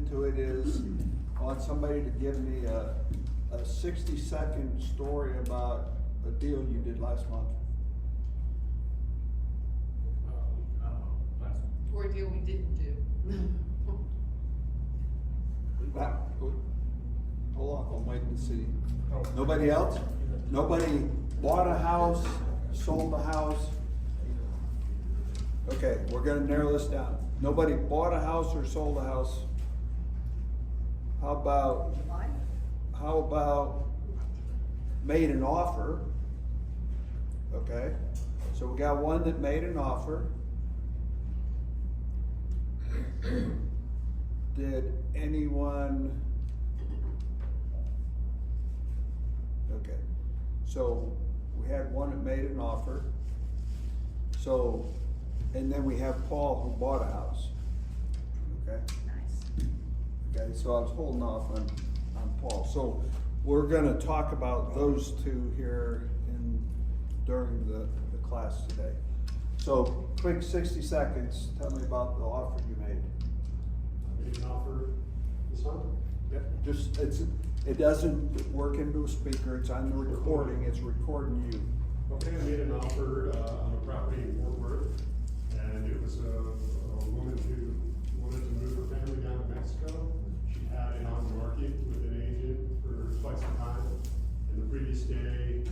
into it is, I want somebody to give me a 60-second story about a deal you did last month. Or a deal we didn't do. Hold on, I'm waiting to see. Nobody else? Nobody bought a house, sold a house? Okay, we're gonna narrow this down. Nobody bought a house or sold a house? How about made an offer? Okay, so we got one that made an offer. Did anyone? Okay, so we had one that made an offer. So, and then we have Paul who bought a house. Okay. Nice. Okay, so I was holding off on Paul. So we're gonna talk about those two here during the class today. So quick 60 seconds, tell me about the offer you made. I made an offer this month. Yep. Just, it doesn't work into a speaker, it's on the recording, it's recording you. Okay, I made an offer on a property in Fort Worth, and it was a woman who wanted to move her family down to Mexico. She had it on the market with an agent for quite some time, and the previous day,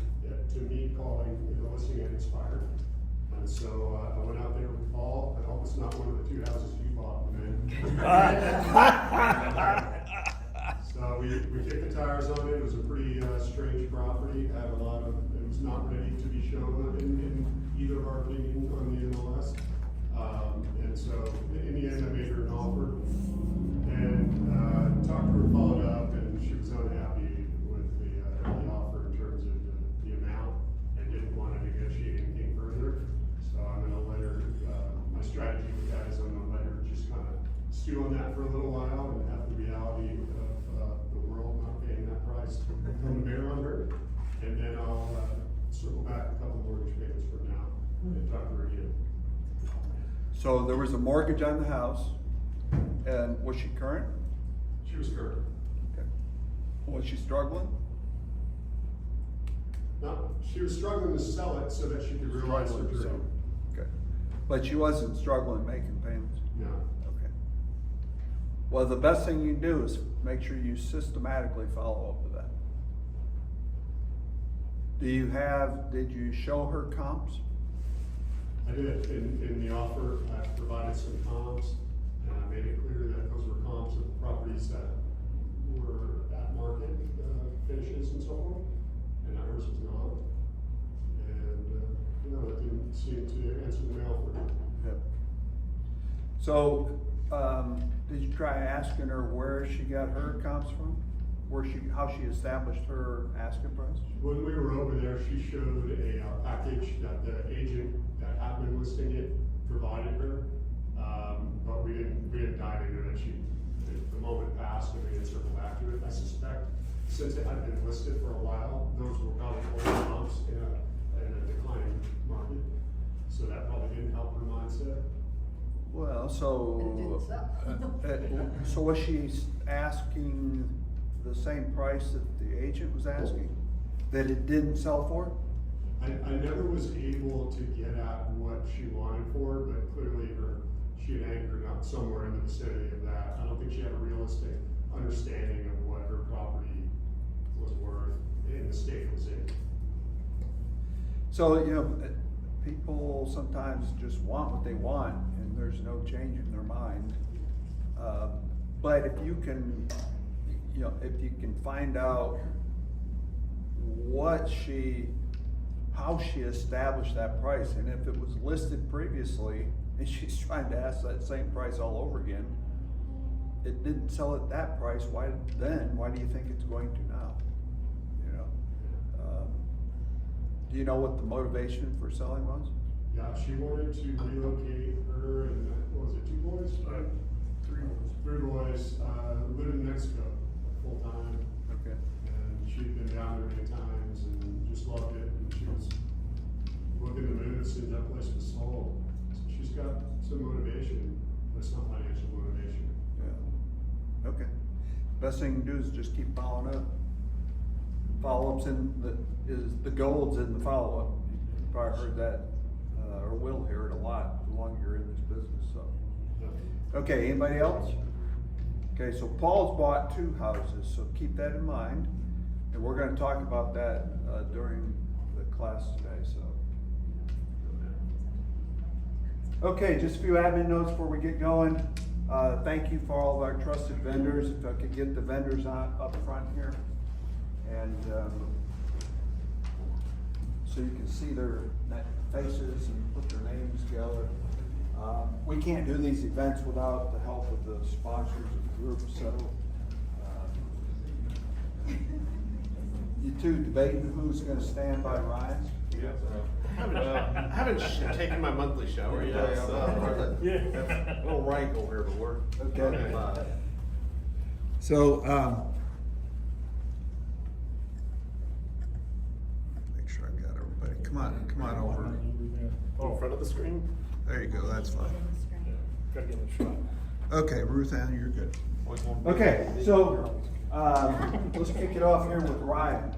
to me, calling, the listing had expired. And so I went out there with Paul. I hope it's not one of the 2 houses you bought, man. So we kicked the tires on it. It was a pretty strange property. It was not ready to be shown in either of our opinion on the MLS. And so in the end, I made her an offer and talked to her, followed up, and she was unhappy with the offer in terms of the amount and didn't want to negotiate anything further. So I'm going to let her, my strategy with that is I'm going to let her just kind of stew on that for a little while and have the reality of the world not paying that price come to bear on her. And then I'll circle back a couple mortgage payments from now and talk to her again. So there was a mortgage on the house, and was she current? She was current. Okay. Was she struggling? No, she was struggling to sell it so that she could realize her Struggling to dream. sell. Okay. But she wasn't struggling making payments? No. Okay. Well, the best thing you can do is make sure you systematically follow up with that. Did you show her comps? I did. In the offer, I provided some comps, and I made it clear that those were comps of properties that were at market finishes and so forth, and that hers was not. And, that didn't seem to answer the mail for her. Yep. So, did you try asking her where she got her comps from? How she established her asking price? When we were over there, she showed a package that the agent that had been listing it provided her, but we didn't dive into it. The moment passed and we didn't circle back to it. I suspect since it had been listed for a while, those were probably old comps in a declining market, so that probably didn't help her mindset. Well, so was she asking the same price that the agent was asking, that it didn't sell for? I never was able to get at what she wanted for, but clearly she had anchored up somewhere in the vicinity of that. I don't think she had a realistic understanding of what her property was worth in the state it was in. So, people sometimes just want what they want, and there's no change in their mind. But if you can, if you can find out how she established that price, and if it was listed previously, and she's trying to ask that same price all over again, it didn't sell at that price, why do you think it's going to now? Do you know what the motivation for selling was? Yeah, she wanted to relocate her and, what was it, 2 boys? 3 boys, live in Mexico full time. Okay. And she'd been down there many times and just loved it. And she was looking to move as soon as that place was sold. So she's got some motivation, but it's not financial motivation. Yeah. best thing you can do is just keep following up. Follow-ups is the gold's in the follow-up. You probably heard that, or will hear it a lot the longer you're in this business, so. Okay, anybody else? Okay, so Paul's bought 2 houses, so keep that in mind. And we're gonna talk about that, during the class today, so. Okay, just a few admin notes before we get going. Thank you for all of our trusted vendors. If I could get the vendors up front here. And so you can see their faces and put their names together. We can't do these events without the help of the sponsors of the group, so you two debating who's gonna stand by Ryan? I haven't taken my monthly shower yet, so a little rankle here, but we're Okay. live. So, make sure I got everybody. Come on over. In front of the screen. There you go, that's fine. Gotta get a shot. Okay, Ruth Ann, you're good. Okay, so, let's kick it off here with Ryan.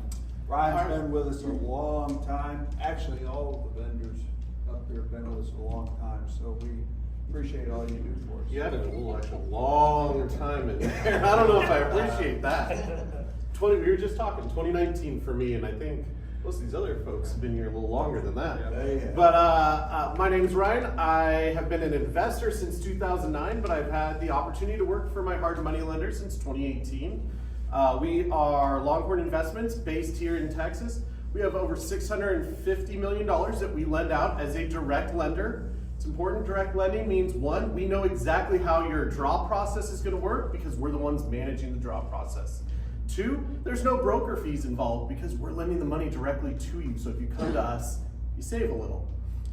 Ryan's been with us a long time. Actually, all of the vendors up there have been with us a long time, so we appreciate all you do for us. You added a little extra long time in there. I don't know if I appreciate that. We were just talking 2019 for me, and I think most of these other folks have been here a little longer than that. They have. But my name's Ryan. I have been an investor since 2009, but I've had the opportunity to work for my hard money lender since 2018. We are Longhorn Investments based here in Texas. We have over $650 million that we lend out as a direct lender. It's important. Direct lending means, one, we know exactly how your draw process is going to work because we're the ones managing the draw process. Two, there's no broker fees involved because we're lending the money directly to you. So if you come to us, you save a little.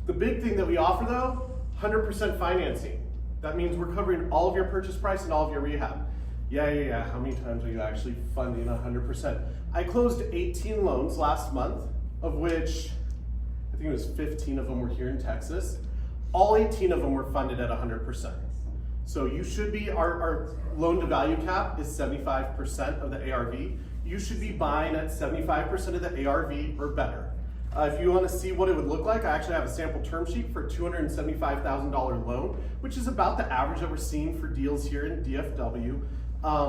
The big thing that we offer though, 100% financing. That means we're covering all of your purchase price and all of your rehab. Yeah. How many times are you actually funding 100%? I closed 18 loans last month, of which I think it was 15 of them were here in Texas. All 18 of them were funded at 100%. So you should be, our loan to value cap is 75% of the ARV. You should be buying at 75% of the ARV or better. If you want to see what it would look like, I actually have a sample term sheet for a $275,000 loan, which is about the average that we're seeing for deals here in DFW.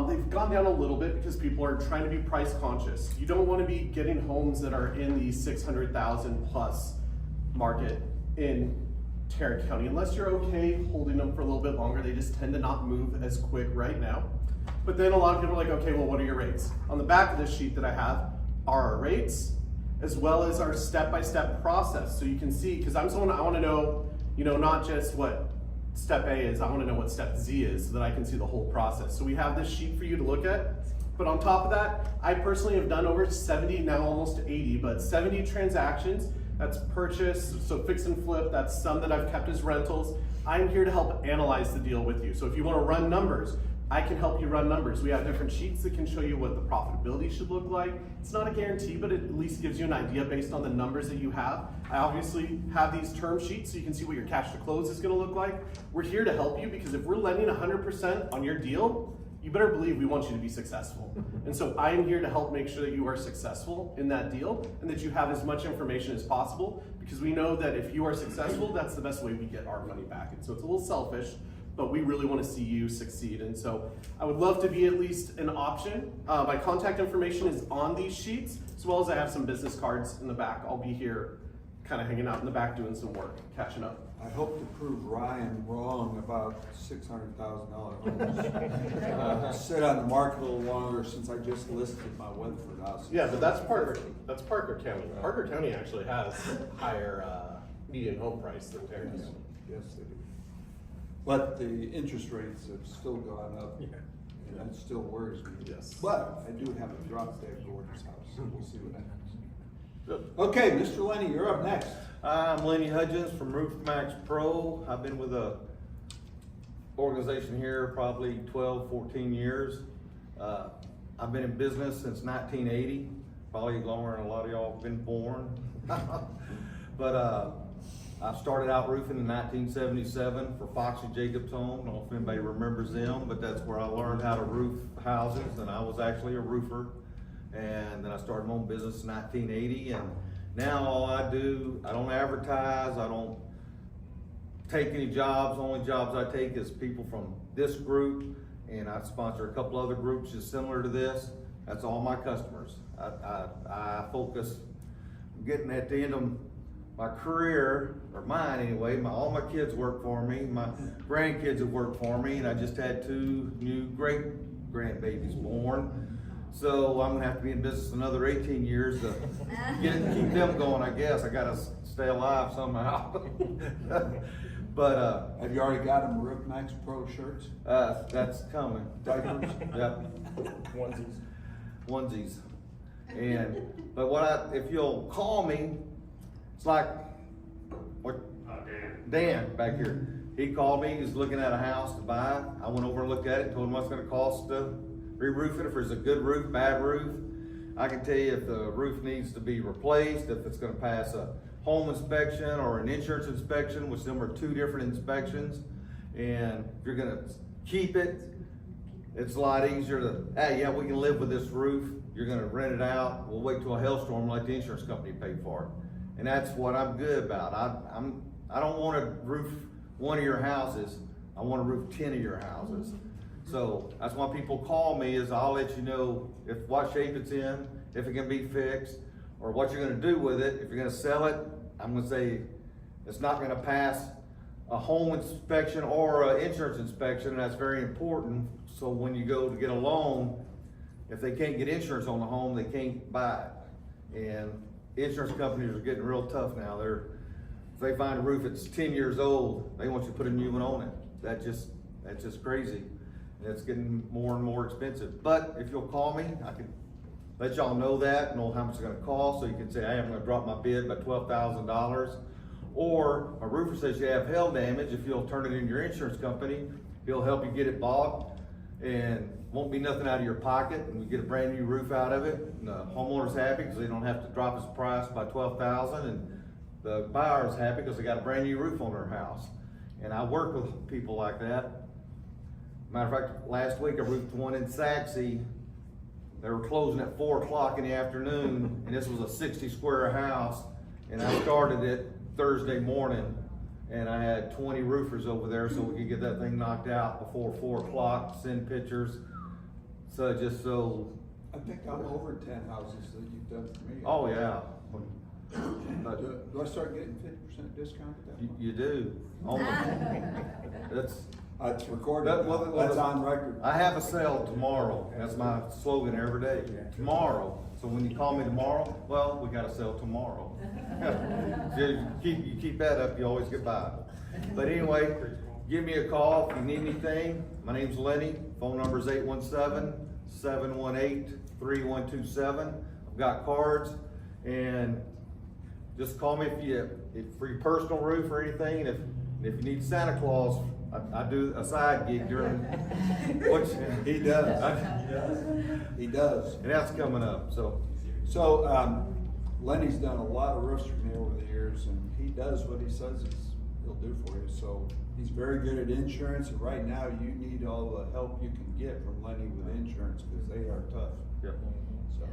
They've gone down a little bit because people are trying to be price conscious. You don't want to be getting homes that are in the 600,000 plus market in Tarrant County, unless you're okay holding them for a little bit longer. They just tend to not move as quick right now. But then a lot of people are like, okay, well, what are your rates? On the back of this sheet that I have are our rates, as well as our step-by-step process. So you can see, because I'm someone, I want to know, not just what step A is, I want to know what step Z is so that I can see the whole process. So we have this sheet for you to look at. But on top of that, I personally have done over 70, now almost 80, but 70 transactions. That's purchase, so fix and flip, that's some that I've kept as rentals. I'm here to help analyze the deal with you. So if you want to run numbers, I can help you run numbers. We have different sheets that can show you what the profitability should look like. It's not a guarantee, but it at least gives you an idea based on the numbers that you have. I obviously have these term sheets so you can see what your cash to close is going to look like. We're here to help you because if we're lending 100% on your deal, you better believe we want you to be successful. And so I am here to help make sure that you are successful in that deal and that you have as much information as possible, because we know that if you are successful, that's the best way we get our money back. And so it's a little selfish, but we really want to see you succeed. And so I would love to be at least an option. My contact information is on these sheets, as well as I have some business cards in the back. I'll be here kind of hanging out in the back doing some work, catching up. I hope to prove Ryan wrong about $600,000 homes. Sit on the market a little longer since I just listed my Wedford house. Yeah, but that's Parker County. Parker County actually has higher median home price than Tarrant. Yes, they do. But the interest rates have still gone up, and that still worries me. Yes. But I do have a drop dead gorgeous house, so we'll see what happens. Good. Okay, Mr. Lenny, you're up next. I'm Lenny Hudgens from RoofMax Pro. I've been with the organization here probably 12, 14 years. I've been in business since 1980, probably longer than a lot of y'all have been born. But I started out roofing in 1977 for Foxy Jacobs Home. I don't know if anybody remembers them, but that's where I learned how to roof houses, and I was actually a roofer. And then I started my own business in 1980, and now all I do, I don't advertise, I don't take any jobs. Only jobs I take is people from this group, and I sponsor a couple other groups just similar to this. That's all my customers. I focus, getting at the end of my career, or mine anyway, all my kids work for me, my grandkids have worked for me, and I just had 2 new great grandbabies born. So I'm gonna have to be in business another 18 years to keep them going, I guess. I gotta stay alive somehow. But, Have you already got them Roof Max Pro shirts? that's coming. Diapers? Yep. Onesies. But if you'll call me, it's like, Dan back here. He called me, he's looking at a house to buy. I went over and looked at it, told him what it's gonna cost to re-roof it, if it's a good roof, bad roof. I can tell you if the roof needs to be replaced, if it's gonna pass a home inspection or an insurance inspection, which them are 2 different inspections. And if you're gonna keep it, it's a lot easier to, hey, yeah, we can live with this roof. You're gonna rent it out. We'll wait till a hailstorm, let the insurance company pay for it. And that's what I'm good about. I don't wanna roof 1 of your houses. I wanna roof 10 of your houses. So that's why people call me, is I'll let you know what shape it's in, if it can be fixed, or what you're gonna do with it. If you're gonna sell it, I'm gonna say it's not gonna pass a home inspection or an insurance inspection, and that's very important. So when you go to get a loan, if they can't get insurance on the home, they can't buy it. And insurance companies are getting real tough now. If they find a roof that's 10 years old, they want you to put a new one on it. That's just crazy. And it's getting more and more expensive. But if you'll call me, I can let y'all know that, know how much it's gonna cost, so you can say, hey, I'm gonna drop my bid by $12,000. Or a roofer says you have hail damage, if you'll turn it in your insurance company, he'll help you get it bought, and won't be nothing out of your pocket, and you get a brand new roof out of it, and the homeowner's happy because they don't have to drop his price by $12,000, and the buyer's happy because they got a brand new roof on their house. And I work with people like that. Matter of fact, last week I roofed one in Saxe. They were closing at 4 o'clock in the afternoon, and this was a 60 square house, and I started it Thursday morning, and I had 20 roofers over there so we could get that thing knocked out before 4 o'clock, send pictures. So I think I'm over 10 houses that you've done for me. oh yeah. Do I start getting 50% discount at that point? You do. It's recorded, that's on record. I have a sale tomorrow. That's my slogan every day. Tomorrow. So when you call me tomorrow, well, we got a sale tomorrow. You keep that up, you always get by. But anyway, give me a call if you need anything. My name's Lenny. Phone number is 817-718-3127. I've got cards, and just call me if for your personal roof or anything. And if you need Santa Claus, I do a side gig during, which He does. He does. and that's coming up, so. So, Lenny's done a lot of roofs for me over the years, and he does what he says he'll do for you. So he's very good at insurance, and right now you need all the help you can get from Lenny with insurance, because they are tough. Yep. So,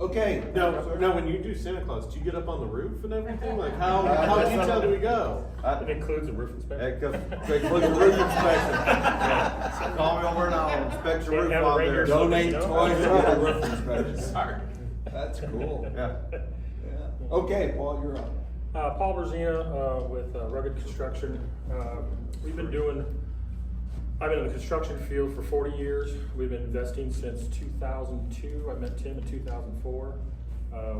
okay. Now, when you do Santa Claus, do you get up on the roof and everything? Like, how detailed do we go? It includes a roof inspection. They include the roof inspection. Yeah. So call me over and I'll inspect your roof Have a out reindeer there. Donate No. toys to get a roof inspection. Sorry. That's cool. Yeah. Yeah. Okay, Paul, you're up. Paul Berzina with Rugged Construction. I've been in the construction field for 40 years. We've been investing since 2002. I met Tim in 2004.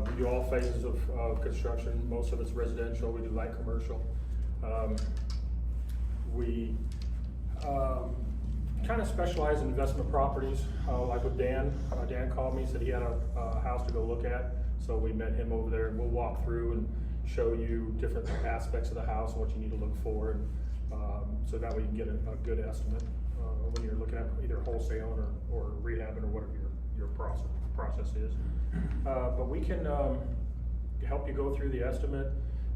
We do all phases of construction. Most of it's residential. We do light commercial. We kind of specialize in investment properties, like with Dan. Dan called me, said he had a house to go look at. So we met him over there, and we'll walk through and show you different aspects of the house and what you need to look for, and so that way you can get a good estimate when you're looking at either wholesaling or rehabbing or whatever your process is. But we can help you go through the estimate,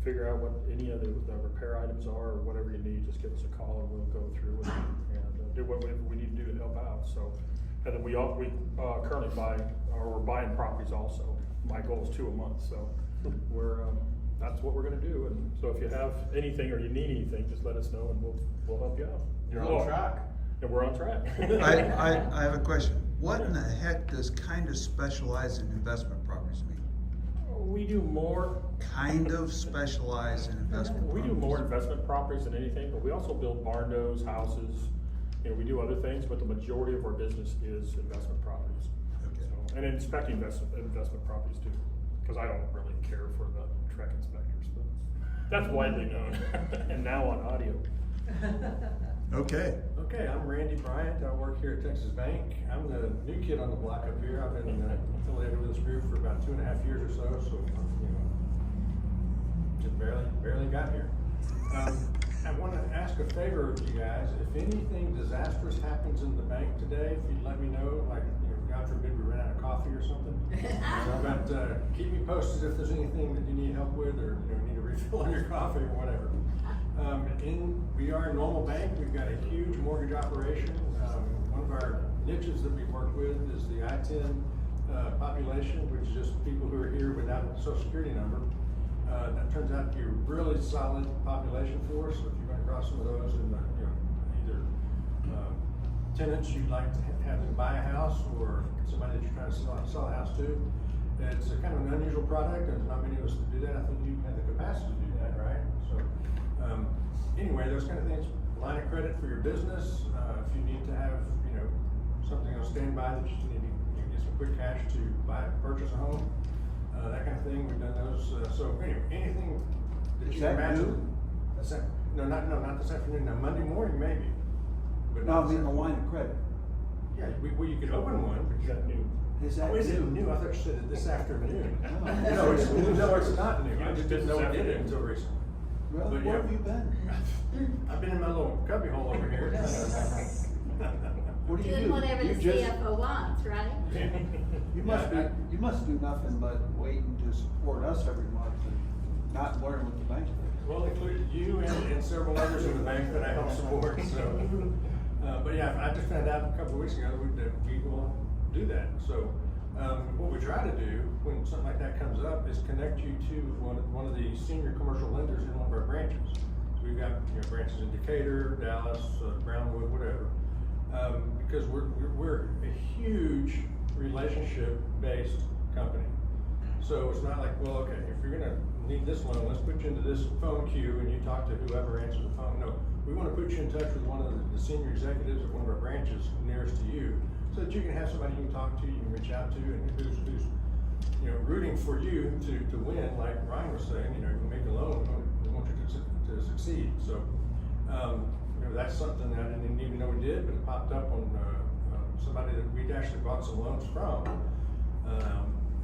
figure out what any of the repair items are, or whatever you need, just give us a call and we'll go through and do whatever we need to do to help out, so. And then we currently we're buying properties also. My goal is 2 a month, so that's what we're gonna do. And so if you have anything or you need anything, just let us know and we'll help you out. You're on track. And we're on track. I have a question. What in the heck does kind of specialize in investment properties mean? We do more. Kind of specialize in investment We properties? do more investment properties than anything, but we also build barn-doors, houses. You know, we do other things, but the majority of our business is investment properties. Okay. So, and inspecting investment properties too, because I don't really care for the Trek inspectors, but that's widely known. And now on audio. Okay. Okay, I'm Randy Bryant. I work here at Texas Bank. I'm the new kid on the block up here. I've been affiliated with this group for about 2.5 years or so, just barely got here. I want to ask a favor of you guys. If anything disastrous happens in the bank today, if you'd let me know, like, God forbid we ran out of coffee or something. But keep me posted if there's anything that you need help with, or need a refill on your coffee or whatever. We are a normal bank. We've got a huge mortgage operation. One of our niches that we work with is the I-10 population, which is just people who are here without a social security number. That turns out to be a really solid population for us. So if you run across some of those, and either tenants you'd like to have them buy a house, or somebody that you're trying to sell a house to, it's a kind of an unusual product, and there's not many of us that do that. I think you have the capacity to do that, right? So. Anyway, those kind of things, line of credit for your business, if you need to have, something on standby that you need to get some quick cash to purchase a home, that kind of thing, we've done those. So anyway, anything that you that imagine. new? Not this afternoon, now Monday morning maybe. But No, not I mean the this line of credit. Yeah, well, you could open one, but Is that new? Is that oh, is it new? new? I thought you said it this afternoon. No. No, it's not new. I just didn't know we did it Afternoon. until recently. Well, But where yeah. have you been? I've been in my little cubby hole over here. What do you do? Doing whatever You the just- CFO wants, right? You must do nothing but waiting to support us every month and not learn what the bank's doing. Well, included you and several others in the bank that I help support, so. But yeah, I just found out a couple of weeks ago that we will do that. So, what we try to do when something like that comes up is connect you to one of the senior commercial lenders in one of our branches. So we've got branches in Decatur, Dallas, Brownwood, whatever. Because we're a huge relationship-based company. So it's not like, well, okay, if you're gonna need this loan, let's put you into this phone queue and you talk to whoever answers the phone. No, we wanna put you in touch with one of the senior executives of one of our branches nearest to you, so that you can have somebody you can talk to, you can reach out to, and who's rooting for you to win, like Ryan was saying, you make a loan, we want you to succeed. So, that's something that I didn't even know we did, but it popped up on somebody that we'd actually bought some loans from,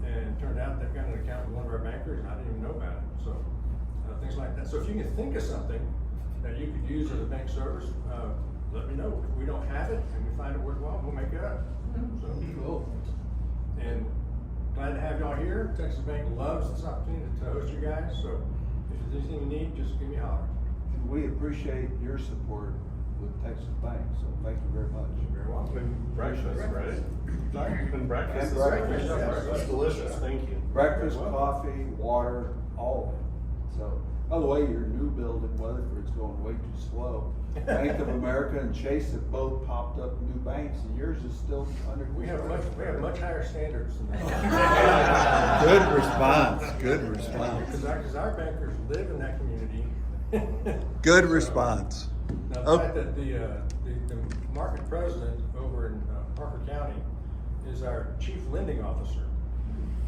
and it turned out they've got an account with one of our bankers, and I didn't even know about it. So, things like that. So if you can think of something that you could use as a bank service, let me know. If we don't have it and we find it worthwhile, we'll make it up. So, Cool. and glad to have y'all here. Texas Bank loves this opportunity to host you guys. So if there's anything you need, just give me a holler. And we appreciate your support with Texas Bank, so thank you very much. You're very welcome. Breakfast, right? And breakfast. And breakfast. That's delicious, thank you. Breakfast, coffee, water, all of it. So, by the way, your new building, Weatherford's going way too slow. Bank of America and Chase have both popped up new banks, and yours is still under We have much higher standards than that. Good response, good response. Because our bankers live in that community. Good response. Now, Oh. the fact that the market president over in Parker County is our chief lending officer.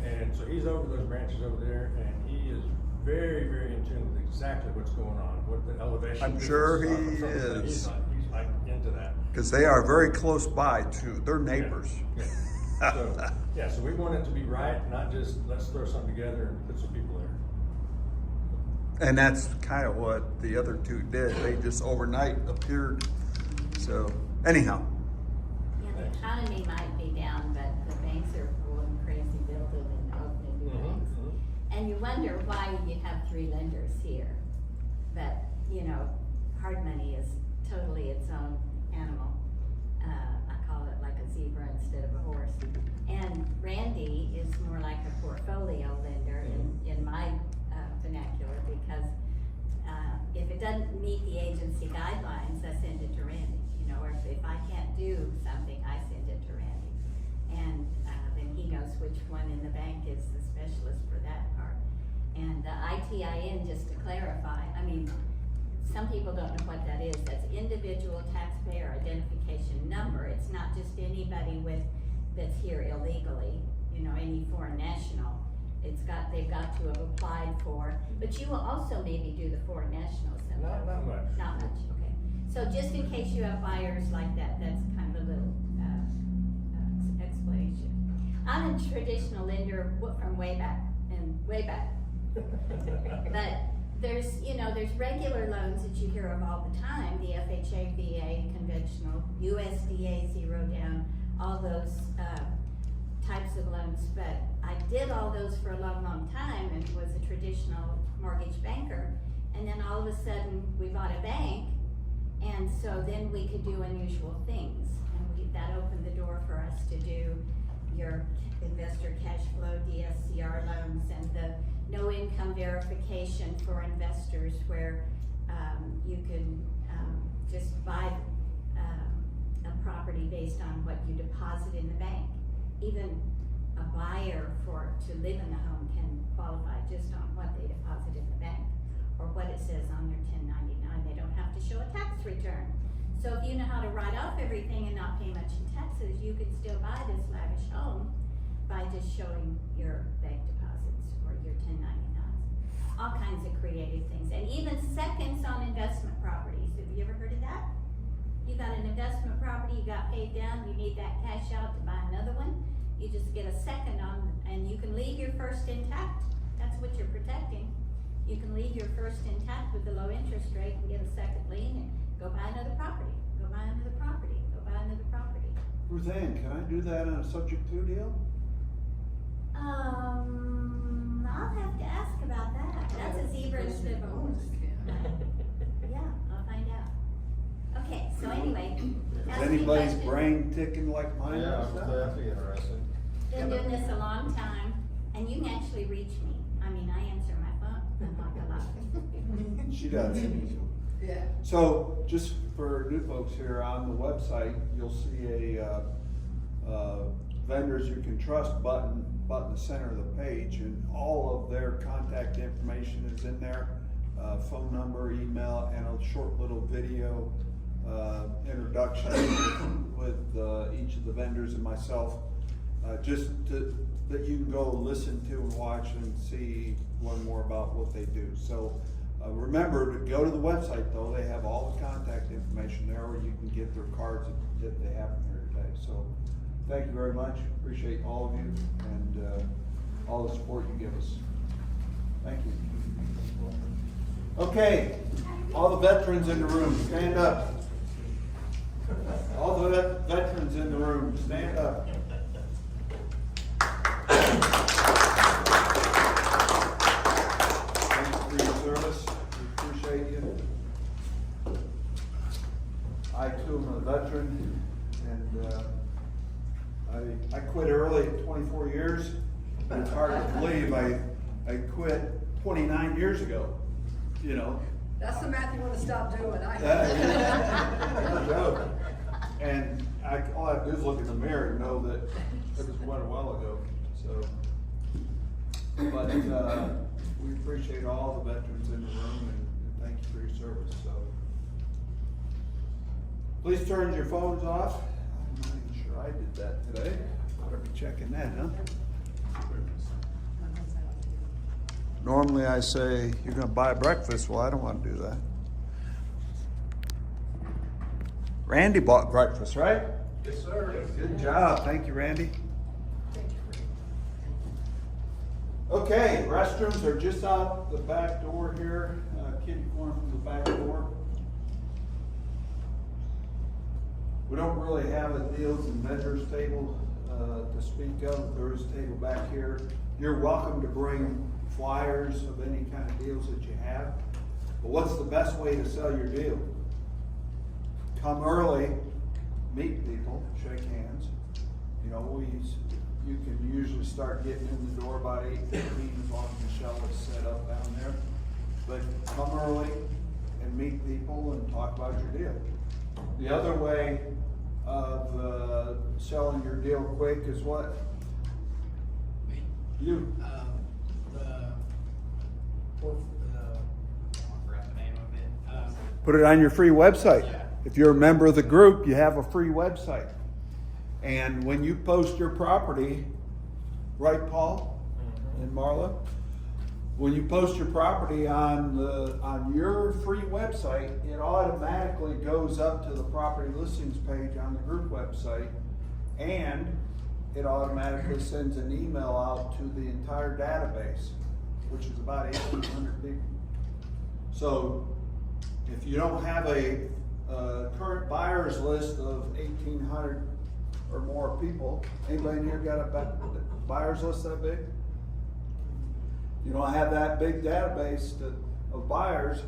And so he's over those branches over there, and he is very, very in tune with exactly what's going on, what the elevation. I'm is sure and he stuff. is. He's like into that. Because they are very close by too, they're neighbors. Yeah. So, yeah, so we want it to be right, not just let's throw something together and put some people there. And that's kind of what the other two did, they just overnight appeared. So anyhow, Yeah, the economy might be down, but the banks are full and crazy building and opening new banks. And you wonder why you have three lenders here. But, you know, hard money is totally its own animal. I call it like a zebra instead of a horse. And Randy is more like a portfolio lender in my vernacular, because if it doesn't meet the agency guidelines, I send it to Randy, you know, or if I can't do something, I send it to Randy. And then he knows which one in the bank is the specialist for that part. And the ITIN, just to clarify, I mean, some people don't know what that is. That's individual taxpayer identification number. It's not just anybody that's here illegally, you know, any foreign national. They've got to have applied for, but you will also maybe do the foreign nationals sometimes. Not much. Not much, okay. So just in case you have buyers like that, that's kind of a little explanation. I'm a traditional lender from way back. But there's regular loans that you hear of all the time, the FHA, VA, conventional, USDA, zero down, all those types of loans. But I did all those for a long, long time and was a traditional mortgage banker. And then all of a sudden we bought a bank, and so then we could do unusual things. And that opened the door for us to do your investor cash flow, DSCR loans, and the no income verification for investors, where you can just buy a property based on what you deposit in the bank. Even a buyer to live in the home can qualify just on what they deposit in the bank or what it says on their 1099. They don't have to show a tax return. So if you know how to write off everything and not pay much in taxes, you can still buy this lavish home by just showing your bank deposits or your 1099s. All kinds of creative things. And even seconds on investment properties. Have you ever heard of that? You got an investment property, you got paid down, you need that cash out to buy another one. You just get a second on, and you can leave your first intact. That's what you're protecting. You can leave your first intact with the low interest rate and get a second lien and go buy another property, go buy another property, go buy another property. Ruth Ann, can I do that on a subject to deal? I'll have to ask about that. That's a zebra instead of a horse. Yeah, I'll find out. Okay, so anyway. Is ask me anybody's questions. brain ticking like mine? Yeah, is that? that'd be interesting. Been doing this a long time, and you can actually reach me. I mean, I answer my phone, I'm not gonna lie. She does. Yeah. So, just for new folks here, on the website, you'll see a vendors you can trust button in the center of the page, and all of their contact information is in there. Phone number, email, and a short little video introduction with each of the vendors and myself, that you can go listen to and watch and see one more about what they do. So remember to go to the website though. They have all the contact information there, or you can get their cards that they have here today. So thank you very much. Appreciate all of you and all the support you give us. Thank you. Okay, all the veterans in the room, stand up. All the veterans in the room, stand up. Thank you for your service. We appreciate you. I too am a veteran, and I quit early at 24 years. It's hard to believe I quit 29 years ago. You know. That's the math you wanna stop doing, No joke. And all I have to do is look in the mirror and know that it was quite a while ago, so. But, we appreciate all the veterans in the room and thank you for your service, so. Please turn your phones off. I'm not even sure I did that today. Better be checking that, huh? Normally I say, you're gonna buy breakfast. Well, I don't wanna do that. Randy bought breakfast, right? Yes, sir. Good job. Thank you, Randy. Okay, restrooms are just out the back door here, kitty corner from the back door. We don't really have a deals and measures table to speak of. There is a table back here. You're welcome to bring flyers of any kind of deals that you have. But what's the best way to sell your deal? Come early, meet people, shake hands. You know, you can usually start getting in the door about 8:15 as long as Michelle is set up down there. But come early and meet people and talk about your deal. The other way of selling your deal quick is what? You. I forgot the name of it. Put it on your free website. Yeah. If you're a member of the group, you have a free website. And when you post your property, right, Paul and Marla? When you post your property on your free website, it automatically goes up to the property listings page on the group website, and it automatically sends an email out to the entire database, which is about 1,800 people. So if you don't have a current buyers list of 1,800 or more people, anybody in here got a buyers list that big? You don't have that big database of buyers,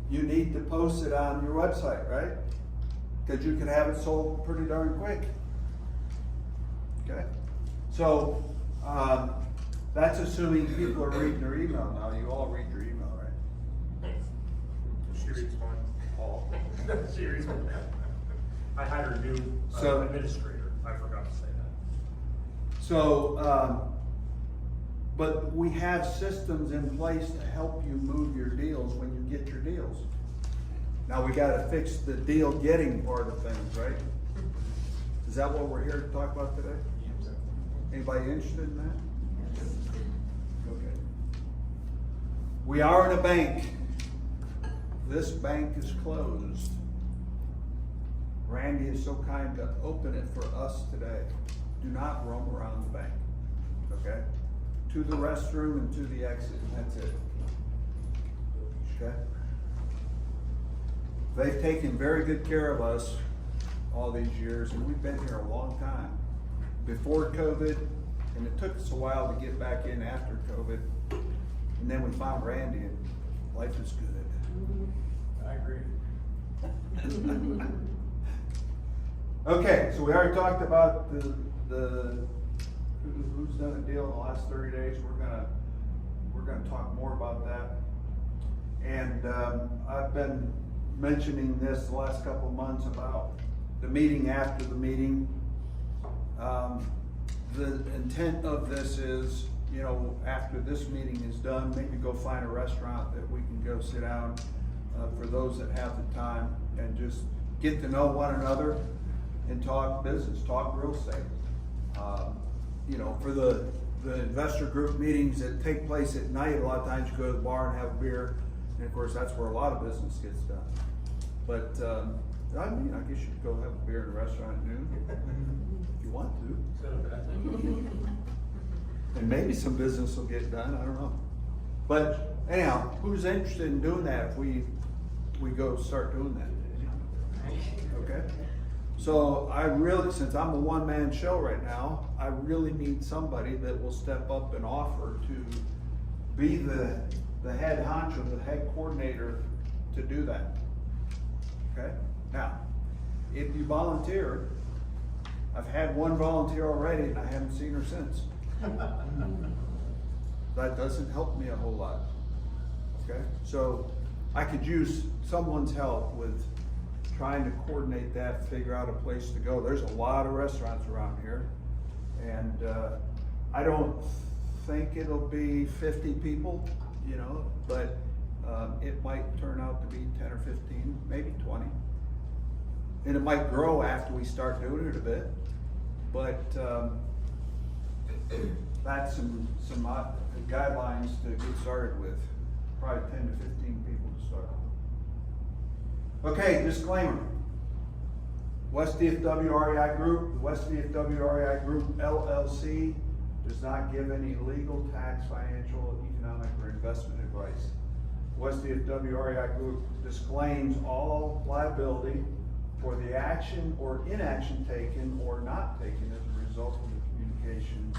you need to post it on your website, right? Because you can have it sold pretty darn quick. Okay? So, that's assuming people are reading their email now. You all read your email, right? She reads mine. Paul. She reads mine. I hired a new administrator. I forgot to say that. So, but we have systems in place to help you move your deals when you get your deals. Now we gotta fix the deal getting part of things, right? Is that what we're here to talk about today? Anybody interested in that? Okay. We are in a bank. This bank is closed. Randy is so kind to open it for us today. Do not roam around the bank, okay? To the restroom and to the exit, and that's it. Okay? They've taken very good care of us all these years, and we've been here a long time. Before COVID, and it took us a while to get back in after COVID, and then we found Randy, and life is good. I agree. Okay, so we already talked about the who's done a deal in the last 30 days. We're gonna talk more about that. And I've been mentioning this the last couple of months about the meeting after the meeting. The intent of this is, you know, after this meeting is done, maybe go find a restaurant that we can go sit down for those that have the time and just get to know one another and talk business, talk real estate. You know, for the investor group meetings that take place at night, a lot of times you go to the bar and have a beer, and of course that's where a lot of business gets done. But I mean, I guess you could go have a beer in a restaurant at noon if you want to. And maybe some business will get done, I don't know. But anyhow, who's interested in doing that if we go start doing that? Okay? So I really, since I'm a one-man show right now, I really need somebody that will step up and offer to be the head honcho, the head coordinator to do that. Okay? Now, if you volunteer, I've had one volunteer already and I haven't seen her since. That doesn't help me a whole lot. Okay? So I could use someone's help with trying to coordinate that, figure out a place to go. There's a lot of restaurants around here, and I don't think it'll be 50 people, you know, but it might turn out to be 10 or 15, maybe 20. And it might grow after we start doing it a bit, but that's some guidelines to get started with. Probably 10 to 15 people to start with. Okay, disclaimer. West DFW REI Group, the West DFW REI Group LLC does not give any legal, tax, financial, economic, or investment advice. West DFW REI Group disclaims all liability for the action or inaction taken or not taken as a result of the communications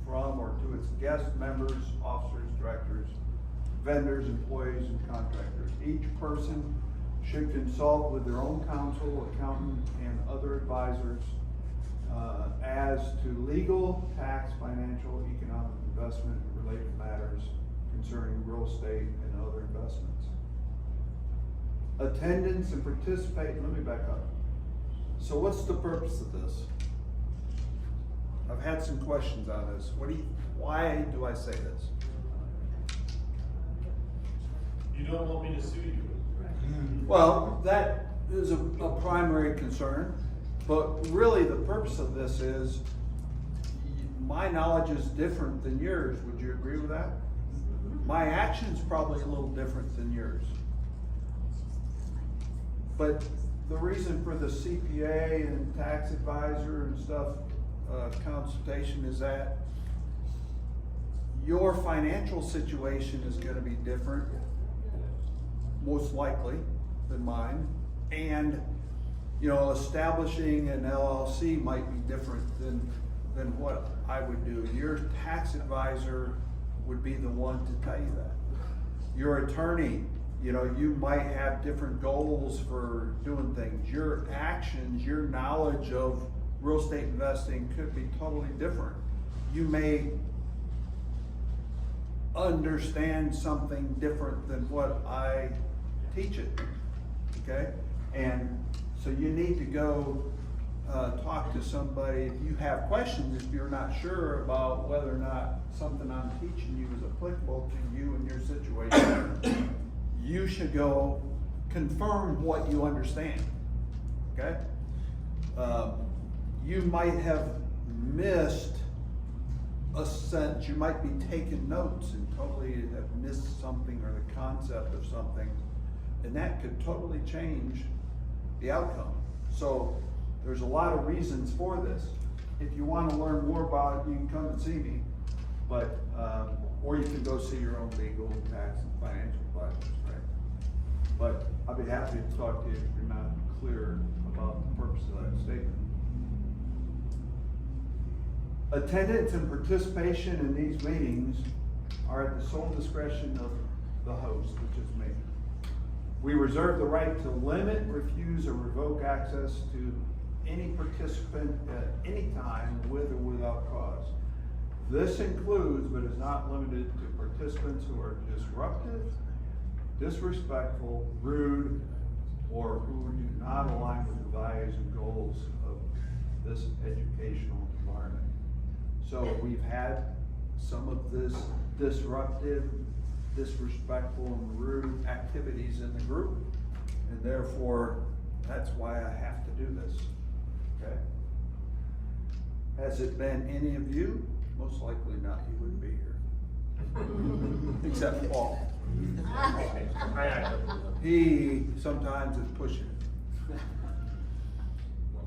from or to its guests, members, officers, directors, vendors, employees, and contractors. Each person should consult with their own counsel, accountant, and other advisors as to legal, tax, financial, economic, investment, and related matters concerning real estate and other investments. Attendance and participate, let me back up. So what's the purpose of this? I've had some questions on this. Why do I say this? You don't want me to sue you. Well, that is a primary concern, but really the purpose of this is, my knowledge is different than yours. Would you agree with that? My action's probably a little different than yours. But the reason for the CPA and tax advisor and stuff, consultation, is that your financial situation is gonna be different, most likely, than mine. And, establishing an LLC might be different than what I would do. Your tax advisor would be the one to tell you that. Your attorney, you might have different goals for doing things. Your actions, your knowledge of real estate investing could be totally different. You may understand something different than what I teach it, okay? And so you need to go talk to somebody. If you have questions, if you're not sure about whether or not something I'm teaching you is applicable to you and your situation, you should go confirm what you understand, okay? You might have missed a sentence, you might be taking notes and totally have missed something or the concept of something, and that could totally change the outcome. So there's a lot of reasons for this. If you want to learn more about it, you can come and see me, but or you can go see your own legal, tax, and financial advisors, right? But I'd be happy to talk to you if you're not clear about the purpose of that statement. Attendance and participation in these meetings are at the sole discretion of the host, which is me. We reserve the right to limit, refuse, or revoke access to any participant at any time, with or without cause. This includes, but is not limited to, participants who are disruptive, disrespectful, rude, or who do not align with the values and goals of this educational environment. So we've had some of this disruptive, disrespectful, and rude activities in the group, and therefore that's why I have to do this, okay? Has it been any of you? Most likely not, you wouldn't be here. Except Paul. He sometimes is pushing it.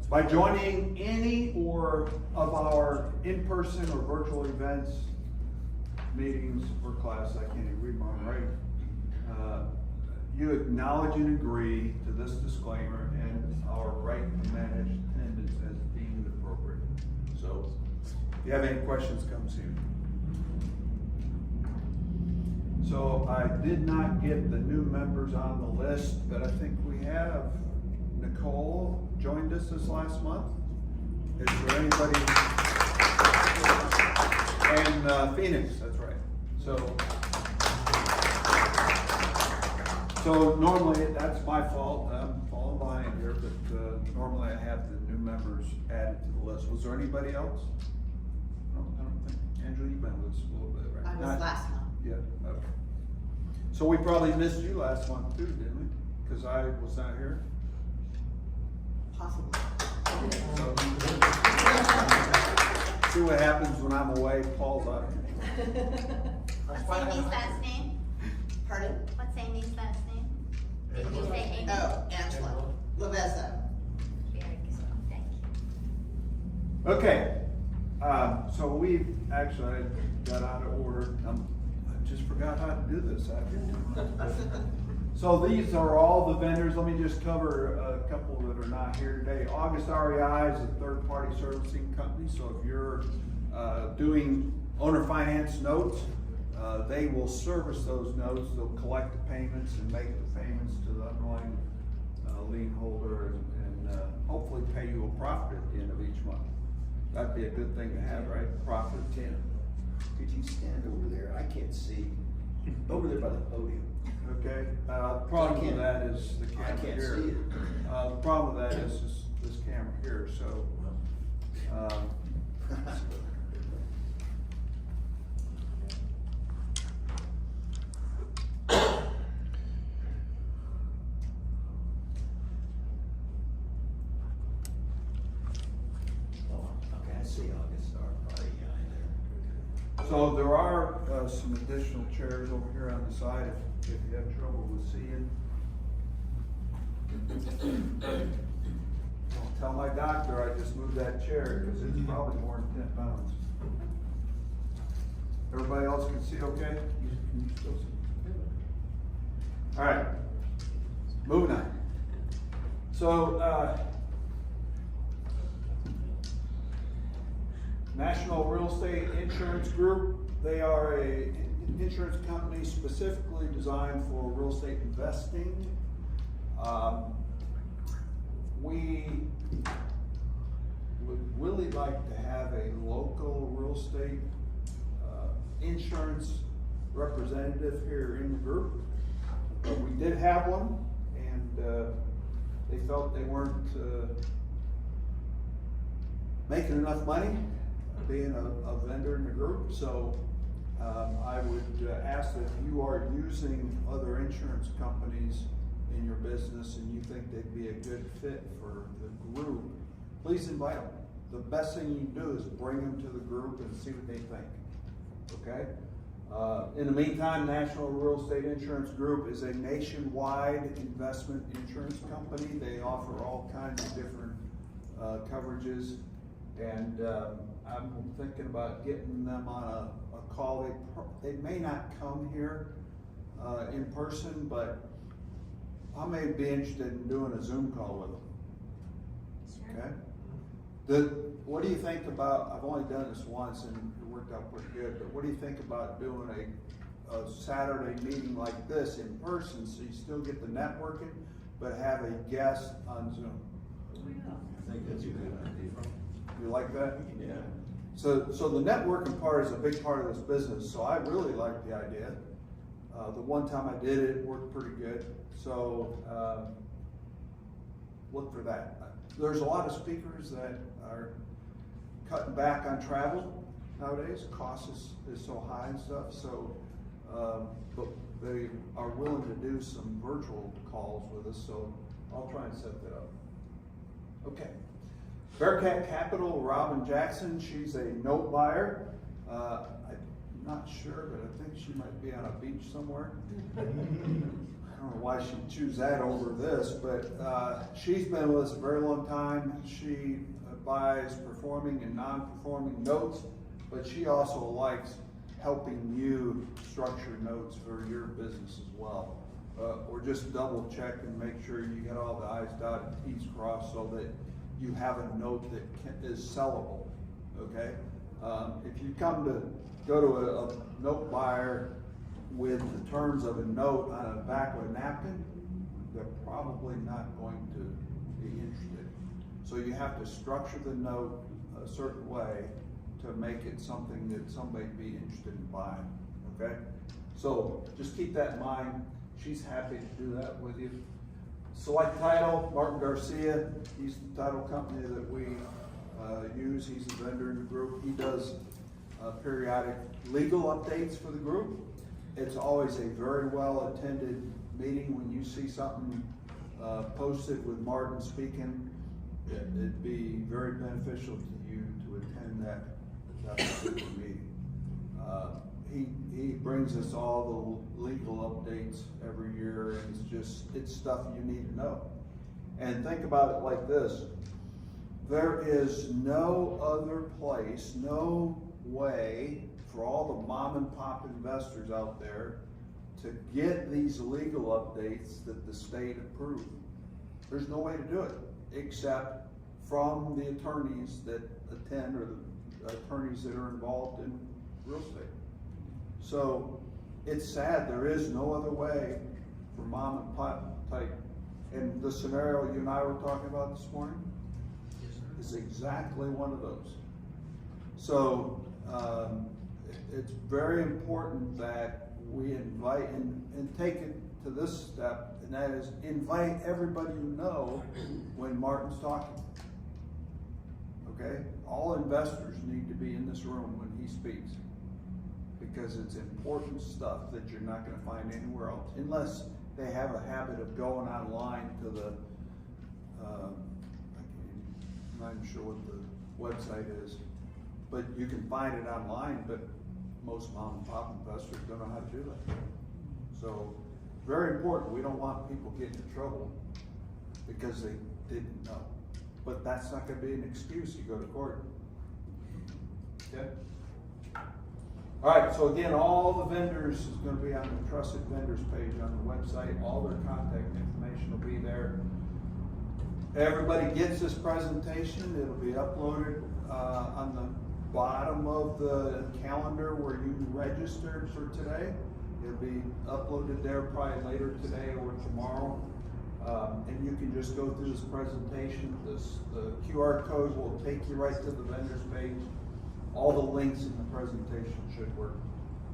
By joining any or of our in-person or virtual events, meetings, or class, I can't even read mine right, you acknowledge and agree to this disclaimer and our right to manage attendance as deemed appropriate. So, if you have any questions, come see me. So, I did not get the new members on the list, but I think we have. Nicole joined us this last month. Is there anybody? And Phoenix, that's right. So normally, that's my fault, I'm falling behind here, but normally I have the new members added to the list. Was there anybody else? No, I don't think. Angela, you've been with us a little bit, right? I was last month. Yeah, okay. So we probably missed you last month too, didn't we? Because I was not here. Possibly. See what happens when I'm away, Paul's out. What's Amy's last name? Pardon? What's Amy's last name? Did you say Amy? Oh, Angela. Lavesa. Very good, thank you. Okay, so we actually got out of order. I just forgot how to do this. So these are all the vendors. Let me just cover a couple that are not here today. August REI is a third-party servicing company. So if you're doing owner finance notes. They will service those notes, they'll collect the payments and make the payments to the underlying lien holder and hopefully pay you a profit at the end of each month. That'd be a good thing to have, right? Profit of 10. Could you stand over there? I can't see. Over there by the podium. Okay, the problem with can't- that is the I camera can't here. see it. The problem with that is this camera here, so. Oh, okay, I see August Star Party behind there. So there are some additional chairs over here on the side if you have trouble with seeing. Don't tell my doctor I just moved that chair because it's probably more than 10 pounds. Everybody else can see okay? Can you still see? All right, moving on. So, National Real Estate Insurance Group, they are a insurance company specifically designed for real estate investing. We would really like to have a local real estate insurance representative here in the group. We did have one, and they felt they weren't making enough money being a vendor in the group. So I would ask that if you are using other insurance companies in your business and you think they'd be a good fit for the group, please invite them. The best thing you can do is bring them to the group and see what they think, okay? In the meantime, National Real Estate Insurance Group is a nationwide investment insurance company. They offer all kinds of different coverages, and I'm thinking about getting them on a call. They may not come here in person, but I may be interested in doing a Zoom call with them. Sure. Okay? What do you think about, I've only done this once and it worked out pretty good, but what do you think about doing a Saturday meeting like this in person, so you still get the networking, but have a guest on Zoom? I think that's a good idea. You like that? Yeah. So the networking part is a big part of this business, so I really like the idea. The one time I did it, it worked pretty good, so look for that. There's a lot of speakers that are cutting back on travel nowadays. Cost is so high and stuff, so but they are willing to do some virtual calls with us, so I'll try and set that up. Okay. Bearcat Capital, Robin Jackson, she's a note buyer. I'm not sure, but I think she might be on a beach somewhere. I don't know why she'd choose that over this, but she's been with us a very long time. She buys performing and non-performing notes, but she also likes helping you structure notes for your business as well. Or just double check and make sure you get all the I's dotted, T's crossed, so that you have a note that is sellable, okay? If you come to go to a note buyer with the terms of a note on the back of a napkin, they're probably not going to be interested. So you have to structure the note a certain way to make it something that somebody'd be interested in buying, okay? So just keep that in mind. She's happy to do that with you. Select Title, Martin Garcia, he's the title company that we use. He's a vendor in the group. He does periodic legal updates for the group. It's always a very well attended meeting. When you see something posted with Martin speaking, it'd be very beneficial to you to attend that particular meeting. He brings us all the legal updates every year, and it's stuff you need to know. And think about it like this. There is no other place, no way for all the mom and pop investors out there to get these legal updates that the state approved. There's no way to do it except from the attorneys that attend or the attorneys that are involved in real estate. So it's sad, there is no other way for mom and pop type. And the scenario you and I were talking about this morning is exactly one of those. So it's very important that we invite and take it to this step, and that is invite everybody you know when Martin's talking. Okay? All investors need to be in this room when he speaks, because it's important stuff that you're not gonna find anywhere else, unless they have a habit of going online to the, I'm not even sure what the website is, but you can find it online, but most mom and pop investors don't know how to do that. So, very important, we don't want people getting in trouble because they didn't know. But that's not gonna be an excuse, you go to court. Okay? All right, so again, all the vendors is gonna be on the Trusted Vendors page on the website. All their contact information will be there. Everybody gets this presentation. It'll be uploaded on the bottom of the calendar where you registered for today. It'll be uploaded there probably later today or tomorrow. And you can just go through this presentation. The QR code will take you right to the vendors page. All the links in the presentation should work.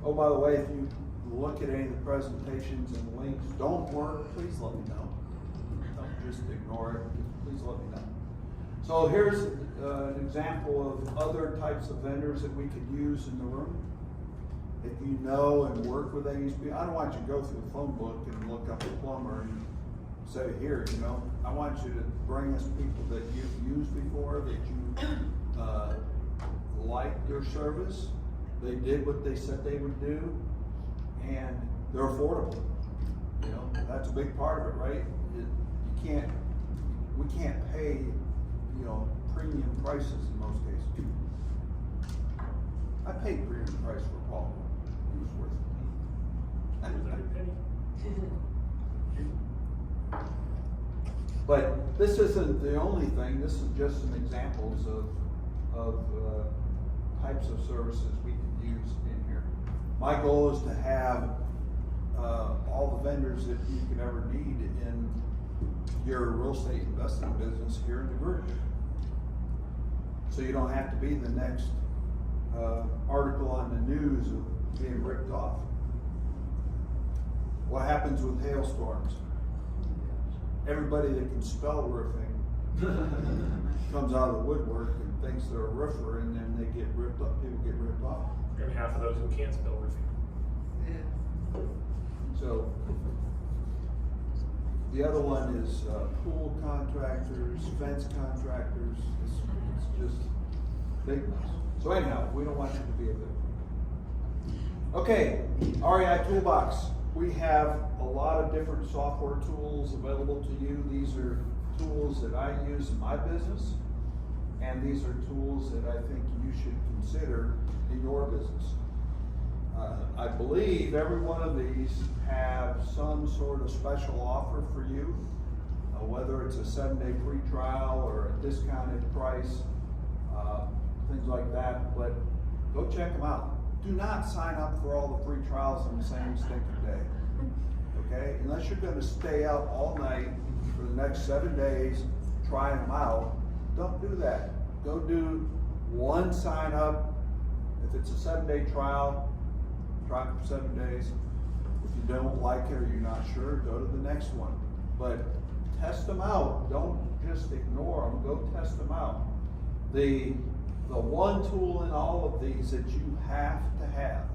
Oh, by the way, if you look at any of the presentations and links don't work, please let me know. Don't just ignore it, please let me know. So here's an example of other types of vendors that we could use in the room. If you know and work with ASB, I don't want you to go through the phone book and look up a plumber and say, here, you know. I want you to bring us people that you've used before, that you like their service, they did what they said they would do, and they're affordable. You know, that's a big part of it, right? We can't pay, you know, premium prices in most cases. I paid premium price for Paul. He was worth it. But this isn't the only thing. This is just some examples of types of services we can use in here. My goal is to have all the vendors that you could ever need in your real estate investing business here in the group. So you don't have to be the next article on the news of being ripped off. What happens with hailstorms? Everybody that can spell roofing comes out of the woodwork and thinks they're a roofer, and then they get ripped up. People get ripped off. And half of those who can't spell roofing. Yeah. So the other one is pool contractors, fence contractors. It's just big mess. So anyhow, we don't want you to be a victim. Okay, REI Toolbox. We have a lot of different software tools available to you. These are tools that I use in my business, and these are tools that I think you should consider in your business. I believe every one of these have some sort of special offer for you, whether it's a 7-day free trial or a discounted price, things like that, but go check them out. Do not sign up for all the free trials on the same stinking day, okay? Unless you're gonna stay out all night for the next 7 days trying them out, don't do that. Go do one sign up. If it's a 7-day trial, try it for 7 days. If you don't like it or you're not sure, go to the next one. But test them out. Don't just ignore them. Go test them out. The one tool in all of these that you have to have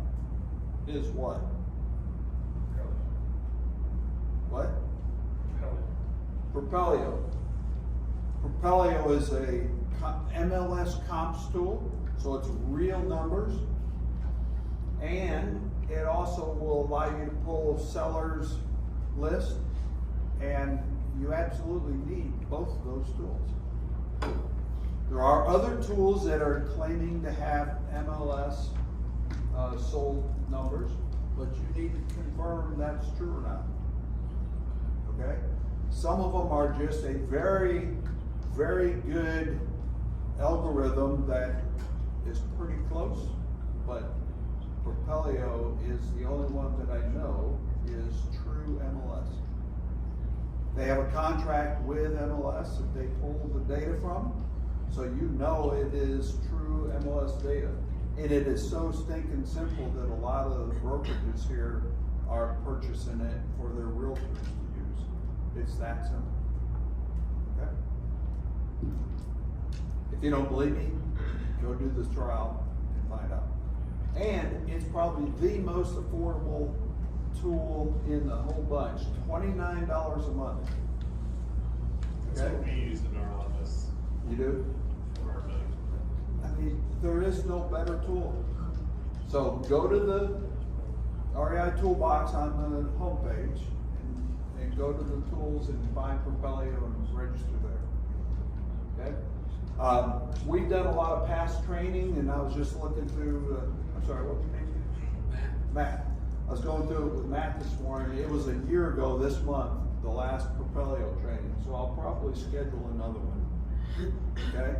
is what? What? Propelio. Propelio is a MLS comps tool, so it's real numbers, and it also will allow you to pull sellers list, and you absolutely need both of those tools. There are other tools that are claiming to have MLS sold numbers, but you need to confirm that's true or not. Okay? Some of them are just a very, very good algorithm that is pretty close, but Propelio is the only one that I know is true MLS. They have a contract with MLS that they pull the data from, so you know it is true MLS data. And it is so stinking simple that a lot of the brokerages here are purchasing it for their realtors to use. It's that simple. Okay? If you don't believe me, go do this trial and find out. And it's probably the most affordable tool in the whole bunch, $29 a month. That's what we use in our office You do? for our billing. I mean, there is no better tool. So go to the REI toolbox on the homepage and go to the tools and find Propelio and register there. Okay? We've done a lot of past training, and I was just looking through, I'm sorry, what was your name? Matt. I was going through it with Matt this morning. It was a year ago this month, the last Propelio training, so I'll probably schedule another one. Okay?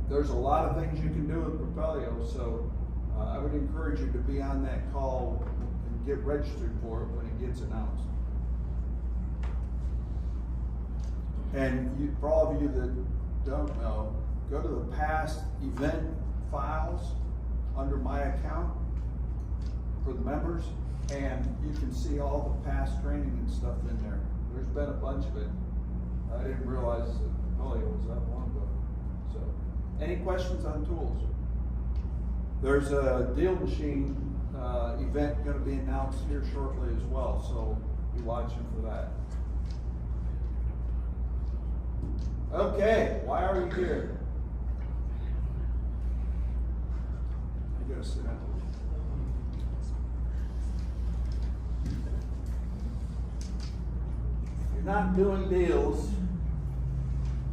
There's a lot of things you can do with Propelio, so I would encourage you to be on that call and get registered for it when it gets announced. And you, for all of you that don't know, go to the past event files under my account for the members, and you can see all the past training and stuff in there. There's been a bunch of it. I didn't realize that Propelio was that long ago. So, any questions on tools? There's a deal machine event going to be announced here shortly as well, so be watching for that. Okay, why are you here? You gotta sit down. If you're not doing deals,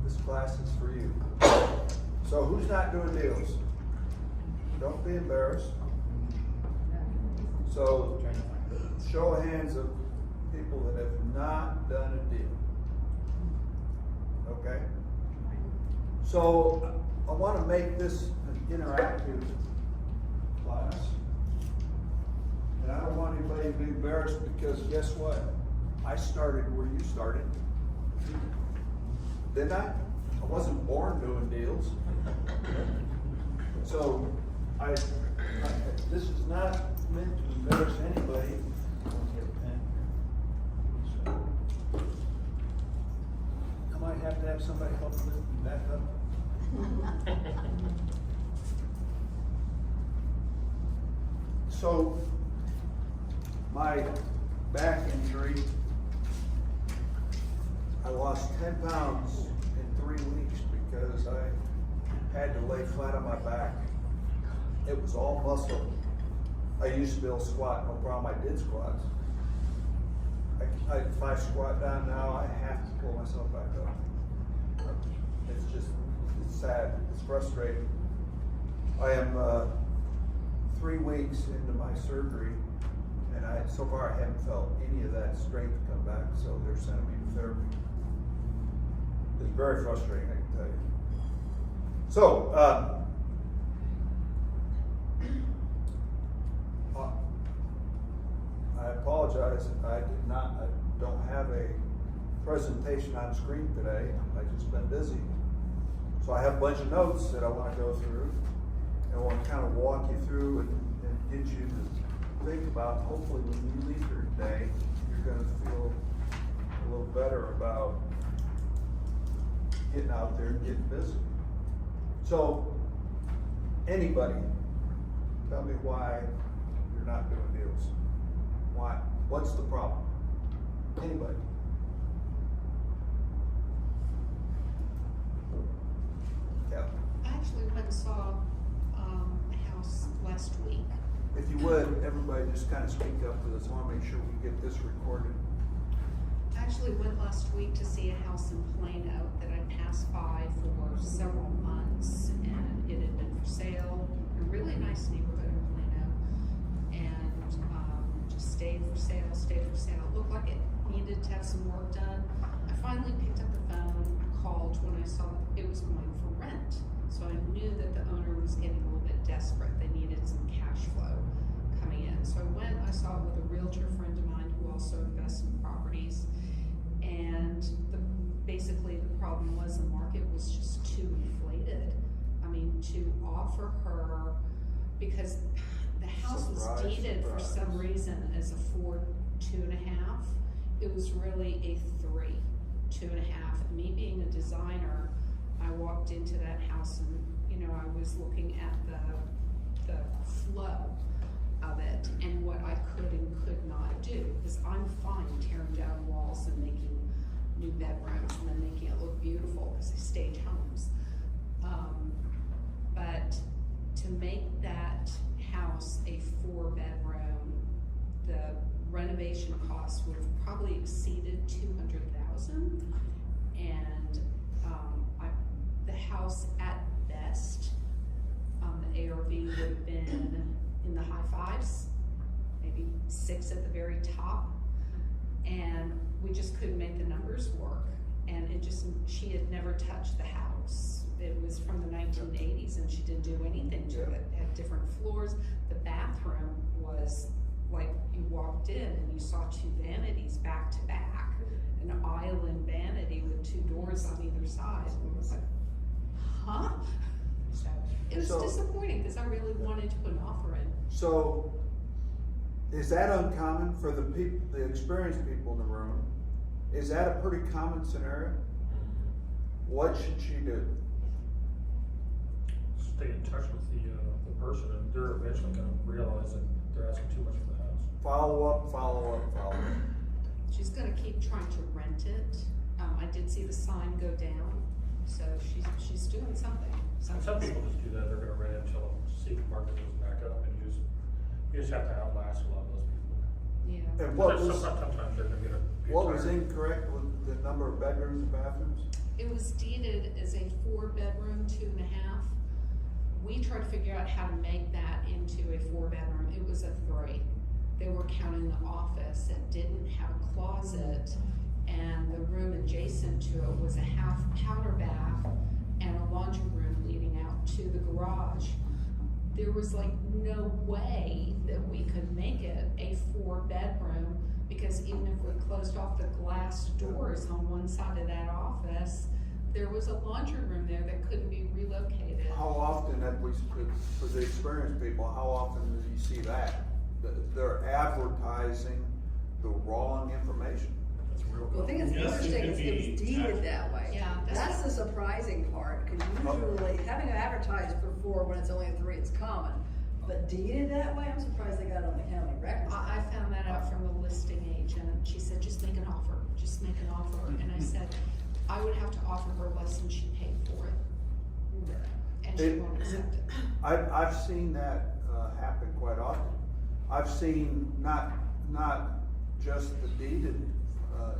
this class is for you. So who's not doing deals? Don't be embarrassed. So, show of hands of people that have not done a deal. Okay? So, I want to make this an interactive class. And I don't want anybody to be embarrassed, because guess what? I started where you started. Didn't I? I wasn't born doing deals. So, this is not meant to embarrass anybody. I might have to have somebody help lift me back up. So, my back injury, I lost 10 pounds in 3 weeks because I had to lay flat on my back. It was all muscle. I used to be able to squat, no problem. I did squats. If I squat down now, I have to pull myself back up. It's sad, it's frustrating. I am 3 weeks into my surgery, and so far I haven't felt any of that strength come back, so they're sending me to therapy. It's very frustrating, I can tell you. So, I apologize, I don't have a presentation on screen today. I've just been busy. So I have a bunch of notes that I want to go through, and I want to kind of walk you through and get you to think about. Hopefully when you leave here today, you're going to feel a little better about getting out there and getting busy. So, anybody, tell me why you're not doing deals. Why? What's the problem? Anybody? Yeah. I actually went and saw a house last week. If you would, everybody just kind of speak up to this. I want to make sure we get this recorded. I actually went last week to see a house in Plano that I'd passed by for several months, and it had been for sale. A really nice neighborhood in Plano, and just stayed for sale. It looked like it needed to have some work done. I finally picked up the phone. I called when I saw it was going for rent, so I knew that the owner was getting a little bit desperate. They needed some cash flow. realtor friend of mine who also invests in properties. And basically the problem was the market was just too inflated. I mean, to offer her, because the house was Surprise, deeded for surprise. some reason as a 4, 2.5. It was really a 3, 2.5. And me being a designer, I walked into that house and, you know, I was looking at the flow of it and what I could and could not do, because I'm fine tearing down walls and making new bedrooms and then making it look beautiful because they stage homes. But to make that house a 4-bedroom, the renovation costs would have probably exceeded $200,000, and the house at best, the ARV would have been in the high 5s, maybe 6 at the very top, and we just couldn't make the numbers work. And she had never touched the house. It was from the 1980s, and she didn't do anything to it. It had different floors. The bathroom was like, you walked in and you saw 2 vanities back to back, an island vanity with 2 doors on either side. And it was like, huh? So it was disappointing because I really wanted to put an offer in. So, is that uncommon for the experienced people in the room? Is that a pretty common scenario? What should she do? Stay in touch with the person, and they're eventually gonna realize that they're asking too much for the house. Follow up. She's gonna keep trying to rent it. I did see the sign go down, so she's doing something. Some people just do that, they're gonna rent it until the market goes back up, and you just have to outlast a lot of those people. Yeah. And what was, Sometimes they're gonna get what was incorrect with the number of bedrooms and bathrooms? It was deeded as a 4-bedroom, 2.5. We tried to figure out how to make that into a 4-bedroom. It was a 3. They were counting the office. It didn't have a closet, and the room adjacent to it was a half powder bath and a laundry room leading out to the garage. There was like no way that we could make it a 4-bedroom, because even if we closed off the glass doors on one side of that office, there was a laundry room there that couldn't be relocated. How often have we, for the experienced people, how often do you see that? They're advertising the wrong information. That's real. Well, the thing that's Yes, it interesting could is it was be deeded that way. Yeah, That's the surprising part, because usually having it advertised for 4 when it's only a 3, it's common. But deeded that way, I'm surprised they got it on the county records. I found that out from the listing agent. She said, just make an offer, just make an offer. And I said, I would have to offer her less than she paid for it. And she won't accept it. I've seen that happen quite often. I've seen not just the deeded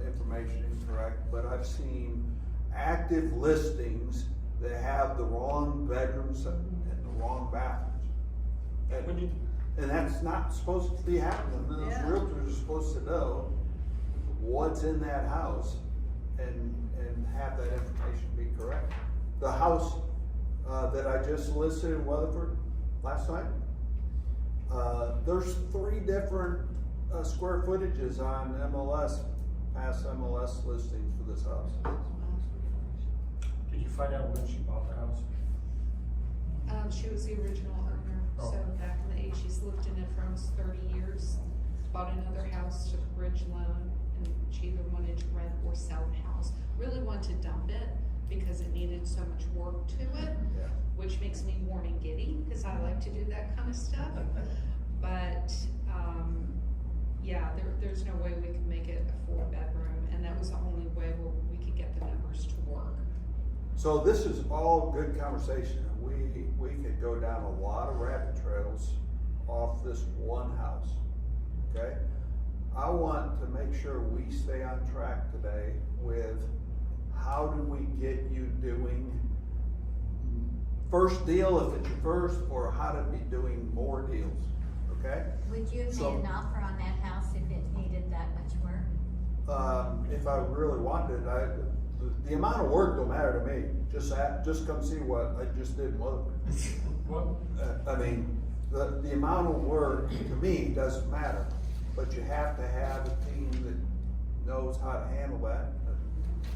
information incorrect, but I've seen active listings that have the wrong bedrooms and the wrong bathrooms. And that's not supposed to be happening. Those Yeah. realtors are supposed to know what's in that house and have that information be correct. The house that I just listed in Weatherford last night, there's 3 different square footages on MLS, past MLS listings for this house. Did you find out when she bought the house? She was the original owner, Oh. so back in the 80s, she's lived in it for almost 30 years. Bought another house, took a bridge loan, and she either wanted to rent or sell the house. Really wanted to dump it because it needed so much work to it, Yeah. which makes me warm and giddy because I like to do that kind of stuff. But yeah, there's no way we could make it a 4-bedroom, and that was the only way where we could get the numbers to work. So this is all good conversation, and we could go down a lot of rabbit trails off this one house, okay? I want to make sure we stay on track today with how do we get you doing first deal if it's your first, or how to be doing more deals, okay? Would you have So- made an offer on that house if it needed that much work? If I really wanted, the amount of work don't matter to me. Just come see what I just did in Weatherford. What? I mean, the amount of work to me doesn't matter. but you have to have a team that knows how to handle that.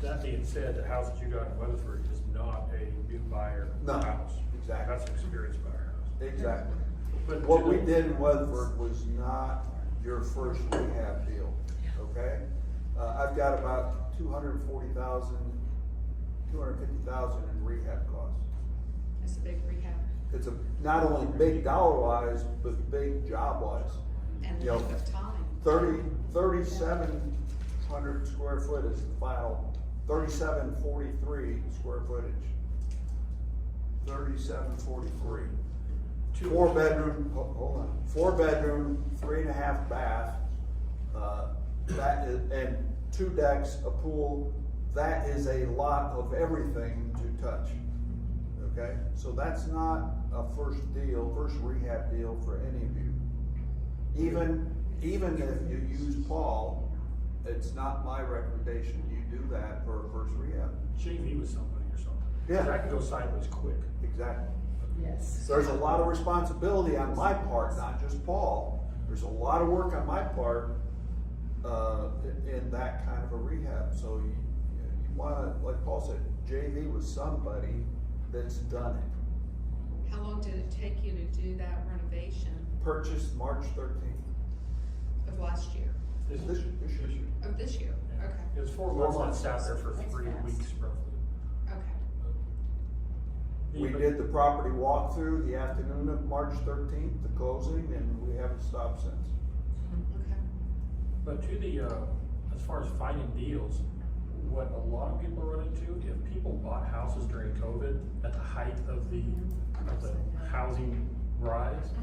That being said, the house that you got in Weatherford is not a new buyer No, house. exactly. That's an experienced buyer house. Exactly. But What to we the- did in Weatherford was not your first rehab deal, okay? I've got about 250,000 in rehab costs. It's a big rehab. It's not only big dollar wise, but big job wise. And You know, length of time. 3,700 square foot is the final, 3,743 square footage. 3,743. Four bedroom, hold on, 4 bedroom, 3.5 bath, that is, and 2 decks, a pool. That is a lot of everything to touch, okay? So that's not a first rehab deal for any of you. Even if you use Paul, it's not my recommendation you do that for a first rehab. JV with somebody or something. 'Cause Yeah. that can go sideways quick. Exactly. Yes. There's a lot of responsibility on my part, not just Paul. There's a lot of work on my part, in that kind of a rehab. So you wanna, like Paul said, JV with somebody that's done it. How long did it take you to do that renovation Purchased March 13th. of last year? This year. Of this year? Yeah. Okay, It was 4 months that sat there for 3 weeks roughly. okay. We did the property walkthrough the afternoon of March 13th, the closing, and we haven't stopped since. Okay. But to the, as far as finding deals, what a lot of people run into, if people bought houses during COVID at the height of the housing rise,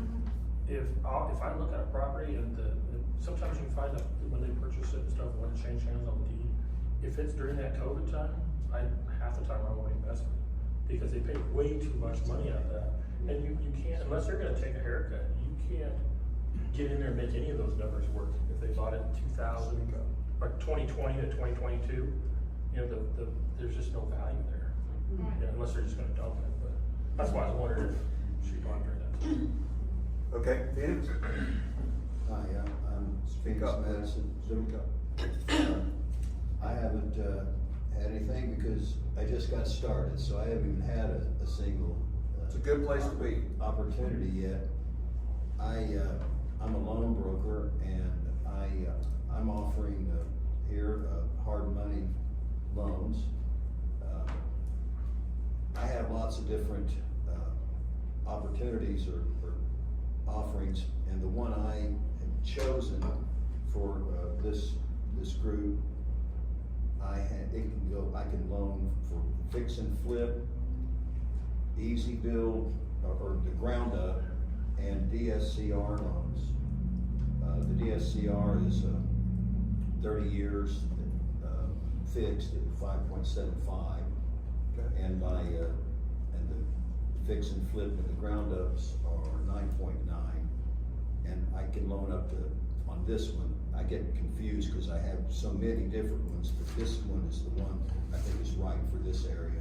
if I look at a property and sometimes you can find that when they purchase it and stuff, when it change hands on the deed, if it's during that COVID time, half the time I won't invest in it. Because they pay way too much money out of that. And you can't, unless they're gonna take a haircut, you can't get in there and make any of those numbers work. If they bought it in 2000, or 2020 to 2022, you know, there's just no value there. Yeah, unless they're just gonna dump it, but that's why I was wondering if she'd gone during that time. Okay, Phoenix? Hi, I'm Speak Phoenix up. Medicine. Speak up. I haven't, had anything because I just got started, so I haven't even had a single. It's a good place to be. Opportunity yet. I'm a loan broker and I'm offering, here, hard money loans. I have lots of different, opportunities or offerings, and the one I had chosen for, this group, I can loan for fix and flip, easy build, or the ground up, and DSCR loans. The DSCR is 30 years, fixed at 5.75, Okay. and and the fix and flip and the ground ups are 9.9, and I can loan up to, on this one, I get confused because I have so many different ones, but this one is the one I think is right for this area.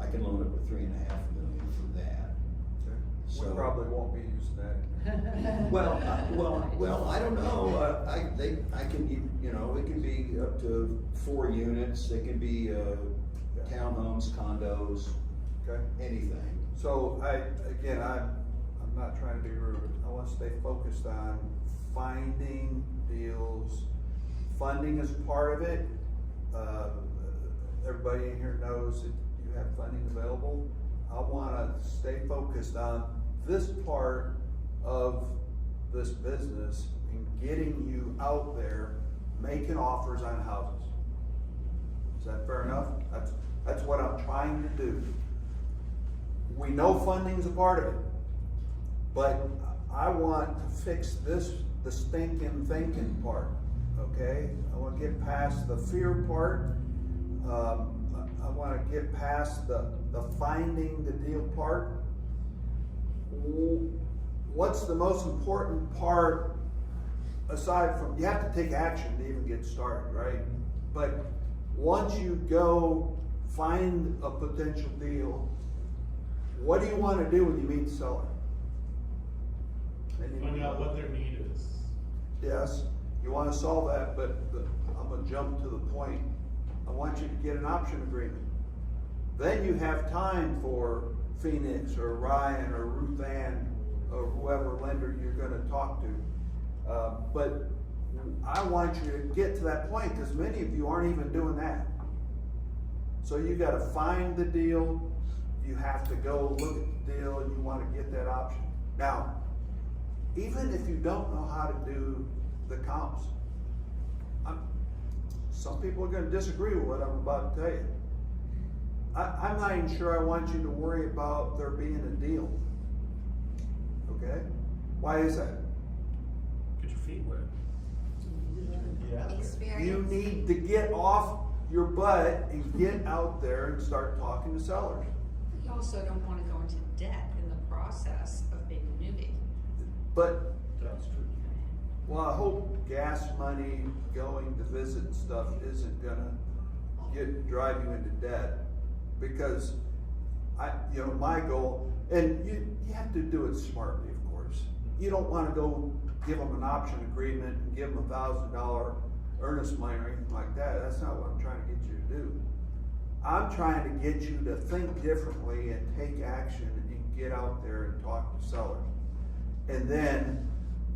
I can loan up to $3.5 million for that. Okay. We So- probably won't be using that. Well, I don't know, I can, you know, it can be up to 4 units, it can be, townhomes, condos, Okay? anything. So I'm not trying to be rude. I want to stay focused on finding deals. Funding is part of it. Everybody in here knows that you have funding available. I want to stay focused on this part of this business and getting you out there, making offers on houses. Is that fair enough? That's what I'm trying to do. We know funding's a part of it, but I want to fix the stinking thinking part, okay? I want to get past the fear part. I want to get past the finding the deal part. What's the most important part aside from, you have to take action to even get started, right? But once you go find a potential deal, what do you want to do when you meet the seller? Find out what their need is. Yes, You wanna solve that, but I'm gonna jump to the point. I want you to get an option agreement. Then you have time for Phoenix or Ryan or Ruth Ann or whoever lender you're gonna talk to. But I want you to get to that point, because many of you aren't even doing that. So you gotta find the deal, you have to go look at the deal, and you wanna get that option. Now, even if you don't know how to do the comps, some people are gonna disagree with what I'm about to tell you. I'm not even sure I want you to worry about there being a deal. Okay? Why is that? Get your feet wet. Experience. You need to get off your butt and get out there and start talking to sellers. You also don't wanna go into debt in the process of being a newbie. But, That's true. well, I hope gas money, going to visit and stuff isn't gonna drive you into debt. Because my goal, and you have to do it smartly, of course. You don't wanna go give them an option agreement and give them $1,000 earnest money or anything like that. That's not what I'm trying to get you to do. I'm trying to get you to think differently and take action and get out there and talk to sellers. And then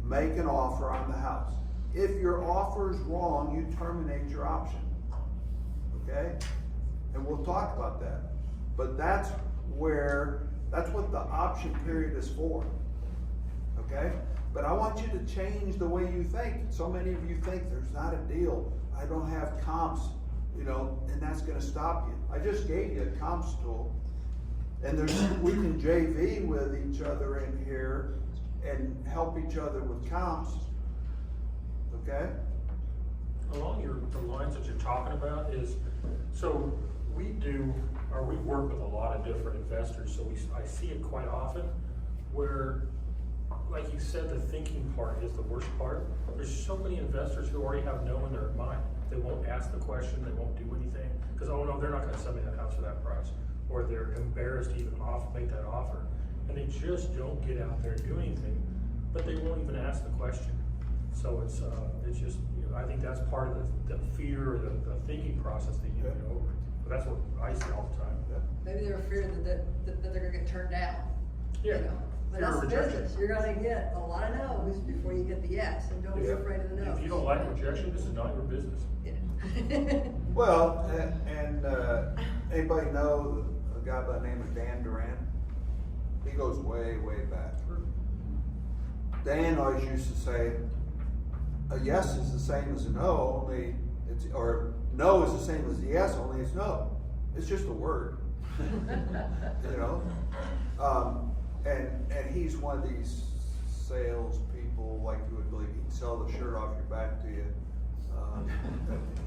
make an offer on the house. If your offer is wrong, you terminate your option. Okay? And we'll talk about that. But that's what the option period is for. Okay? But I want you to change the way you think. So many of you think there's not a deal. I don't have comps, and that's gonna stop you. I just gave you a comps tool. And we can JV with each other in here and help each other with comps. Okay? Along the lines that you're talking about is, so we work with a lot of different investors, so I see it quite often where, like you said, the thinking part is the worst part. There's so many investors who already have no in their mind. They won't ask the question, they won't do anything, because, oh no, they're not gonna sell me that house for that price. Or they're embarrassed to even make that offer. And they just don't get out there and do anything, but they won't even ask the question. So it's just, I think that's part of the fear, or the thinking process that you get over. But that's what I see all the time. Maybe they're afraid that they're gonna get turned down. Yeah. But Fear that's of the rejection. business, you're gonna get a lot of no's before you get the yes, and don't be afraid of the no's. If you don't like rejection, this is not your business. Yeah. Well, and anybody know a guy by the name of Dan Duran? He goes way, way back. Dan always used to say, a yes is the same as a no, or no is the same as a yes, only it's no. It's just a word. And he's one of these sales people, like you would believe, he'd sell the shirt off your back to you.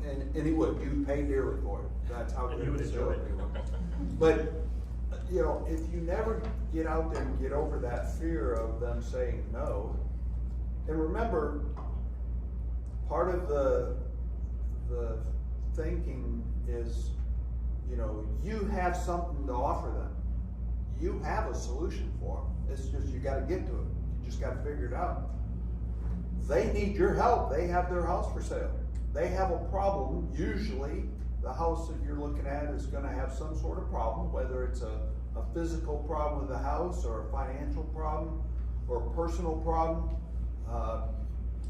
And he would, you pay dearly for it. That's how And good you would of a enjoy it. salesman he was. But, if you never get out there and get over that fear of them saying no, and remember, part of the thinking is, you have something to offer them. You have a solution for them. It's just, you gotta get to it. You just gotta figure it out. They need your help. They have their house for sale. They have a problem. Usually, the house that you're looking at is gonna have some sort of problem, whether it's a physical problem with the house, or a financial problem, or a personal problem.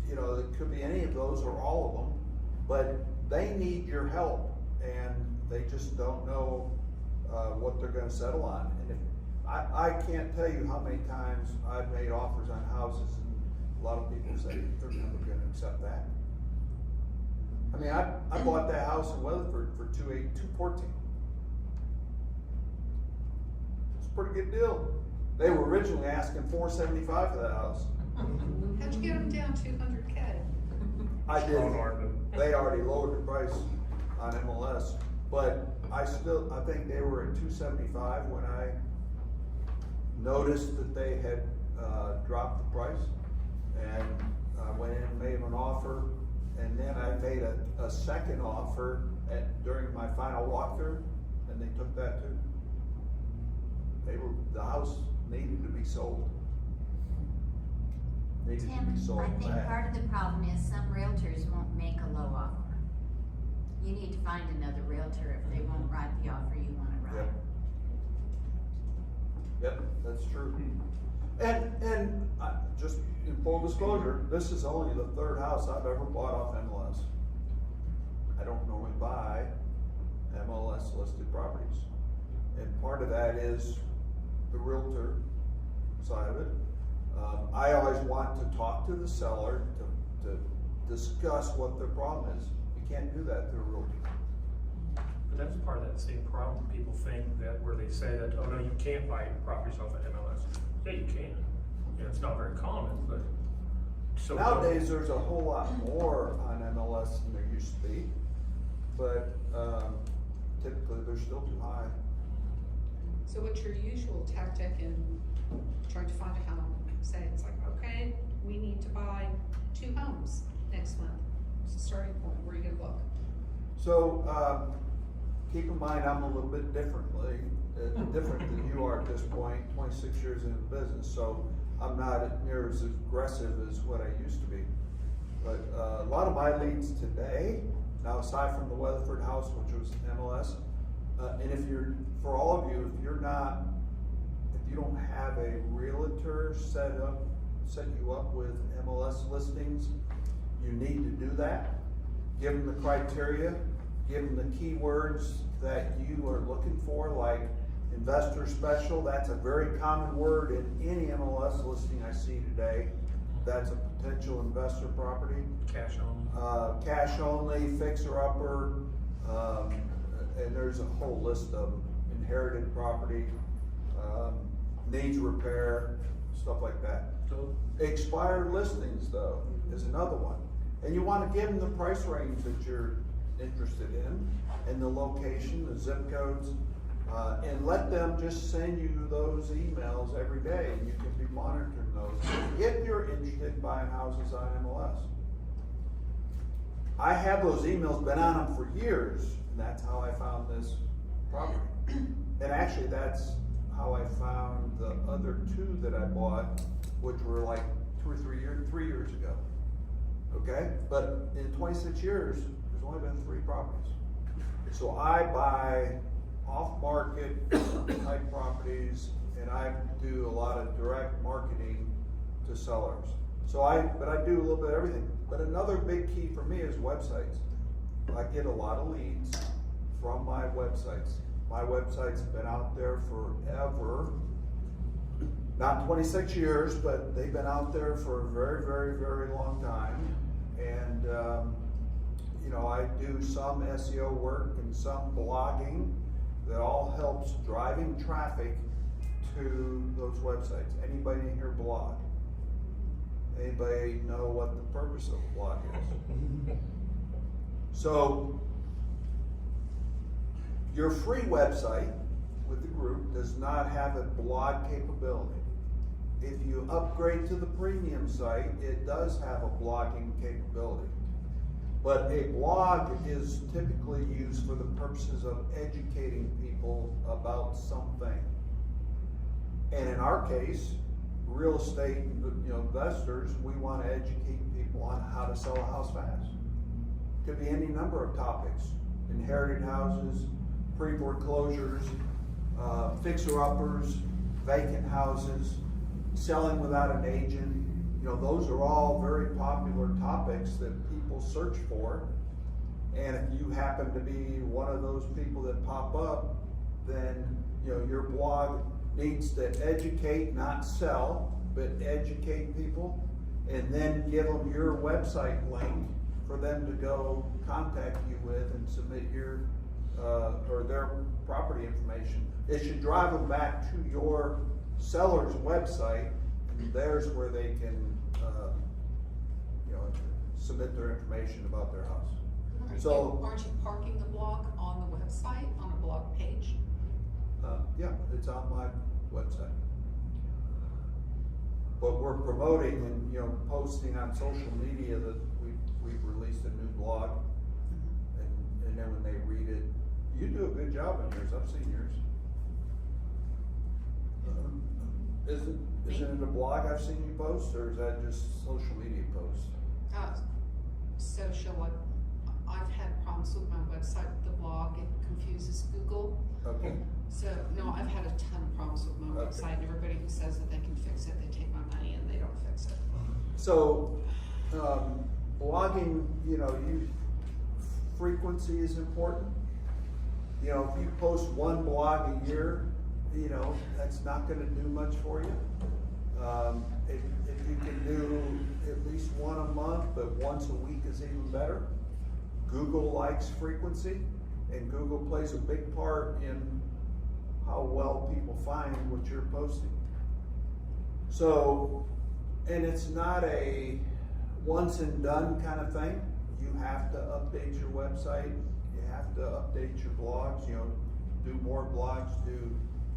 It could be any of those or all of them, but they need your help, and they just don't know what they're gonna settle on. And I can't tell you how many times I've made offers on houses, and a lot of people say they're never gonna accept that. I mean, I bought that house in Weatherford for $214. It's a pretty good deal. They were originally asking $475 for that house. How'd you get them down 200K? I did. Strong argument. They already lowered the price on MLS, but I think they were at $275 when I noticed that they had dropped the price, and I went in and made them an offer, and then I made a second offer during my final walkthrough, and they took that too. The house needed to be sold. needed to Tim, be sold I think back. part of the problem is some realtors won't make a low offer. You need to find another realtor if they won't write the offer you wanna write. Yep. Yep, that's true. And just in full disclosure, this is only the third house I've ever bought off MLS. I don't normally buy MLS listed properties. And part of that is the realtor side of it. I always want to talk to the seller to discuss what their problem is. You can't do that through a realtor. But that's part of that same problem. People think that where they say that, oh no, you can't buy properties off of MLS. Yeah, you can. Yeah, it's not very common, but so. Nowadays, there's a whole lot more on MLS than there used to be, but typically they're still too high. So what's your usual tactic in trying to find a home? Say it's like, okay, we need to buy 2 homes next month. It's the starting point. Where are you gonna look? So, keep in mind, I'm a little bit different than you are at this point, 26 years in the business, so I'm not near as aggressive as what I used to be. But a lot of my leads today, now aside from the Weatherford house, which was MLS, and if you're, for all of you, if you don't have a realtor set you up with MLS listings, you need to do that. Give them the criteria, give them the keywords that you are looking for, like investor special. That's a very common word in any MLS listing I see today. That's a potential investor property. Cash only. Cash only, fixer upper, and there's a whole list of them. Inherited property, needs repair, stuff like that. So, Expired listings though is another one. And you wanna give them the price range that you're interested in, and the location, the zip codes, and let them just send you those emails every day, and you can be monitoring those if you're interested in buying houses on MLS. I have those emails, been on them for years, and that's how I found this property. And actually, that's how I found the other 2 that I bought, which were like 2 or 3 years ago. Okay, but in 26 years, there's only been 3 properties. So I buy off-market type properties, and I do a lot of direct marketing to sellers. But I do a little bit of everything. But another big key for me is websites. I get a lot of leads from my websites. My website's been out there forever. Not 26 years, but they've been out there for a very, very, very long time. And, I do some SEO work and some blogging that all helps driving traffic to those websites. Anybody in here blog? Anybody know what the purpose of a blog is? So, your free website with the group does not have a blog capability. If you upgrade to the premium site, it does have a blogging capability. But a blog is typically used for the purposes of educating people about something. And in our case, real estate, investors, we want to educate people on how to sell a house fast. Could be any number of topics: inherited houses, pre-foreclosures, fixer-uppers, vacant houses, selling without an agent. Those are all very popular topics that people search for. And if you happen to be one of those people that pop up, then, your blog needs to educate, not sell, but educate people, and then give them your website link for them to go contact you with and submit your, or their property information. It should drive them back to your seller's website, and there's where they can, submit their information about their house. So, Aren't you parking the blog on the website, on a blog page? yeah, it's on my website. But we're promoting and, posting on social media that we've released a new blog. And then when they read it, you do a good job on yours, I've seen yours. Isn't it a blog I've seen you post, or is that just social media posts? Social, I've had problems with my website, the blog, it confuses Google. Okay. So, no, I've had a ton of problems with my Okay. website, and everybody who says that they can fix it, they take my money and they don't fix it. So, blogging, frequency is important. If you post one blog a year, that's not gonna do much for you. If you can do at least one a month, but once a week is even better. Google likes frequency, and Google plays a big part in how well people find what you're posting. So, and it's not a once and done kind of thing. You have to update your website, you have to update your blogs, do more blogs, do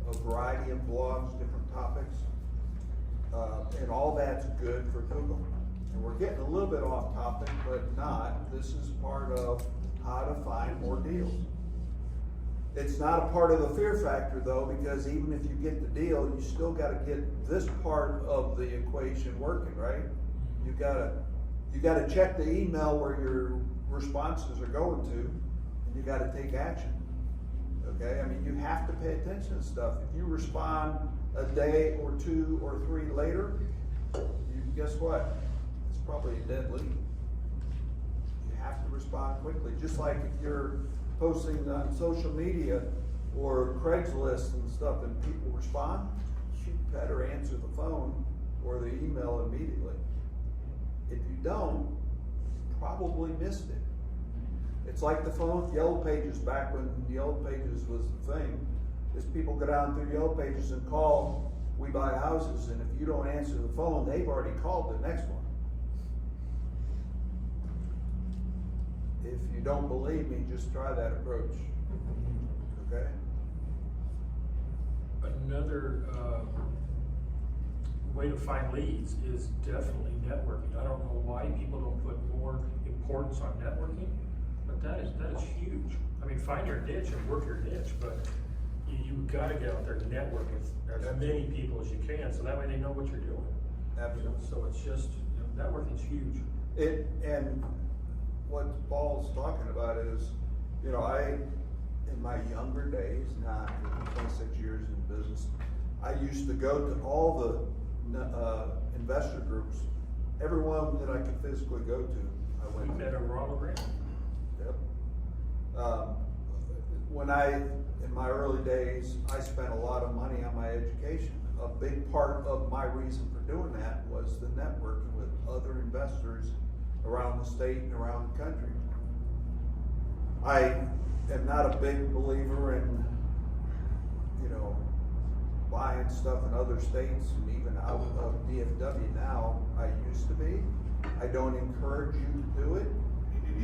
a variety of blogs, different topics. And all that's good for Google. And we're getting a little bit off topic, but not. This is part of how to find more deals. It's not a part of the fear factor though, because even if you get the deal, you still gotta get this part of the equation working, right? You gotta check the email where your responses are going to, and you gotta take action. Okay, I mean, you have to pay attention to stuff. If you respond a day or 2 or 3 later, guess what? It's probably a dead lead. You have to respond quickly. Just like if you're posting on social media or Craigslist and stuff and people respond, you better answer the phone or the email immediately. If you don't, you probably missed it. It's like the phone with Yellow Pages back when Yellow Pages was the thing, is people go down through Yellow Pages and call, we buy houses, and if you don't answer the phone, they've already called the next one. If you don't believe me, just try that approach, okay? Another way to find leads is definitely networking. I don't know why people don't put more importance on networking, but that is huge. I mean, find your niche and work your niche, but you gotta get out there and network with as many people as you can, so that way they know what you're doing. Absolutely. So it's just, networking's huge. And what Paul's talking about is, I, in my younger days, not 26 years in business, I used to go to all the investor groups, everyone that I could physically go to, I went We to. met over Aug Main. Yep. In my early days, I spent a lot of money on my education. A big part of my reason for doing that was the networking with other investors around the state and around the country. I am not a big believer in, buying stuff in other states and even out of DFW now. I used to be. I don't encourage you to do it.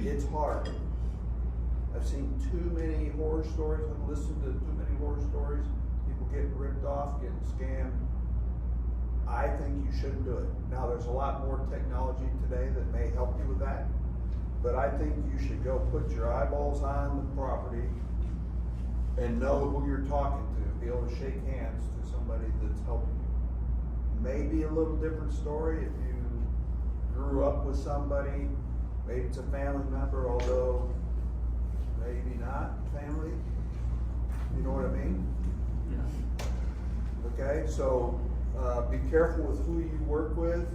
It's hard. I've seen too many horror stories, I've listened to too many horror stories, people getting ripped off, getting scammed. I think you shouldn't do it. Now, there's a lot more technology today that may help you with that, but I think you should go put your eyeballs on the property and know who you're talking to, be able to shake hands to somebody that's helping you. Maybe a little different story if you grew up with somebody, maybe it's a family member, although maybe not family, you know what I mean? Yeah. Okay, so be careful with who you work with.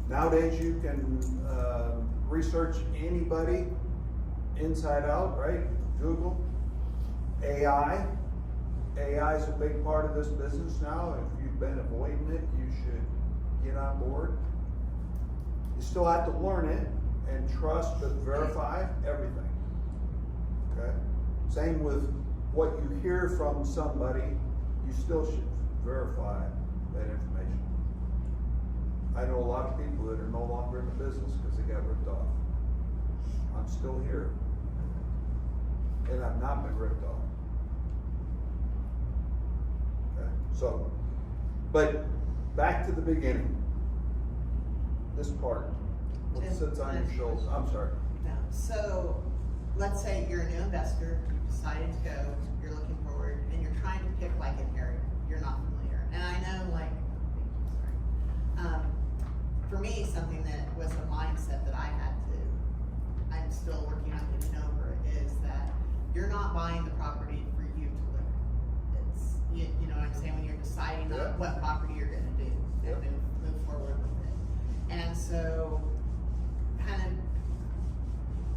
Nowadays you can research anybody inside out, right? Google. AI is a big part of this business now. If you've been avoiding it, you should get on board. You still have to learn it and trust, but verify everything. Okay? Same with what you hear from somebody, you still should verify that information. I know a lot of people that are no longer in the business because they got ripped off. I'm still here. And I've not been ripped off. Okay? So, but back to the beginning. This part, what sits on your shoulders? I'm sorry. No. So, let's say you're a new investor, you've decided to go, you're looking forward, and you're trying to pick like an area you're not familiar. And I know like For me, something that was a mindset that I'm still working on getting over is that you're not buying the property for you to live in. It's, you know what I'm saying, when you're deciding on what property you're gonna do and move forward with it. And so, kind of,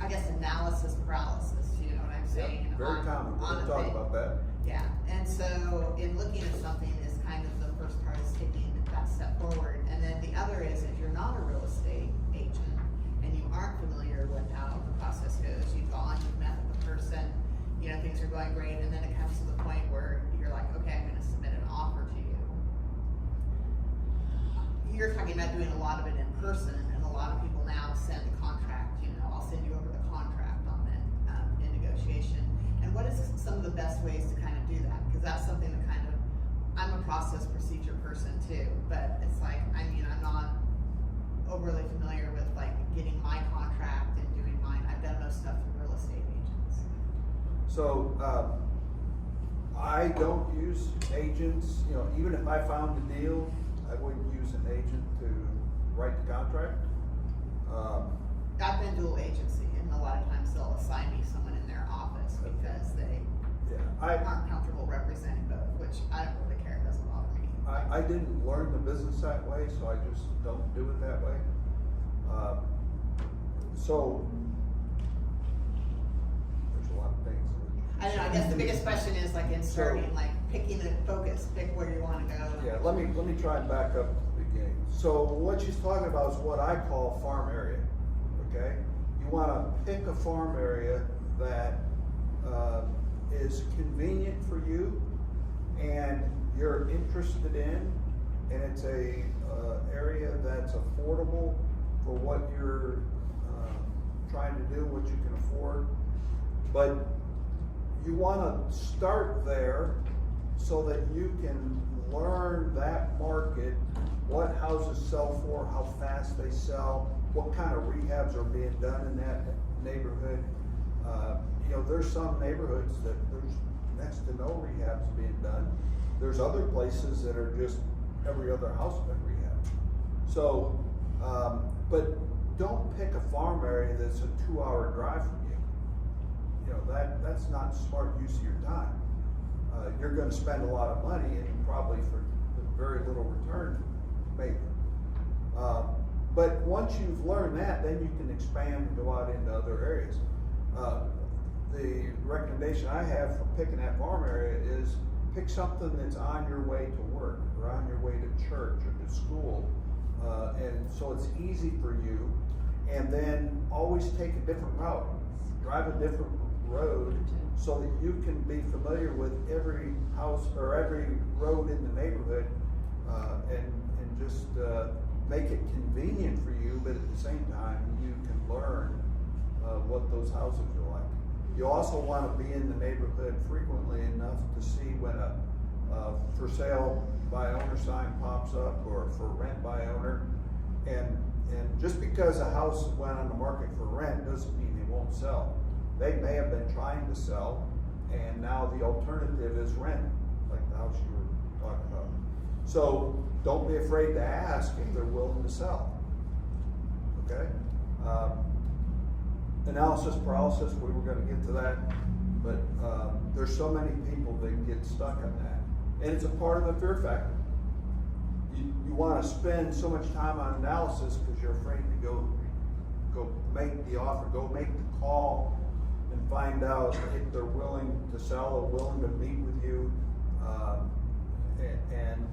I guess, analysis paralysis, you know what I'm saying? Very common, we're gonna talk about that. Yeah, and so in looking at something is kind of the first part is taking that step forward. And then the other is if you're not a real estate agent and you aren't familiar with how the process goes, you've gone, you've met with the person, you know, things are going great, and then it comes to the point where you're like, okay, I'm gonna submit an offer to you. You're talking about doing a lot of it in person, and a lot of people now send a contract, you know, I'll send you over the contract on it, in negotiation. And what is some of the best ways to kind of do that? Because that's something that kind of, I'm a process procedure person too, but it's like, I mean, I'm not overly familiar with like getting my contract and doing mine. I've done most stuff through real estate agents. So, I don't use agents, you know, even if I found a deal, I wouldn't use an agent to write the contract. I've been dual agency, and a lot of times they'll assign me someone in their office because they aren't comfortable representing both, which I don't really care, it doesn't bother me. I didn't learn the business that way, so I just don't do it that way. So, there's a lot of things. I don't know, I guess the biggest question is like in starting, like picking the focus, pick where you wanna go. Yeah, let me try and back up to the beginning. So what she's talking about is what I call farm area, okay? You wanna pick a farm area that is convenient for you and you're interested in, and it's a area that's affordable for what you're trying to do, what you can afford. But you wanna start there so that you can learn that market, what houses sell for, how fast they sell, what kind of rehabs are being done in that neighborhood. You know, there's some neighborhoods that there's next to no rehabs being done. There's other places that are just every other house been rehabbed. So, but don't pick a farm area that's a 2-hour drive from you. You know, that's not smart use of your time. You're gonna spend a lot of money and probably for very little return, maybe. But once you've learned that, then you can expand and go out into other areas. The recommendation I have for picking that farm area is pick something that's on your way to work or on your way to church or to school. And so it's easy for you. And then always take a different route, drive a different road so that you can be familiar with every house or every road in the neighborhood, and just make it convenient for you, but at the same time you can learn what those houses are like. You also want to be in the neighborhood frequently enough to see when a for sale by owner sign pops up or for rent by owner, and just because a house went on the market for rent doesn't mean it won't sell. They may have been trying to sell, and now the alternative is rent, like the house you were talking about. So don't be afraid to ask if they're willing to sell. Okay? Analysis paralysis, we were going to get to that, but there's so many people that get stuck on that, and it's a part of the fear factor. You want to spend so much time on analysis because you're afraid to go make the offer, go make the call, and find out if they're willing to sell or willing to meet with you, and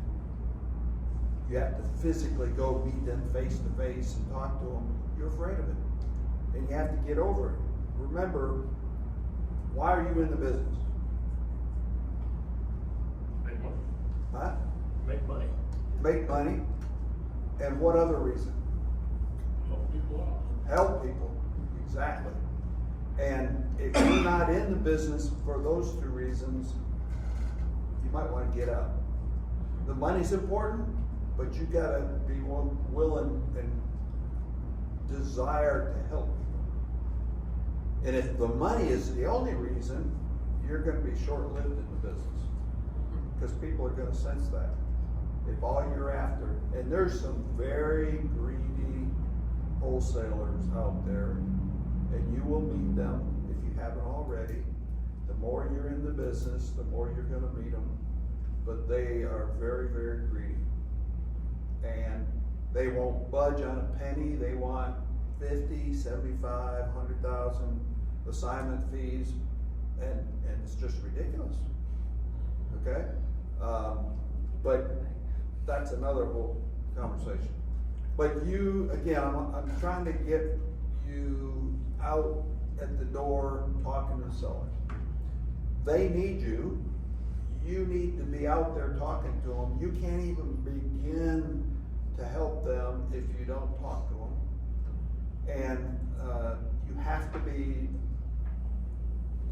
you have to physically go meet them face to face and talk to them. You're afraid of it, and you have to get over it. Remember, why are you in the business? Make money. Huh? Make money. Make money, and what other reason? Help people out. Help people, exactly. And if you're not in the business for those 2 reasons, you might want to get out. The money's important, but you gotta be willing and desire to help people. And if the money is the only reason, you're gonna be short-lived in the business, because people are gonna sense that. if all you're after, and there's some very greedy wholesalers out there, and you will meet them if you haven't already. The more you're in the business, the more you're gonna meet them, but they are very, very greedy. And they won't budge on a penny. They want 50, 75, 100,000 assignment fees, and it's just ridiculous. Okay? But that's another whole conversation. But you, again, I'm trying to get you out at the door talking to the sellers. They need you. You need to be out there talking to them. You can't even begin to help them if you don't talk to them. And you have to be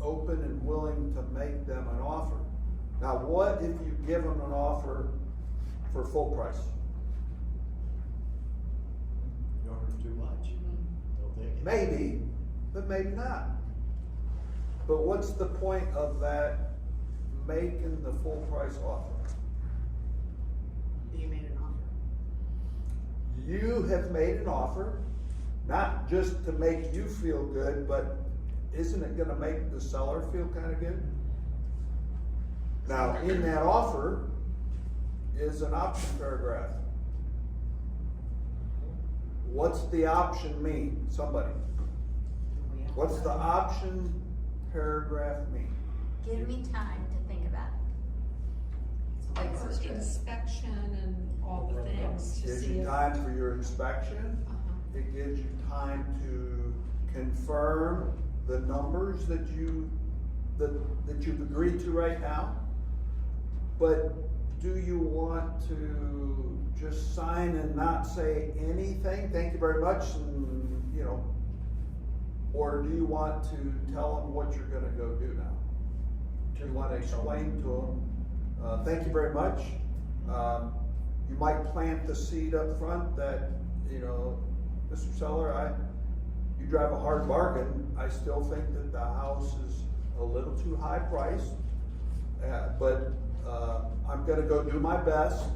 open and willing to make them an offer. Now, what if you give them an offer for full price? The offer's too much. They'll take it. Maybe, but maybe not. But what's the point of that, making the full price offer? You made an offer. You have made an offer, not just to make you feel good, but isn't it gonna make the seller feel kinda good? Now, in that offer is an option paragraph. What's the option mean? Somebody. What's the option paragraph mean? Give me time to think about it. Like for inspection and all the things to Gives see you if. time for your inspection. Uh-huh. It gives you time to confirm the numbers that you've agreed to right now. But do you want to just sign and not say anything? Thank you very much, and, you know, or do you want to tell them what you're gonna go do now? Do you wanna explain to them, thank you very much? You might plant the seed up front that, you know, Mr. Seller, you drive a hard bargain. I still think that the house is a little too high priced, but I'm gonna go do my best.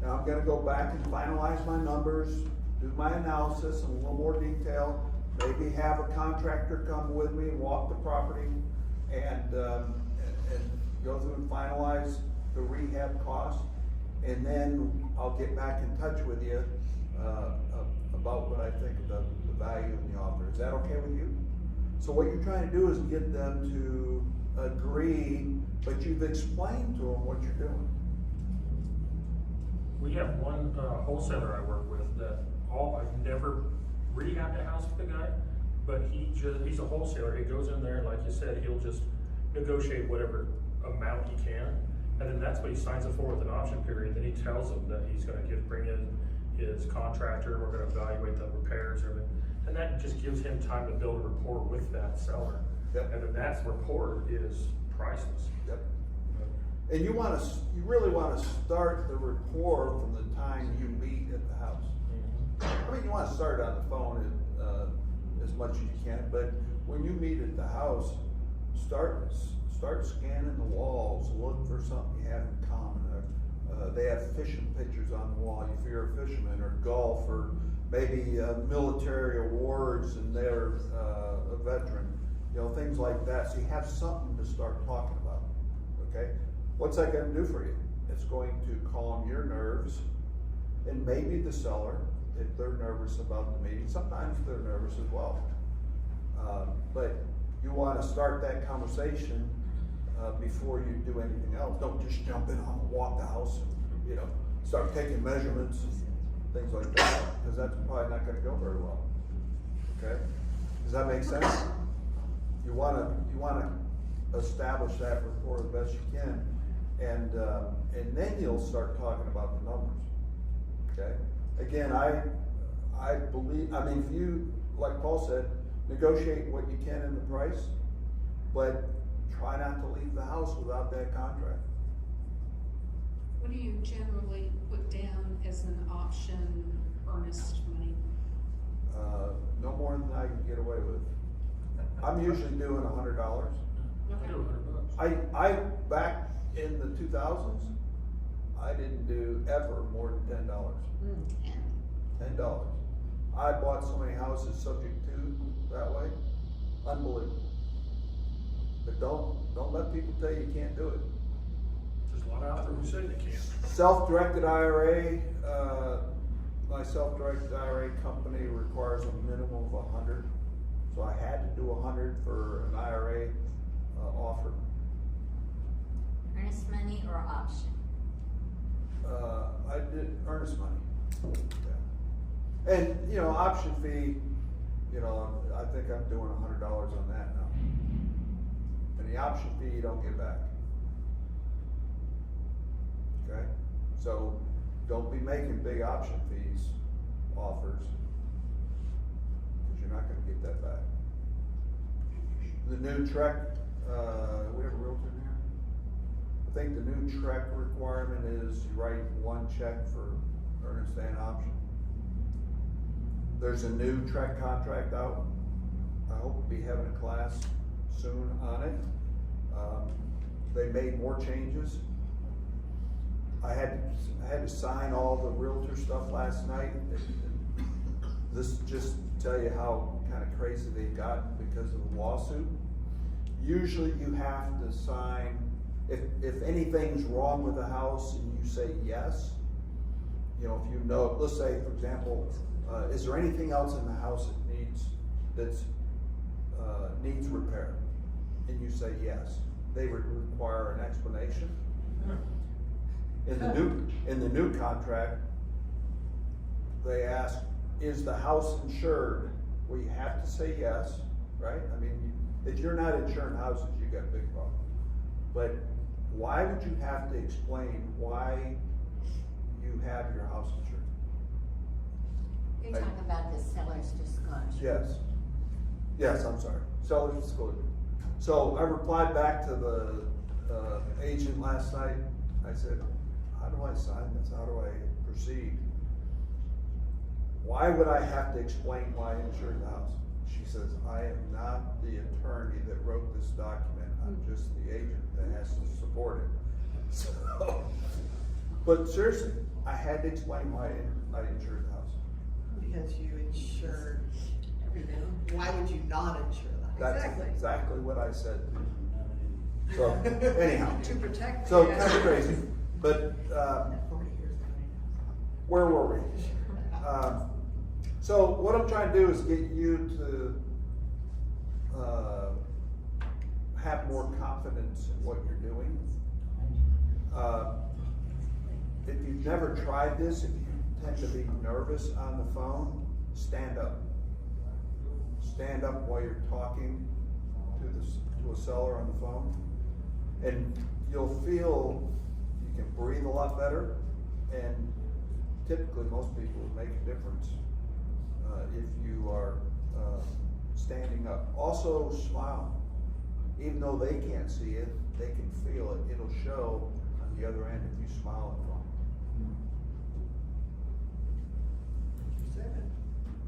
And I'm gonna go back and finalize my numbers, do my analysis in a little more detail, maybe have a contractor come with me and walk the property, and go through and finalize the rehab cost. And then I'll get back in touch with you about what I think of the value of the offer. Is that okay with you? So what you're trying to do is get them to agree, but you've explained to them what you're doing. We have one wholesaler I work with that I've never rehabbed a house with the guy, but he's a wholesaler. He goes in there, and like you said, he'll just negotiate whatever amount he can, and then that's what he signs up for with an option period. Then he tells them that he's gonna bring in his contractor, we're gonna evaluate the repairs, and that just gives him time to build a rapport with that seller. Yep. And then that rapport is priceless. Yep. And you really wanna start the rapport from the time you meet at the house. I mean, you wanna start on the phone as much as you can, but when you meet at the house, start scanning the walls, look for something you have in common. They have fishing pictures on the wall if you're a fisherman, or golf, or maybe military awards and they're a veteran, you know, things like that. So you have something to start talking about, okay? What's that gonna do for you? It's going to calm your nerves, and maybe the seller, if they're nervous about the meeting, sometimes they're nervous as well. But you wanna start that conversation before you do anything else. Don't just jump in and walk the house and, you know, start taking measurements and things like that, because that's probably not gonna go very well, okay? Does that make sense? You wanna establish that rapport the best you can, and then you'll start talking about the numbers, okay? Again, I believe, I mean, if you, like Paul said, negotiate what you can in the price, but try not to leave the house without that contract. What do you generally put down as an option earnest money? No more than I can get away with. I'm usually doing $100. I do $100. I back in the 2000s, I didn't do ever more than $10. $10. I bought so many houses subject to that way, unbelievable. But don't let people tell you can't do it. There's a lot out there who say they can't. Self-directed IRA, my self-directed IRA company requires a minimum of 100. So I had to do 100 for an IRA offer. Earnest money or option? I did earnest money. Yeah. And, you know, option fee, you know, I think I'm doing $100 on that now. And the option fee you don't get back. Okay? So don't be making big option fees offers, because you're not gonna get that back. The new Trek, we have a realtor in here? I think the new Trek requirement is you write one check for earnest and option. There's a new Trek contract out. I hope we'll be having a class soon on it. They made more changes. I had to sign all the realtor stuff last night. This just to tell you how kind of crazy they've gotten because of the lawsuit. Usually you have to sign, if anything's wrong with the house and you say yes, you know, if you know, let's say for example, is there anything else in the house that needs repair? And you say yes, they would require an explanation. In the new contract, they ask, is the house insured? Well, you have to say yes, right? I mean, if you're not insuring houses, you got a big problem. But why would you have to explain why you have your house insured? You're talking about the seller's disclosure. Yes. Yes, I'm sorry. Seller's disclosure. So I replied back to the agent last night. I said, how do I sign this? How do I proceed? Why would I have to explain why I insured the house? She says, I am not the attorney that wrote this document. I'm just the agent that has to support it. So, but seriously, I had to explain why I insured the house. Because you insured everything. Why would you not insure that? That's exactly what I said. So anyhow, To protect. so the kind of crazy, but where were we? So what I'm trying to do is get you to have more confidence in what you're doing. If you've never tried this, if you tend to be nervous on the phone, stand up. Stand up while you're talking to a seller on the phone, and you'll feel you can breathe a lot better, and typically most people will make a difference if you are standing up. Also smile. Even though they can't see it, they can feel it. It'll show on the other end if you smile in front.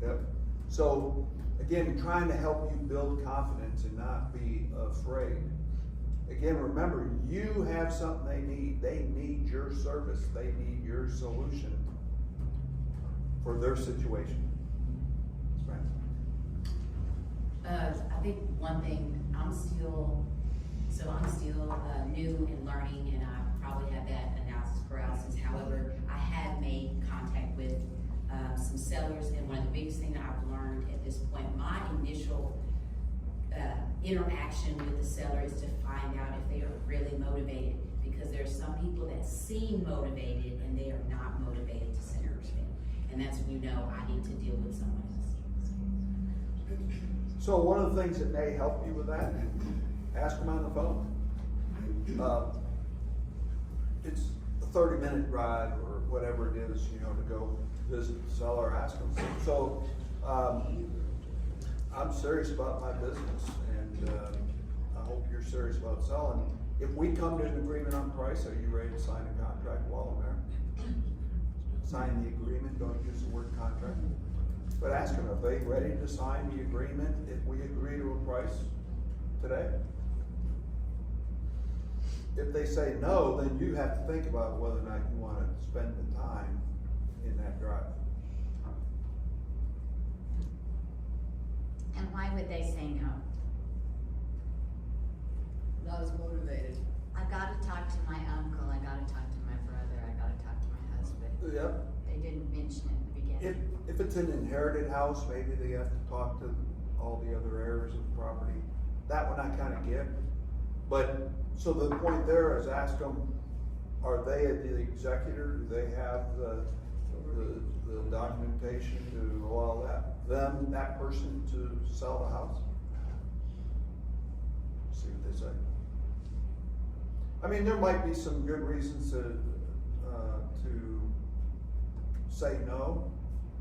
Yep. So again, trying to help you build confidence and not be afraid. Again, remember, you have something they need. They need your service. They need your solution for their situation. I think one thing, I'm still new and learning, and I probably have that analysis paralysis. However, I have made contact with some sellers, and one of the biggest things I've learned at this point, my initial interaction with the seller is to find out if they are really motivated, because there are some people that seem motivated and they are not motivated to center spend, and that's when you know I need to deal with someone else. So one of the things that may help you with that, ask them on the phone. It's a 30-minute ride or whatever it is, you know, to go visit the seller, ask them. So I'm serious about my business, and I hope you're serious about selling. If we come to an agreement on price, are you ready to sign a contract while I'm there? Sign the agreement, don't use the word contract. But ask them, are they ready to sign the agreement if we agree to a price today? if they say no, then you have to think about whether or not you wanna spend the time in that drive. And why would they say no? Not as motivated. I gotta talk to my uncle, I gotta talk to my brother, I gotta talk to my husband. Yep. They didn't mention it in the beginning. If it's an inherited house, maybe they have to talk to all the other heirs of the property. That one I kinda get. But, so the point there is ask them, are they the executor? Do they have the documentation to allow that person to sell the house? See what they say. I mean, there might be some good reasons to say no,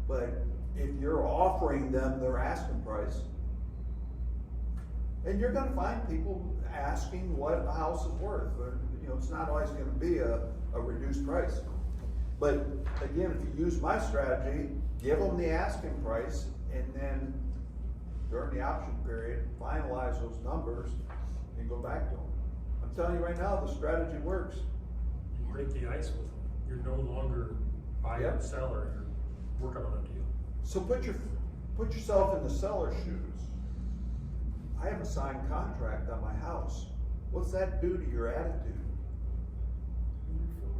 but if you're offering them their asking price, and you're gonna find people asking what a house is worth, or, you know, it's not always gonna be a reduced price. But again, if you use my strategy, give them the asking price, and then during the option period, finalize those numbers and go back to them. I'm telling you right now, the strategy works. You break the ice with them. You're no longer buyer and seller, you're working on a deal. So put yourself in the seller's shoes. I have a signed contract on my house. What's that do to your attitude?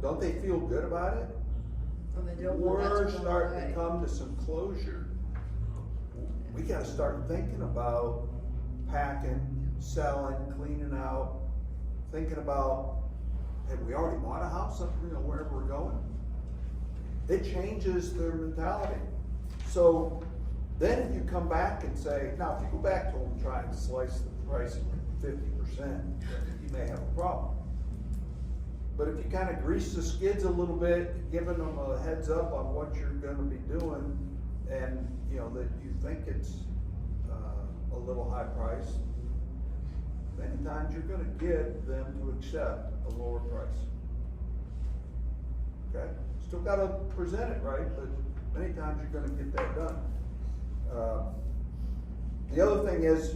Don't they feel good about it? When they don't, We're that's starting away. to come to some closure. We gotta start thinking about packing, selling, cleaning out, thinking about, have we already bought a house up, you know, wherever we're going? It changes their mentality. So then if you come back and say, now if you go back to them and try and slice the price 50%, you may have a problem. But if you kind of grease the skids a little bit, giving them a heads up on what you're gonna be doing, and you know, that you think it's a little high price, many times you're gonna get them to accept a lower price. Okay? Still gotta present it right, but many times you're gonna get that done. The other thing is,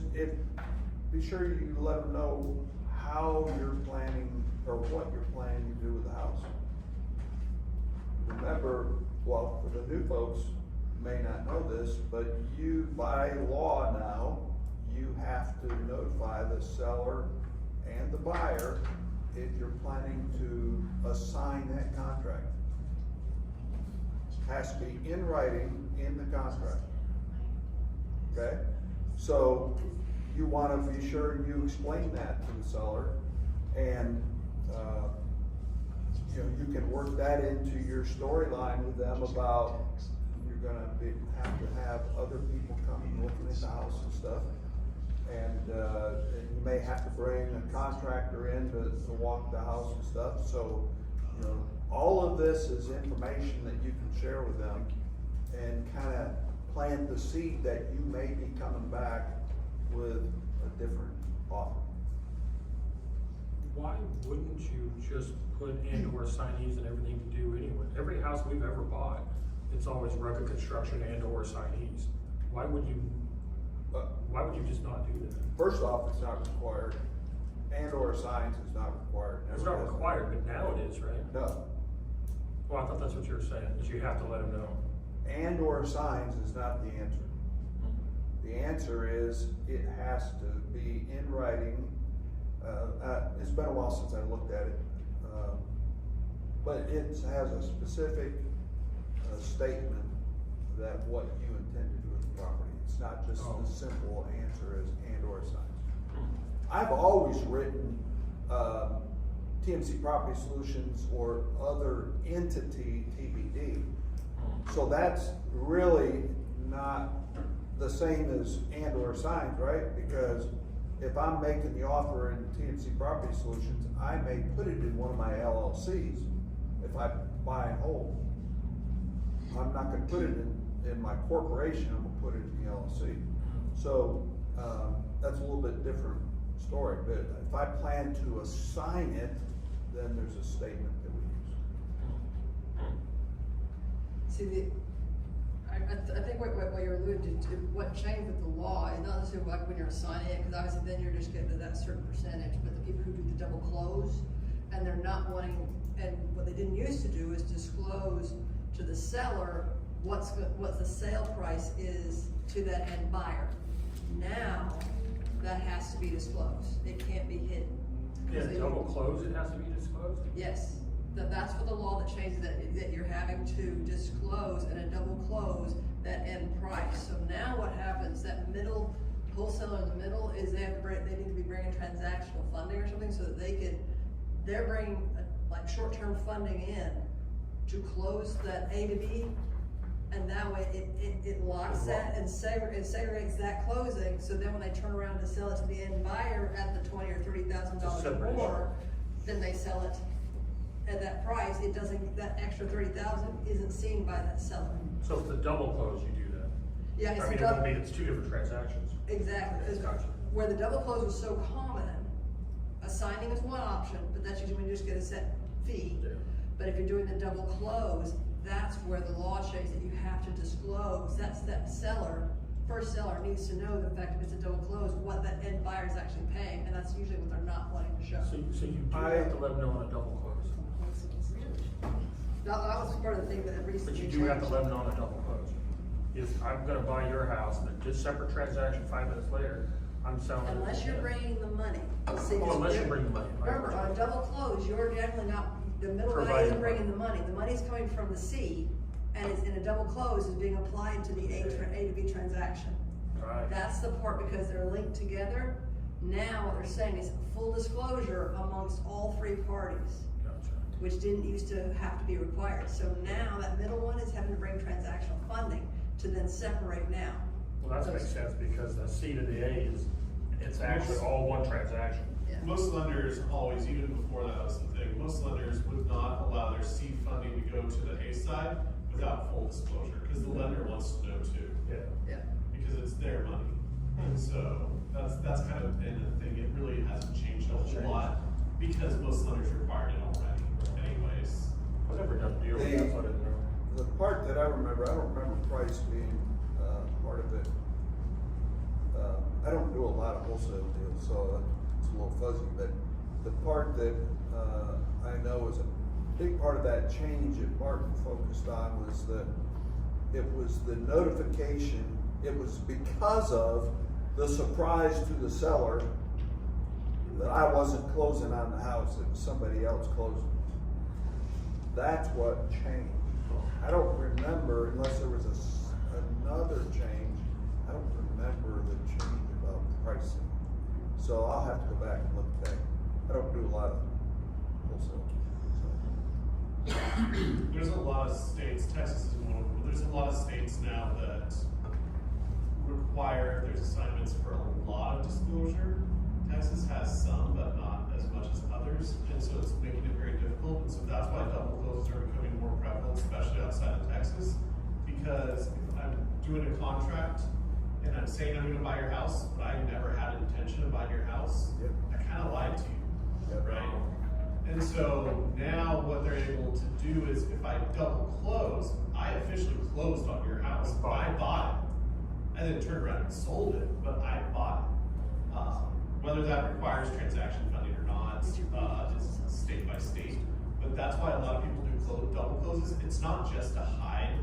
be sure you let them know how you're planning, or what you're planning to do with the house. Remember, well, for the new folks, you may not know this, but you, by law now, you have to notify the seller and the buyer if you're planning to assign that contract. It has to be in writing in the contract. Okay? So you wanna be sure you explain that to the seller, and you know, you can work that into your storyline with them about you're gonna have to have other people coming looking at the house and stuff. And you may have to bring a contractor in to walk the house and stuff. So, you know, all of this is information that you can share with them and kind of plant the seed that you may be coming back with a different offer. Why wouldn't you just put and/or signees and everything to do anyway? Every house we've ever bought, it's always rugged construction and/or signees. Why would you just not do that? First off, it's not required, and/or signs is not required. It's not required, but now it is, right? No, Well, I thought that's what you were saying, that you have to let them know. and/or signs is not the answer. The answer is, it has to be in writing. It's been a while since I looked at it, but it has a specific statement that what you intend to do with the property. It's not just the simple answer as and/or signs. I've always written TMC Property Solutions or other entity TBD. So that's really not the same as and/or signs, right? Because if I'm making the offer in TMC Property Solutions, I may put it in one of my LLCs if I buy and hold. I'm not gonna put it in my corporation, I'm gonna put it in the LLC. So, that's a little bit different story, but if I plan to assign it, then there's a statement that we use. See, I think what you're alluding to, what changed with the law, is not necessarily like when you're assigning it, because obviously then you're just getting to that certain percentage, but the people who do the double close, and they're not wanting, and what they didn't used to do is disclose to the seller what the sale price is to that end buyer. Now, that has to be disclosed, it can't be hidden. Yeah, double close, it has to be disclosed? Yes, that's for the law that changes that you're having to disclose in a double close that end price. So now what happens, that middle wholesaler in the middle is they need to be bringing transactional funding or something so that they're bringing like short-term funding in to close that A to B, and that way it locks that and segregates that closing, so then when they turn around to sell it to the end buyer at the $20,000 or $30,000 more, then they sell it at that price. It doesn't, that extra $30,000 isn't seen by that seller. So if it's a double close, you do that? Yeah, it's I mean, it would mean it's two different transactions. Exactly. Gotcha. Where the double close was so common, a signing is one option, but that's usually when you just get a set fee. Yeah. But if you're doing the double close, that's where the law shows that you have to disclose, that seller, first seller needs to know the fact that it's a double close, what that end buyer is actually paying, and that's usually what they're not wanting to show. So you do have to let them know on a double close? That was part of the thing that recently But you changed. do have to let them know on a double close. If I'm gonna buy your house and a separate transaction 5 minutes later, I'm selling it. Unless you're bringing the money. See, Oh, unless you bring the money. Remember, on a double close, you're generally not, the middle guy isn't bringing the money. The money's coming from the C, and it's in a double close is being applied to the A to B transaction. Right. That's the part, because they're linked together. Now what they're saying is full disclosure amongst all three parties, Gotcha. which didn't used to have to be required. So now that middle one is having to bring transactional funding to then separate now. Well, that makes sense because the C to the A it's actually all one transaction. Yeah. Most lenders always, even before that was the thing, most lenders would not allow their seed funding to go to the A side without full disclosure, because the lender wants to know too, Yeah. because it's their money. And so that's kind of been the thing. It really hasn't changed a whole lot because most lenders required it already anyways. I've never done a deal with that, so I didn't know. The part that I don't remember price being, part of it. I don't do a lot of wholesale deals, so it's a little fuzzy, but the part that, I know is a big part of that change that Martin focused on was that it was the notification, it was because of the surprise to the seller that I wasn't closing on the house, it was somebody else closing. That's what changed. I don't remember, unless there was another change, I don't remember the change about pricing. So I'll have to go back and look at that. I don't do a lot of wholesale. There's a lot of states, Texas is one of them, but there's a lot of states now that require, there's assignments for a lot of disclosure. Texas has some, but not as much as others, and so it's making it very difficult, and so that's why double closes are becoming more prevalent, especially outside of Texas, because if I'm doing a contract and I'm saying I'm gonna buy your house, but I never had an intention of buying your house, Yep. I kinda lied to you, Yep. right? And so now what they're able to do is if I double close, I officially closed on your house, I bought it. I then turned around and sold it, but I bought it. Whether that requires transaction funding or not, is state by state. But that's why a lot of people do double closes. It's not just to hide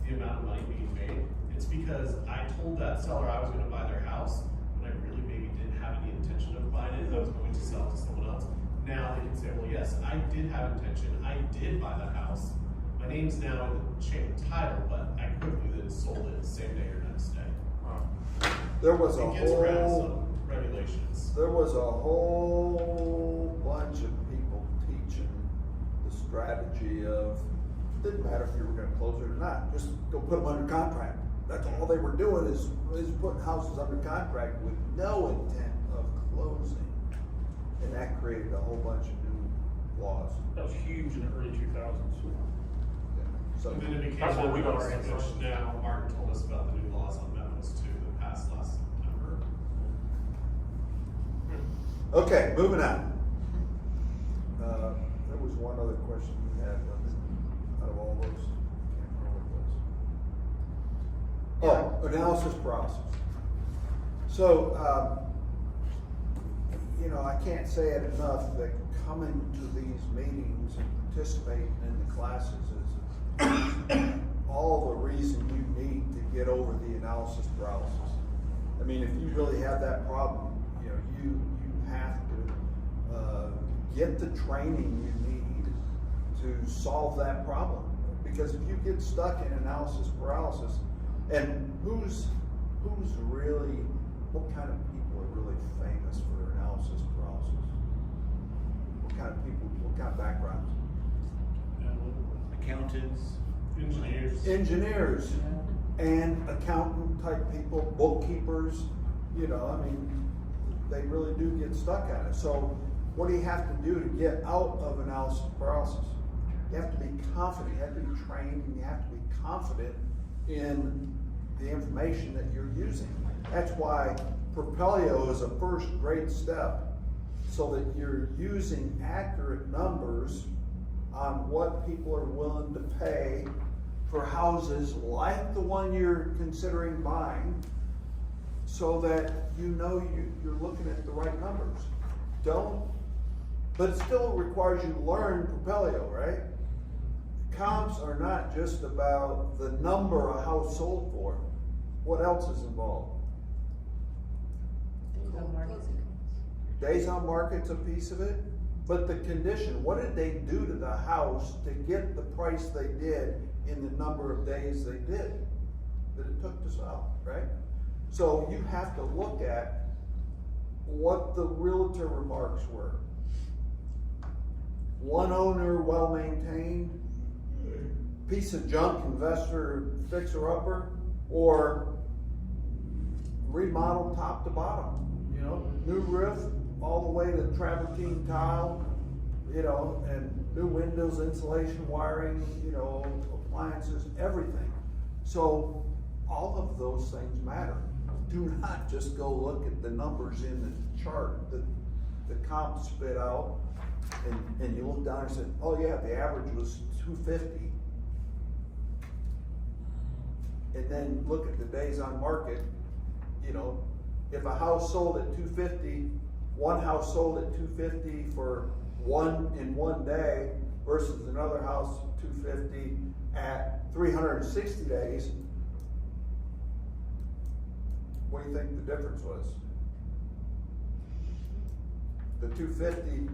the amount of money being made. It's because I told that seller I was gonna buy their house, when I really maybe didn't have any intention of buying it, and I was going to sell it to someone else. Now they can say, well, yes, I did have intention, I did buy that house. My name's now in the chain of title, but I quickly then sold it the same day or next day. There was a It gets around whole, some regulations. there was a whole bunch of people teaching the strategy of, didn't matter if you were gonna close it or not, just go put them under contract. That's all they were doing is putting houses under contract with no intent of closing. And that created a whole bunch of new laws. That was huge in the early 2000s. So, And then it became That's what we got memos, our hands on. which now Martin told us about the new laws on memos too, that passed last September. okay, moving on. There was one other question you had, out of all those, can't remember what it was. Oh, analysis process. So, you know, I can't say it enough that coming to these meetings and participating in the classes is all the reason you need to get over the analysis paralysis. I mean, if you really have that problem, you know, you have to get the training you need to solve that problem. Because if you get stuck in analysis paralysis, and who's really, what kind of people are really famous for analysis paralysis? What kind of people, what kind of backgrounds? Accountants, engineers. Engineers and accountant type people, bookkeepers, you know, I mean, they really do get stuck at it. So what do you have to do to get out of analysis paralysis? You have to be confident, you have to be trained, and you have to be confident in the information that you're using. That's why Propelio is a first great step, so that you're using accurate numbers on what people are willing to pay for houses like the one you're considering buying, so that you know you're looking at the right numbers. But it still requires you to learn Propelio, right? Comps are not just about the number a house sold for. What else is involved? Days on market's a piece of it, but the condition, what did they do to the house to get the price they did in the number of days they did that it took to sell, right? So you have to look at what the realtor remarks were. One owner, well maintained, piece of junk, investor, fixer-upper, or remodeled top to bottom, you know, new roof all the way to travertine tile, you know, and new windows, insulation, wiring, you know, appliances, everything. So all of those things matter. Do not just go look at the numbers in the chart that the comp spit out, and you look down and say, oh yeah, the average was 250. And then look at the days on market. You know, if a house sold at 250, one house sold at 250 for in one day versus another house 250 at 360 days, what do you think the difference was? The 250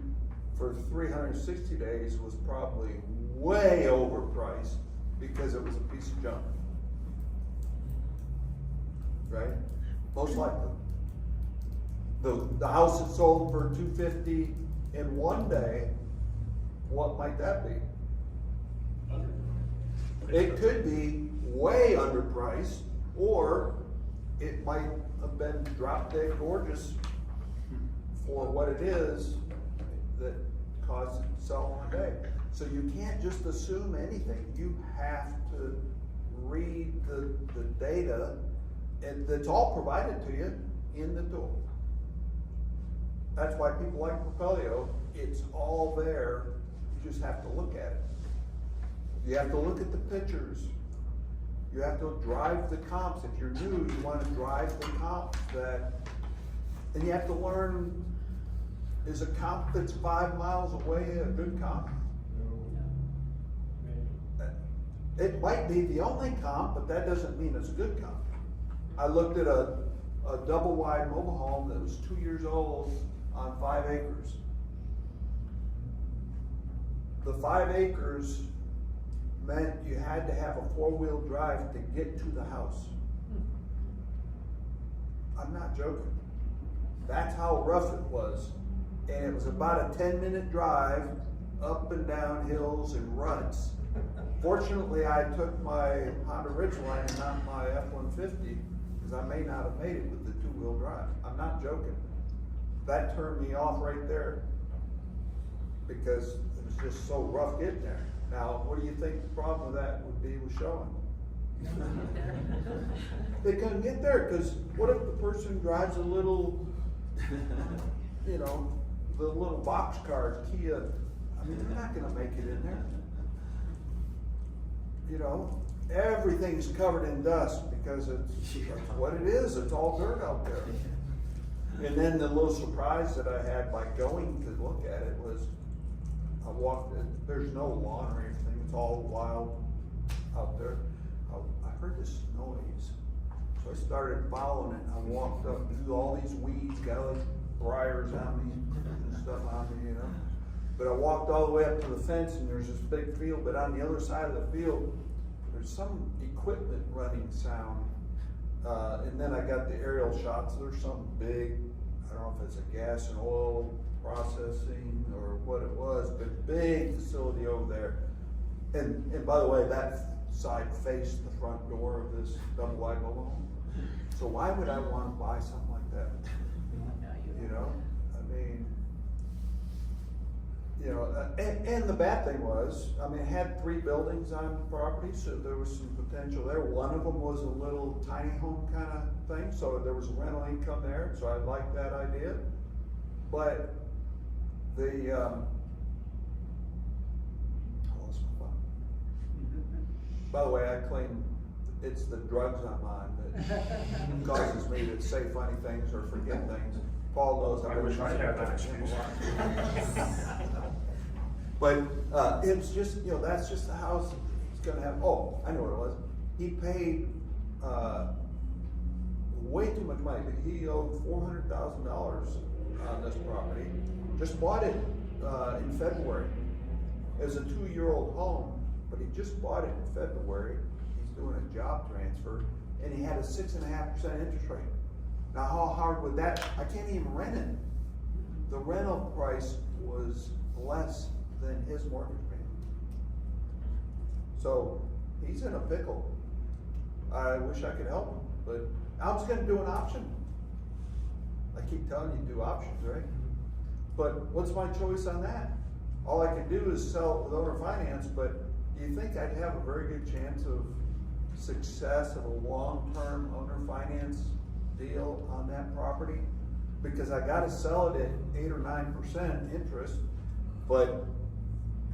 for 360 days was probably way overpriced because it was a piece of junk. Right? Most likely. The house that sold for 250 in one day, what might that be? It could be way underpriced, or it might have been drop dead gorgeous for what it is that caused it to sell in a day. So you can't just assume anything. You have to read the data, and that's all provided to you in the tool. That's why people like Propelio. It's all there. You just have to look at it. You have to look at the pictures. You have to drive the comps. If you're new, you want to drive the comps and you have to learn, is a comp that's 5 miles away a good comp? It might be the only comp, but that doesn't mean it's a good comp. I looked at a double wide mobile home that was 2 years old on 5 acres. The 5 acres meant you had to have a 4-wheel drive to get to the house. I'm not joking. That's how rough it was. And it was about a 10-minute drive up and down hills and ruts. Fortunately, I took my Honda Ridgeline and not my F-150, because I may not have made it with the 2-wheel drive. I'm not joking. That turned me off right there, because it was just so rough getting there. Now, what do you think the problem with that would be with showing? They couldn't get there, because what if the person drives a little, you know, the little boxcar Kia? I mean, they're not gonna make it in there. You know, everything's covered in dust because that's what it is. It's all dirt out there. And then the little surprise that I had by going to look at it was, I walked, there's no lawn or anything, it's all wild out there. I heard this noise, so I started following it, I walked up through all these weeds, got like briars on me and stuff on me, you know? But I walked all the way up to the fence and there's this big field, but on the other side of the field, there's some equipment running sound. And then I got the aerial shots, there's something big, I don't know if it's a gas and oil processing or what it was, but big facility over there. And by the way, that side faced the front door of this double wide mobile home. So why would I want to buy something like that? You know, I mean, you know, and the bad thing was, I mean, it had 3 buildings on the property, so there was some potential there. One of them was a little tiny home kind of thing, so there was rental income there, so I liked that idea. But the, I lost my phone. By the way, I claim it's the drugs I'm on that causes me to say funny things or forget things. Paul knows I wish I had that excuse. But it's just, you know, that's just the house he's gonna have. Oh, I know what it was. He paid way too much money. He owed $400,000 on this property. Just bought it in February. It was a 2-year-old home, but he just bought it in February. He's doing a job transfer, and he had a 6.5% interest rate. Now, how hard would that? I can't even rent it. The rental price was less than his mortgage payment. So he's in a pickle. I wish I could help him, but I was gonna do an option. I keep telling you to do options, right? But what's my choice on that? All I can do is sell with owner finance, but do you think I'd have a very good chance of success of a long-term owner finance deal on that property? Because I gotta sell it at 8 or 9% interest, but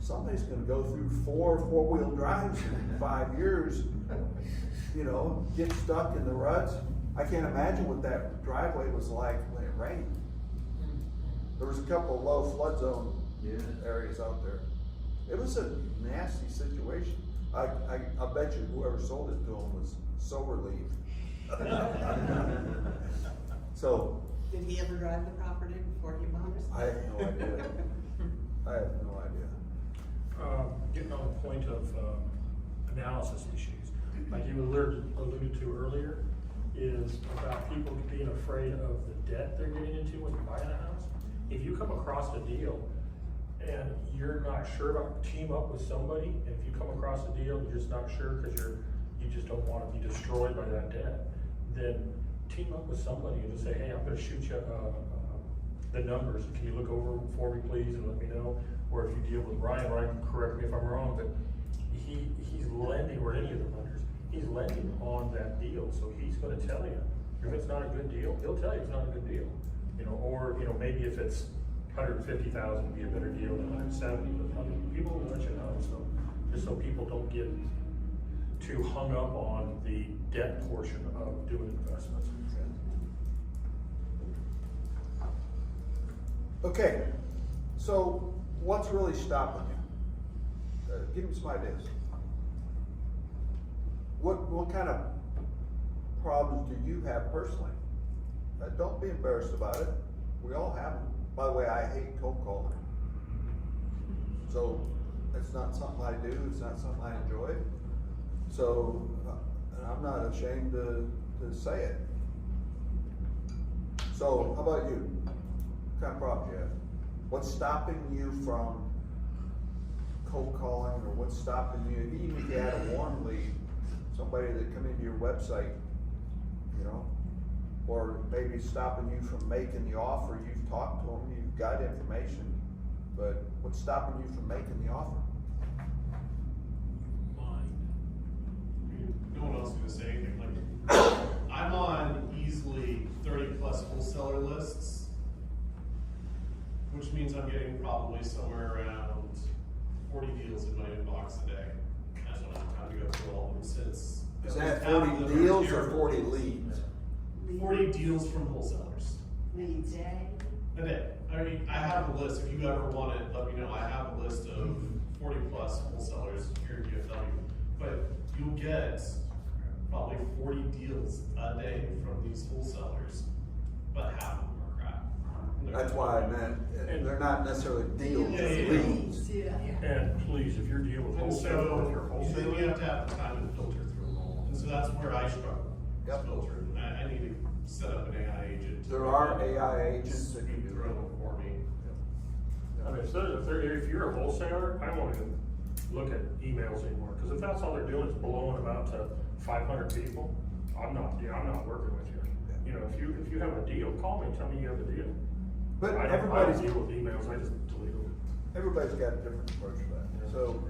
somebody's gonna go through 4 four-wheel drives in 5 years, you know, get stuck in the ruts. I can't imagine what that driveway was like when it rained. There was a couple of low flood zone areas out there. It was a nasty situation. I bet you whoever sold it to him was so relieved. So. Did he ever drive the property before he bought it? I have no idea. I have no idea. Getting on the point of analysis issues, like you alluded to earlier, is about people being afraid of the debt they're getting into when you're buying a house. If you come across a deal and you're not sure about, team up with somebody, and if you come across a deal and you're just not sure because you just don't want to be destroyed by that debt, then team up with somebody and just say, hey, I'm going to shoot you the numbers. Can you look over for me, please, and let me know? Or if you deal with Ryan, correct me if I'm wrong, but he's lending, or any of the lenders, he's lending on that deal, so he's going to tell you if it's not a good deal. He'll tell you it's not a good deal, you know. Or maybe if it's $150,000 would be a better deal than $170,000, but people will let you know. So just so people don't get too hung up on the debt portion of doing investments. Okay, so what's really stopping you? Give me some ideas. What kind of problems do you have personally? Don't be embarrassed about it. We all have them. By the way, I hate cold calling. So it's not something I do. It's not something I enjoy. So I'm not ashamed to say it. So how about you? What kind of problems you have? What's stopping you from cold calling, or what's stopping you, even if you had a warm lead, somebody that come into your website, you know, or maybe stopping you from making the offer? You've talked to them, you've got information, but what's stopping you from making the offer? No one else is gonna say anything. Like, I'm on easily 30+ wholesaler lists, which means I'm getting probably somewhere around 40 deals in my inbox a day. I just don't have time to go through all of them since. Is that 40 deals or 40 leads? 40 deals from wholesalers. leads? Day. A day. I mean, I have a list, if you ever want it, let me know, I have a list of 40 plus wholesalers here in DFW. But you'll get probably 40 deals a day from these wholesalers, but half of them are crap. That's why I meant, they're not necessarily deals, Yeah, it's yeah. leads. Yeah. And please, if you're dealing with And wholesaler, with your so, wholesaler. you have to have the time to filter through them all, and so that's where I struggle, is Yep. filtering. I need to set up an AI agent. to There are AI agents that can speed do through them for me. I mean, if you're a wholesaler, I won't even look at emails anymore, because if that's all they're doing is blowing them out to 500 people, I'm not working with you. You know, if you have a deal, call me, tell me you have a deal. But I don't everybody's, deal with emails, I just delete them. everybody's got a different approach to that, so.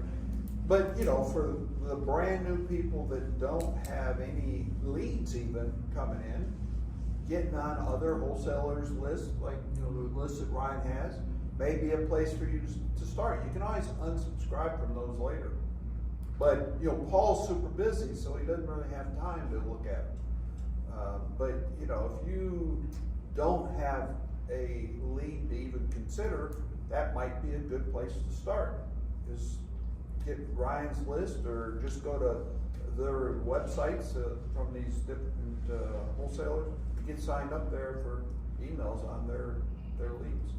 But, you know, for the brand new people that don't have any leads even coming in, getting on other wholesalers' lists, like, you know, the list that Ryan has, may be a place for you to start. You can always unsubscribe from those later. But, you know, Paul's super busy, so he doesn't really have time to look at it. But, you know, if you don't have a lead to even consider, that might be a good place to start. Is get Ryan's list, or just go to their websites from these different wholesalers. Get signed up there for emails on their leads.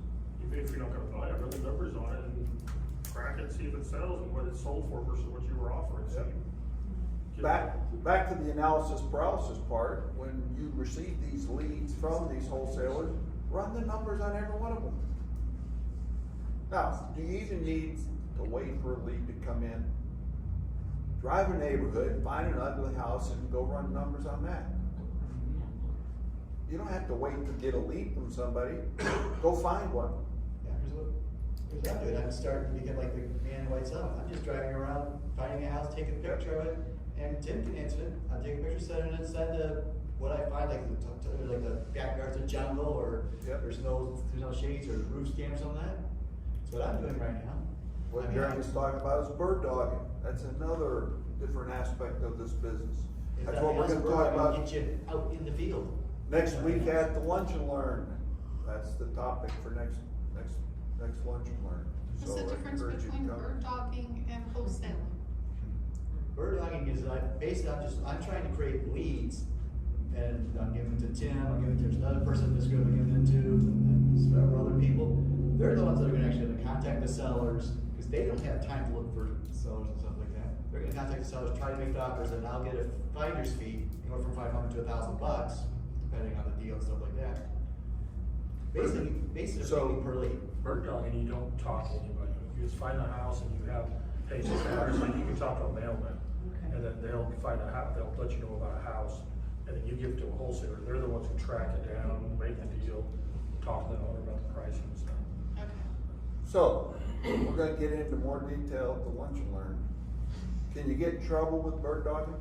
Even if you're not gonna buy it, run the numbers on it and crack it, see if it sells and what it's sold for versus what you were offering. So Back to the analysis paralysis part, when you receive these leads from these wholesalers, run the numbers on every one of them. Now, do you even need to wait for a lead to come in? Drive a neighborhood, find an ugly house and go run numbers on that. You don't have to wait to get a lead from somebody, go find one. Yeah, here's what I'm doing. I'm starting to become like the man in white self. I'm just driving around, finding a house, taking a picture of it, and Tim can answer it. I'll take a picture, send it, send what I find, like the backyard's a jungle, or there's no shades or roof scams on that. That's what I'm doing right now. What Jeremy's talking about is bird dogging. That's another different aspect of this business. That's what we're gonna talk about. Get you out in the field. Next week at the Lunch and Learn, that's the topic for next Lunch and Learn. What's So the I difference encourage you to between come. bird dogging and wholesaling? Bird dogging is basically I'm trying to create leads, and I'm giving them to Tim, I'm giving them to another person that's going to give them to, and then several other people. They're the ones that are going to actually contact the sellers, because they don't have time to look for sellers and stuff like that. They're going to contact the sellers, try to make the offers, and I'll get a finder's fee, anywhere from $500 to $1,000, depending on the deal and stuff like that. Basically So- per lead. bird dogging, you don't talk to anybody. You just find a house and you have pages like you can talk to a mailman. And then they'll find a house, they'll let you know about a house, and then you give it to a wholesaler. They're the ones who track it down, make the deal, talk to the owner about the pricing and stuff. Okay. So, we're gonna get into more detail at the Lunch and Learn. Can you get in trouble with bird dogging?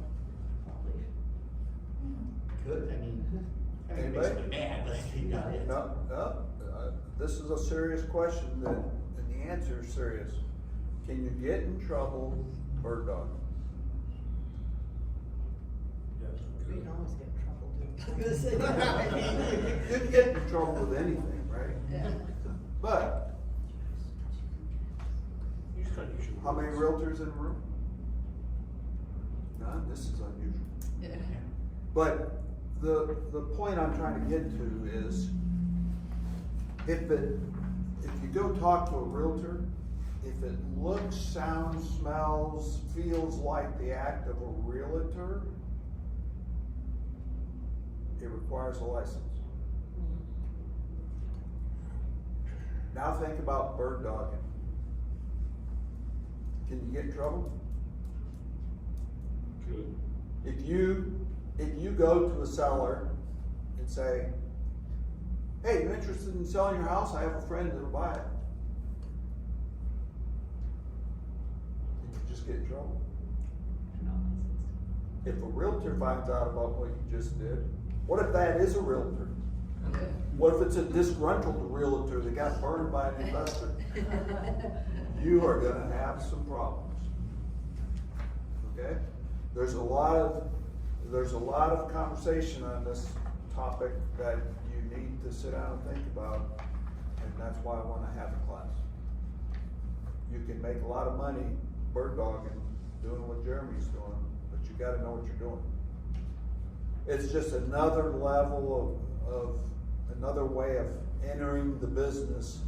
Could, I mean, it makes Anybody? me mad, but you got it. No, this is a serious question and the answer is serious. Can you get in trouble bird dogging? We can always get in trouble doing. You can get in trouble with anything, right? Yeah. But, You just gotta use your how many words. realtors in the room? None, this is unusual. Yeah. But the point I'm trying to get to is, if you go talk to a realtor, if it looks, sounds, smells, feels like the act of a realtor, it requires a license. Now think about bird dogging. Can you get in trouble? Good. If you go to a seller and say, hey, you interested in selling your house? I have a friend that'll buy it. Can you just get in trouble? If a realtor finds out about what you just did, what if that is a realtor? What if it's a disgruntled realtor that got burned by an investor? You are gonna have some problems. Okay? There's a lot of conversation on this topic that you need to sit down and think about, and that's why I wanna have a class. You can make a lot of money bird dogging, doing what Jeremy's doing, but you gotta know what you're doing. It's just another level of another way of entering the business.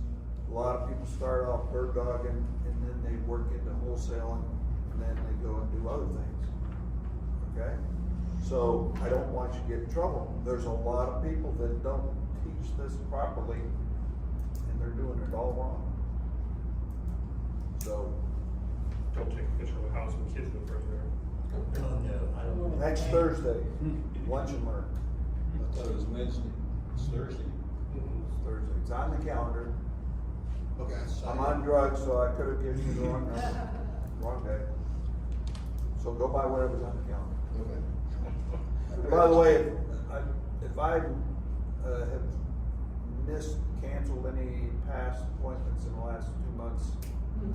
A lot of people start off bird dogging and then they work into wholesaling and then they go and do other things. Okay? So I don't want you to get in trouble. There's a lot of people that don't teach this properly and they're doing it all wrong. So. Don't take a picture of the house when kids go right there. Oh, no, I don't. Next Thursday, lunch and learn. I thought it was Wednesday, it's Thursday. It's Thursday. It's on the calendar. Okay. I'm on drugs, so I could have given you the wrong day. So go by whatever's on the calendar. Okay. By the way, if I have canceled any past appointments in the last 2 months,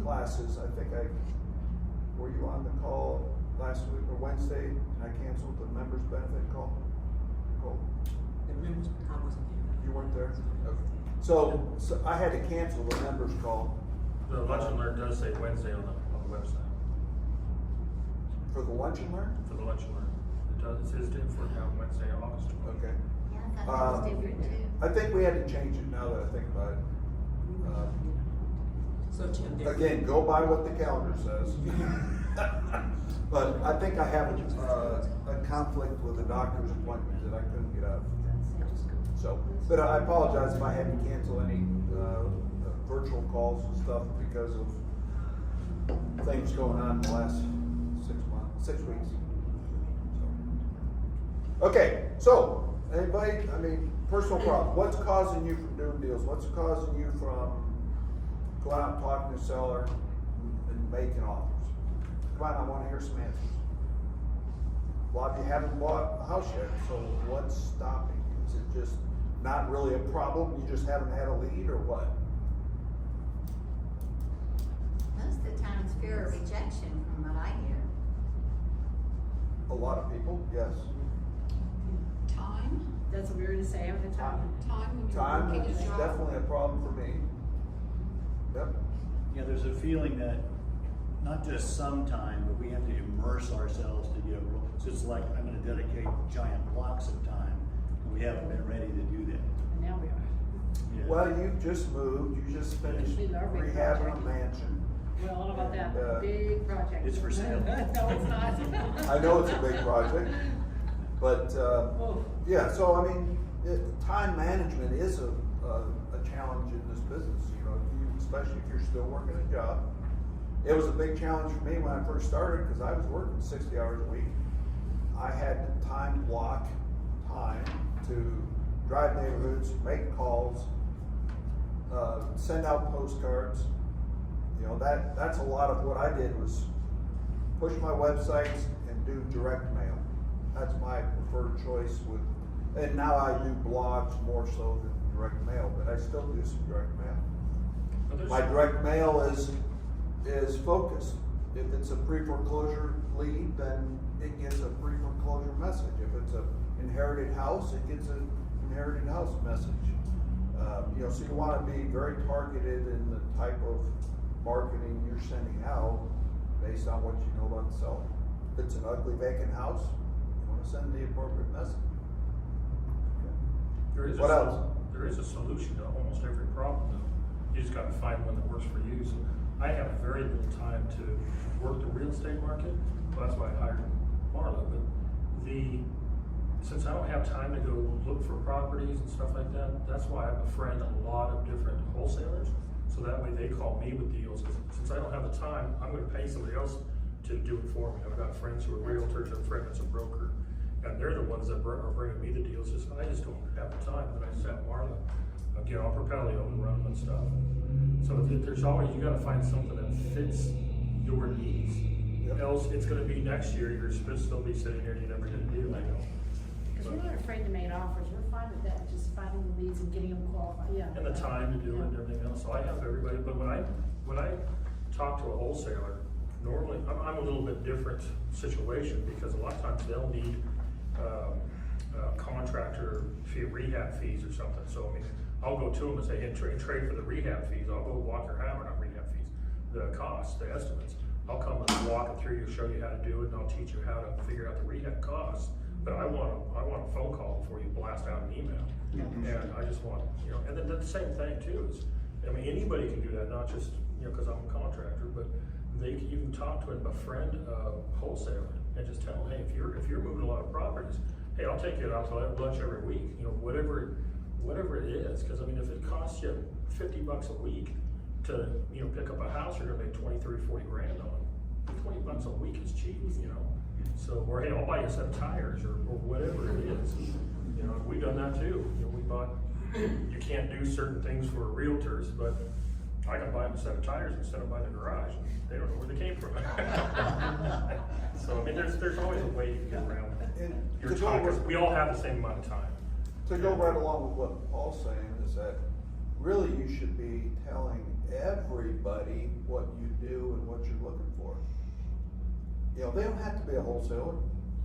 classes, I think were you on the call last week or Wednesday, and I canceled the members benefit call? Nicole? You weren't there? Okay. So I had to cancel the members call. The lunch and learn does say Wednesday on the website. For the lunch and learn? For the lunch and learn. It does, it says for now Wednesday, August 20th. Okay. Yeah, I thought that was different too. I think we had to change it now that I think about it. Again, go by what the calendar says. But I think I have a conflict with a doctor's appointment that I couldn't get out of. So, but I apologize if I had to cancel any virtual calls and stuff because of things going on in the last 6 weeks. So. Okay, so anybody, personal problem. What's causing you from doing deals? What's causing you from going out and talking to the seller and making offers? Come on, I want to hear some answers. A lot of you haven't bought a house yet, so what's stopping you? Is it just not really a problem? You just haven't had a lead, or what? Most of the time it's fear of rejection from what I hear. A lot of people, yes. Time? That's what we were gonna say, I'm gonna talk. Time when you're Time working is a job. definitely a problem for me. Yep. You know, there's a feeling that not just some time, but we have to immerse ourselves to get a role. So it's like, I'm gonna dedicate giant blocks of time, and we haven't been ready to do that. And now we are. Yeah. Well, you just moved, you just finished We love big rehabbing a project. mansion. Well, all about that And, big project. It's for sale. No, it's not. I know it's a big project, but, Oh. yeah, so time management is a challenge in this business, especially if you're still working a job. It was a big challenge for me when I first started because I was working 60 hours a week. I had to time block time to drive neighborhoods, make calls, send out postcards. That's a lot of what I did was push my websites and do direct mail. That's my preferred choice and now I do blogs more so than direct mail, but I still do some direct mail. My direct mail is focused. If it's a pre-foreclosure lead, then it gets a pre-foreclosure message. If it's an inherited house, it gets an inherited house message. So you want to be very targeted in the type of marketing you're sending out based on what you know about the seller. If it's an ugly vacant house, you want to send the appropriate message. Okay. What else? There is a solution to almost every problem, though. You just gotta find one that works for you. So I have very little time to work the real estate market. Well, that's why I hired Marla. But since I don't have time to go look for properties and stuff like that, that's why I befriend a lot of different wholesalers. So that way they call me with deals. Since I don't have the time, I'm gonna pay somebody else to do it for me. I've got friends who are realtors, a friend that's a broker, and they're the ones that are bringing me the deals. I just don't have the time. But I just have Marla get on Propelio and run them and stuff. So there's always, you gotta find something that fits your needs. Else it's gonna be next year, you're supposed to still be sitting here and you never did a deal, Because we're not afraid to make offers, we're fine with that, just finding the leads and getting them qualified, yeah. And the time to do it and everything else. So I have everybody, but when I talk to a wholesaler, normally, I'm a little bit different situation because a lot of times they'll need contractor fee, rehab fees or something. So I'll go to them and say, hey, trade for the rehab fees, I'll go walk your house, or not rehab fees, the costs, the estimates. I'll come and walk it through you, show you how to do it, and I'll teach you how to figure out the rehab costs. But I want a phone call before you blast out an email. And I just want, and then the same thing too is, anybody can do that, not just, cause I'm a contractor, but you can talk to a friend, wholesaler, and just tell them, hey, if you're moving a lot of properties, hey, I'll take you out to lunch every week, whatever it is. Cause if it costs you $50 a week to, pick up a house, you're gonna make 20, 30, 40 grand on. $20 a week is cheap, So, or hey, I'll buy you a set of tires or whatever it is. We've done that too. We bought, you can't do certain things for realtors, but I can buy them a set of tires instead of buying the garage. They don't know where they came from. So, there's always a way you can get around your time, because we all have the same amount of time. To go right along with what Paul's saying is that really you should be telling everybody what you do and what you're looking for. They don't have to be a wholesaler.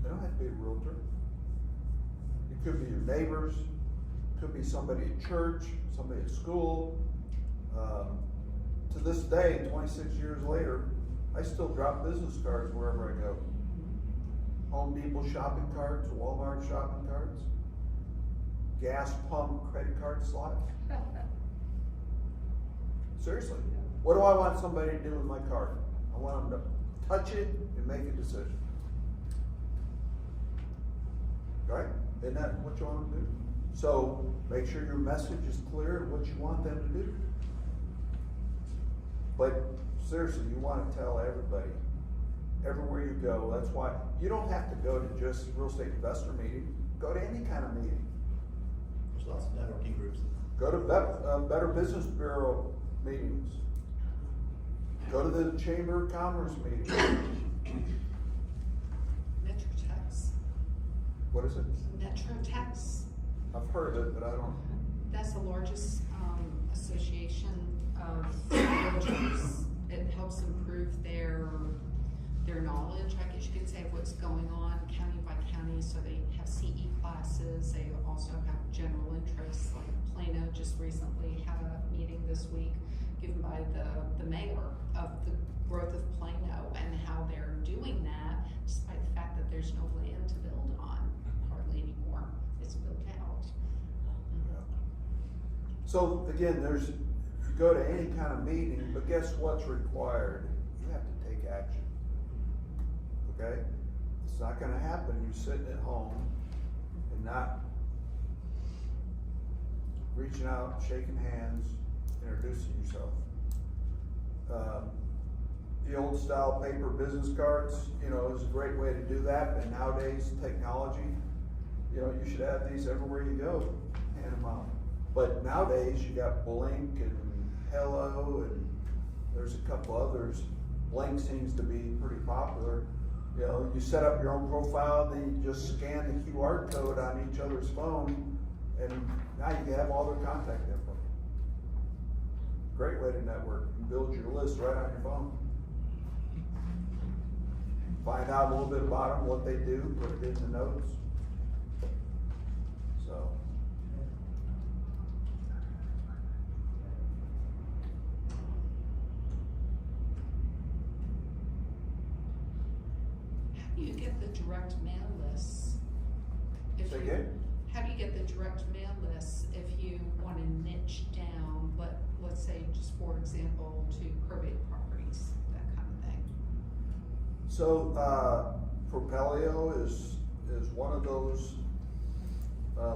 They don't have to be a realtor. It could be your neighbors, it could be somebody at church, somebody at school. To this day, 26 years later, I still drop business cards wherever I go. Home Depot shopping carts, Walmart shopping carts, gas pump credit card slots. Seriously, what do I want somebody to do with my card? I want them to touch it and make a decision. Right? Isn't that what you want them to do? So make sure your message is clear and what you want them to do. But seriously, you want to tell everybody, everywhere you go. That's why you don't have to go to just real estate investor meeting. Go to any kind of meeting. There's lots of networking groups. Go to Better Business Bureau meetings. Go to the Chamber of Commerce meetings. Metrotex. What is it? Metrotex. I've heard of it, but I don't. That's the largest association of realtors. It helps improve their knowledge, I guess you could say, of what's going on county by county. So they have CE classes. They also have general interests. Like Plano just recently had a meeting this week given by the mayor of the growth of Plano and how they're doing that despite the fact that there's no land to build on hardly anymore. It's built out. So again, you go to any kind of meeting, but guess what's required? You have to take action. Okay? It's not gonna happen, you sitting at home and not reaching out, shaking hands, introducing yourself. The old style paper business cards, is a great way to do that, but nowadays technology, you should have these everywhere you go, hand them out. But nowadays you got Blink and Hello, and there's a couple others. Blink seems to be pretty popular. You set up your own profile, then you just scan the QR code on each other's phone, and now you can have all their contact info. Great way to network. You build your list right on your phone. Find out a little bit about them, what they do, put it in the notes. So. How do you get the direct mail lists? Say again? How do you get the direct mail lists if you want to niche down, but let's say just for example, to probate properties, that kind of thing? So, Propelio is one of those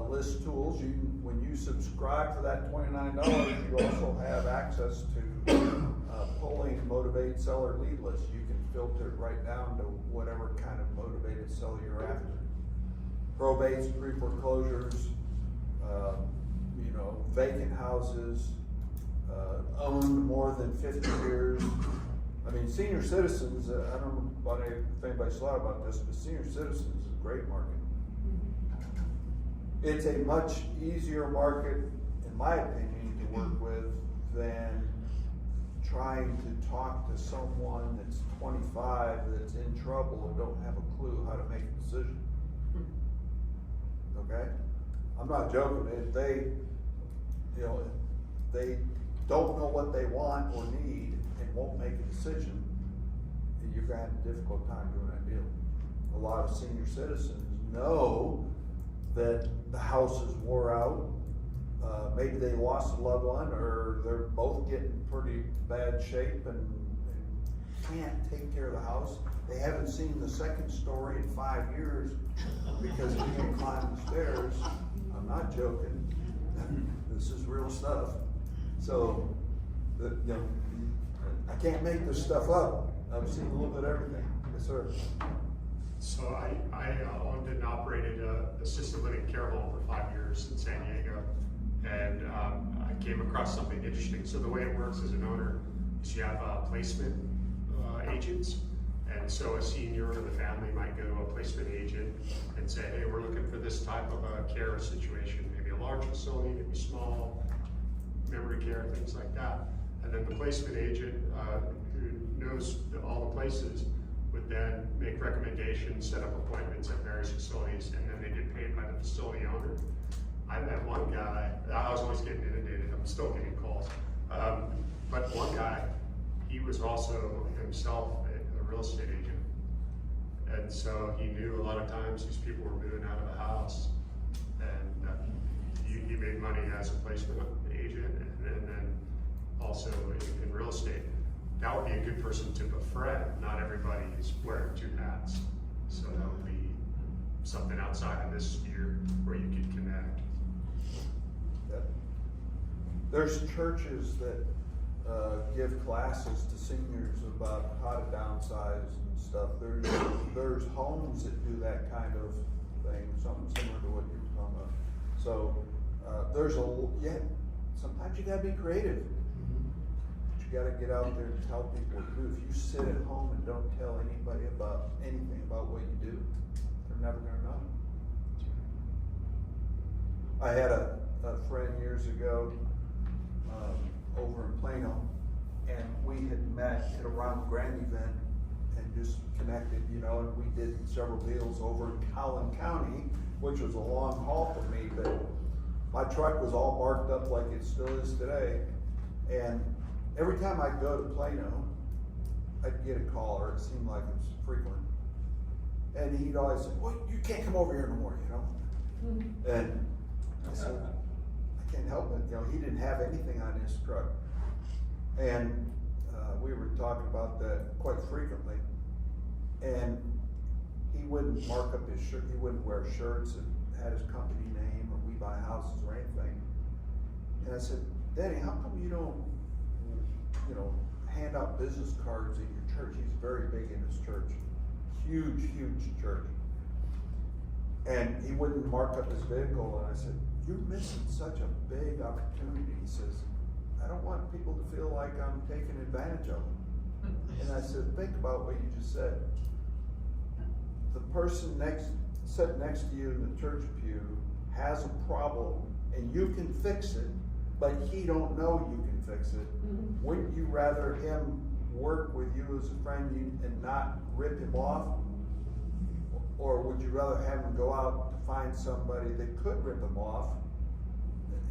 list tools. When you subscribe for that $29, you also have access to pulling motivated seller lead lists. You can filter it right down to whatever kind of motivated seller you're after. Probates, pre-foreclosures, vacant houses, owned more than 50 years. Senior citizens, I don't know about if anybody's thought about this, but senior citizens is a great market. It's a much easier market, in my opinion, to work with than trying to talk to someone that's 25 that's in trouble and don't have a clue how to make a decision. Okay? I'm not joking. you know, if they don't know what they want or need and won't make a decision, you're gonna have a difficult time doing that deal. A lot of senior citizens know that the house is wore out, maybe they lost a loved one, or they're both getting pretty bad shape and can't take care of the house. They haven't seen the second story in 5 years because they can't climb the stairs. I'm not joking. This is real stuff. So, you know, I can't make this stuff up. I've seen a little bit of everything. Yes, sir. So I owned and operated a assisted living care home for 5 years in San Diego. And I came across something interesting. So the way it works as an owner is you have placement agents. And so a senior or the family might go to a placement agent and say, hey, we're looking for this type of a care situation, maybe a large facility, maybe small, memory care, things like that. And then the placement agent who knows all the places would then make recommendations, set up appointments at various facilities, and then they get paid by the facility owner. I met one guy, I was always getting inundated, I'm still getting calls. But one guy, he was also himself a real estate agent. And so he knew a lot of times these people were moving out of the house, and he made money as a placement agent and then also in real estate. That would be a good person to befriend. Not everybody is wearing two hats. So that would be something outside of this sphere where you could connect. There's churches that give classes to seniors about how to downsize and stuff. There's homes that do that kind of thing, something similar to what you're talking about. So sometimes you gotta be creative. But you gotta get out there and tell people what to do. If you sit at home and don't tell anybody about anything about what you do, they're never gonna know. I had a friend years ago over in Plano, and we had met at a Ronald Grant event and just connected, you know, and we did several deals over in Collin County, which was a long haul for me, but my truck was all marked up like it still is today. And every time I'd go to Plano, I'd get a call, or it seemed like it was frequent. And he'd always say, well, you can't come over here no more, you know? And I said, I can't help it. You know, he didn't have anything on his truck. And we were talking about that quite frequently. And he wouldn't mark up his shirt, he wouldn't wear shirts that had his company name or We Buy Houses or anything. And I said, Daddy, how come you don't, you know, hand out business cards in your church? He's very big in his church. Huge, huge church. And he wouldn't mark up his vehicle, and I said, you're missing such a big opportunity. He says, I don't want people to feel like I'm taking advantage of them. And I said, think about what you just said. The person sitting next to you in the church pew has a problem, and you can fix it, but he don't know you can fix it. Wouldn't you rather him work with you as a friend and not rip him off? Or would you rather have him go out to find somebody that could rip him off?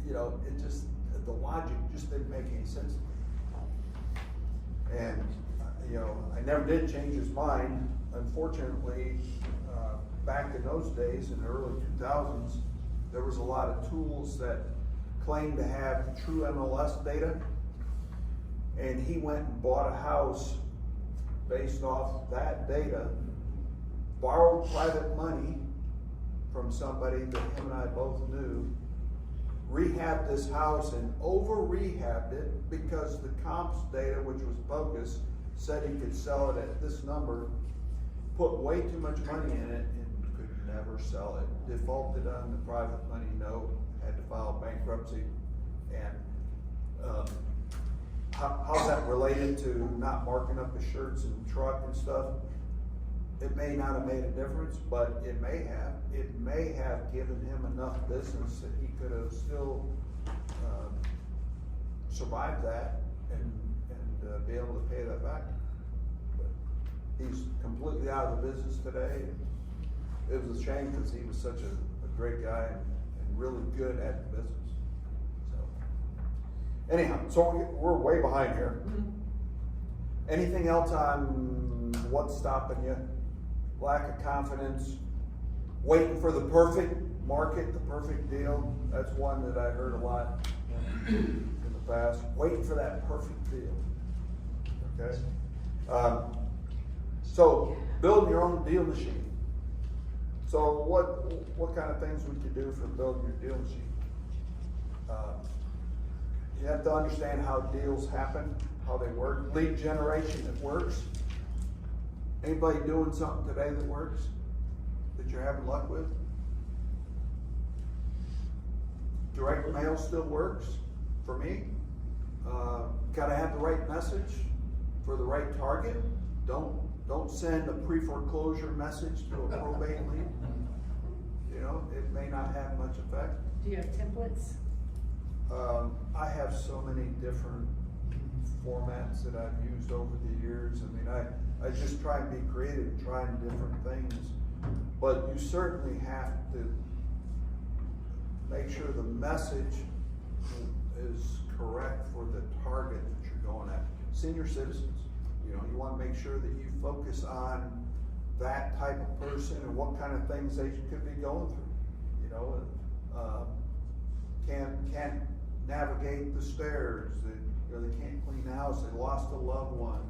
You know, it just, the logic just didn't make any sense to me. And, you know, I never did change his mind. Unfortunately, back in those days, in the early 2000s, there was a lot of tools that claimed to have true MLS data. And he went and bought a house based off that data, borrowed private money from somebody that him and I both knew, rehabbed this house and over-rehabbed it because the comps data, which was bogus, said he could sell it at this number, put way too much money in it and could never sell it. Defaulted on the private money note, had to file bankruptcy. And how's that related to not marking up his shirts and truck and stuff? It may not have made a difference, but it may have. It may have given him enough business that he could have still survived that and be able to pay that back. But he's completely out of the business today. It was a shame because he was such a great guy and really good at the business. So Anyhow, so we're way behind here. Anything else on what's stopping you? Lack of confidence, waiting for the perfect market, the perfect deal. That's one that I heard a lot in the past. Waiting for that perfect deal. Okay? So building your own deal machine. So what kind of things would you do for building your deal machine? You have to understand how deals happen, how they work. Lead generation, it works. Anybody doing something today that works, that you're having luck with? Direct mail still works for me. Gotta have the right message for the right target. Don't send a pre-foreclosure message to a probate lead. You know, it may not have much effect. Do you have templates? I have so many different formats that I've used over the years. I mean, I just try and be creative, trying different things. But you certainly have to make sure the message is correct for the target that you're going at. Senior citizens, you know, you want to make sure that you focus on that type of person and what kind of things they could be going through. You know, can't navigate the stairs. They can't clean the house. They lost a loved one.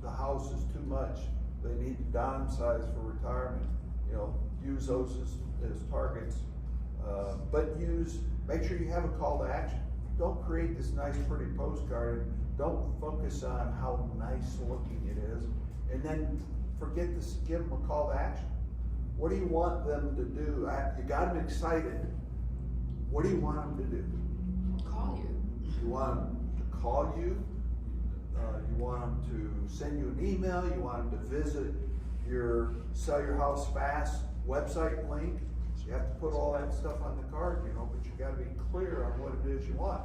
The house is too much. They need to downsize for retirement. You know, use those as targets. But make sure you have a call to action. Don't create this nice, pretty postcard. Don't focus on how nice looking it is, and then forget to give them a call to action. What do you want them to do? You got them excited. What do you want them to do? Call you. You want them to call you. You want them to send you an email. You want them to visit your Sell Your House Fast website link. You have to put all that stuff on the card, you know, but you got to be clear on what it is you want.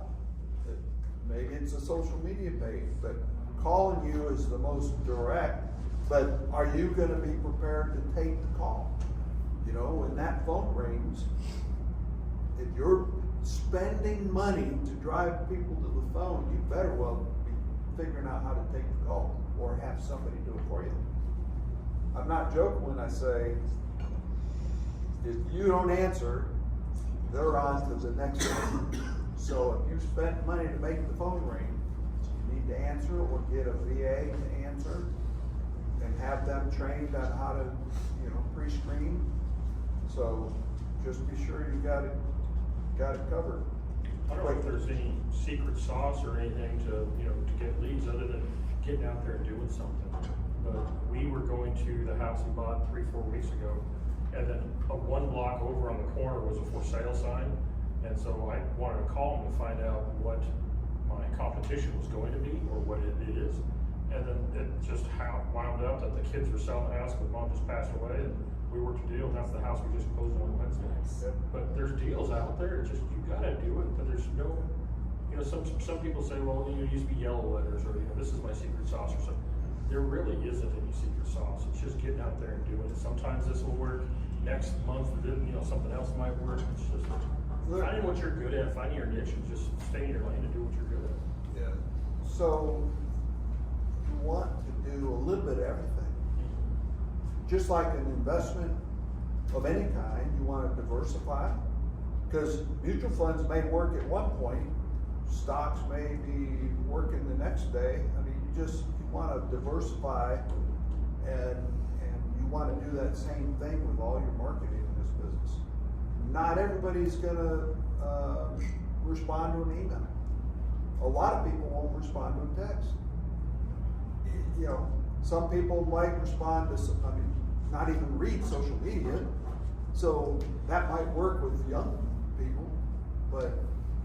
Maybe it's a social media page, but calling you is the most direct. But are you going to be prepared to take the call? You know, when that phone rings, if you're spending money to drive people to the phone, you better well be figuring out how to take the call or have somebody do it for you. I'm not joking when I say, if you don't answer, they're on to the next one. So if you spent money to make the phone ring, you need to answer or get a VA to answer and have them trained on how to, you know, pre-screen. So just be sure you got it covered. I don't know if there's any secret sauce or anything to get leads other than getting out there and doing something. But we were going to the house we bought 3-4 weeks ago, and then one block over on the corner was a for sale sign. And so I wanted to call them to find out what my competition was going to be or what it is. And then it just wound up that the kids were selling the house because mom just passed away, and we worked a deal, and that's the house we just closed on Wednesday. But there's deals out there, it's just, you gotta do it, but there's no, you know, some people say, well, you know, it used to be yellow letters, or, you know, this is my secret sauce or something. There really isn't any secret sauce. It's just getting out there and doing it. Sometimes this will work, next month, you know, something else might work. It's just finding what you're good at, finding your niche, and just stay in your lane and do what you're good at. Yeah. So you want to do a little bit of everything. Just like an investment of any kind, you want to diversify, because mutual funds may work at one point, stocks may be working the next day. I mean, you want to diversify, and you want to do that same thing with all your marketing in this business. Not everybody's going to respond to an email. A lot of people won't respond to a text. You know, some people might respond to not even read social media. So that might work with young people, but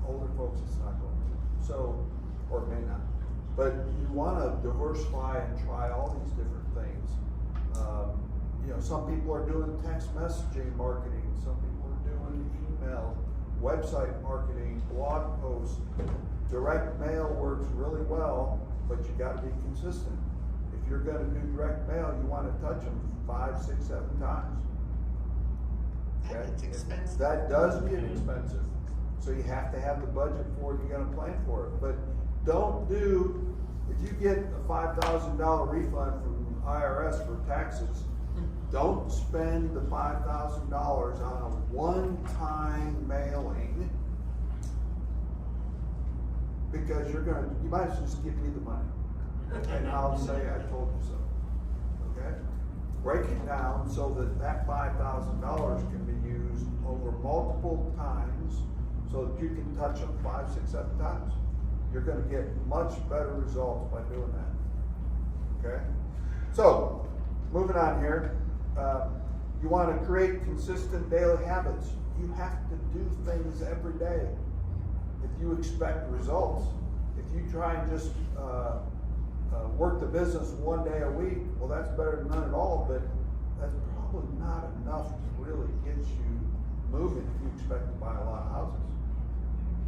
older folks it's not going to. So, or it may not. But you want to diversify and try all these different things. You know, some people are doing text messaging marketing. Some people are doing email, website marketing, blog posts. Direct mail works really well, but you got to be consistent. If you're going to do direct mail, you want to touch them 5, 6, 7 times. Okay? That gets expensive. That does get expensive. So you have to have the budget for it, you gotta plan for it, but don't do, if you get a $5,000 refund from IRS for taxes, don't spend the $5,000 on a one-time mailing, because you might as well just give me the money, and I'll say I told you so, okay? Break it down so that $5,000 can be used over multiple times, so that you can touch them 5, 6, 7 times. You're gonna get much better results by doing that, okay? So, moving on here, you wanna create consistent daily habits. You have to do things every day if you expect results. If you try and just work the business one day a week, well, that's better than none at all, but that's probably not enough to really get you moving if you expect to buy a lot of houses.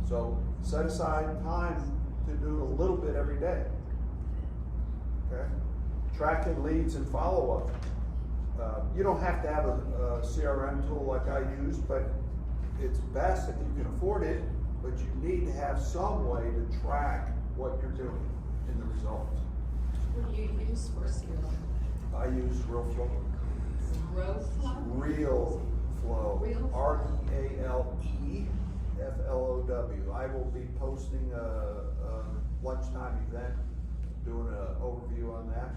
So set aside time to do a little bit every day. Okay? Tracking leads and follow-up. You don't have to have a CRM tool like I use, but it's best if you can afford it, but you need to have some way to track what you're doing in the results. What do you use for CRM? I use RealFlow. Real RealFlow. Real? REALEFLOW. I will be posting a lunchtime event, doing an overview on that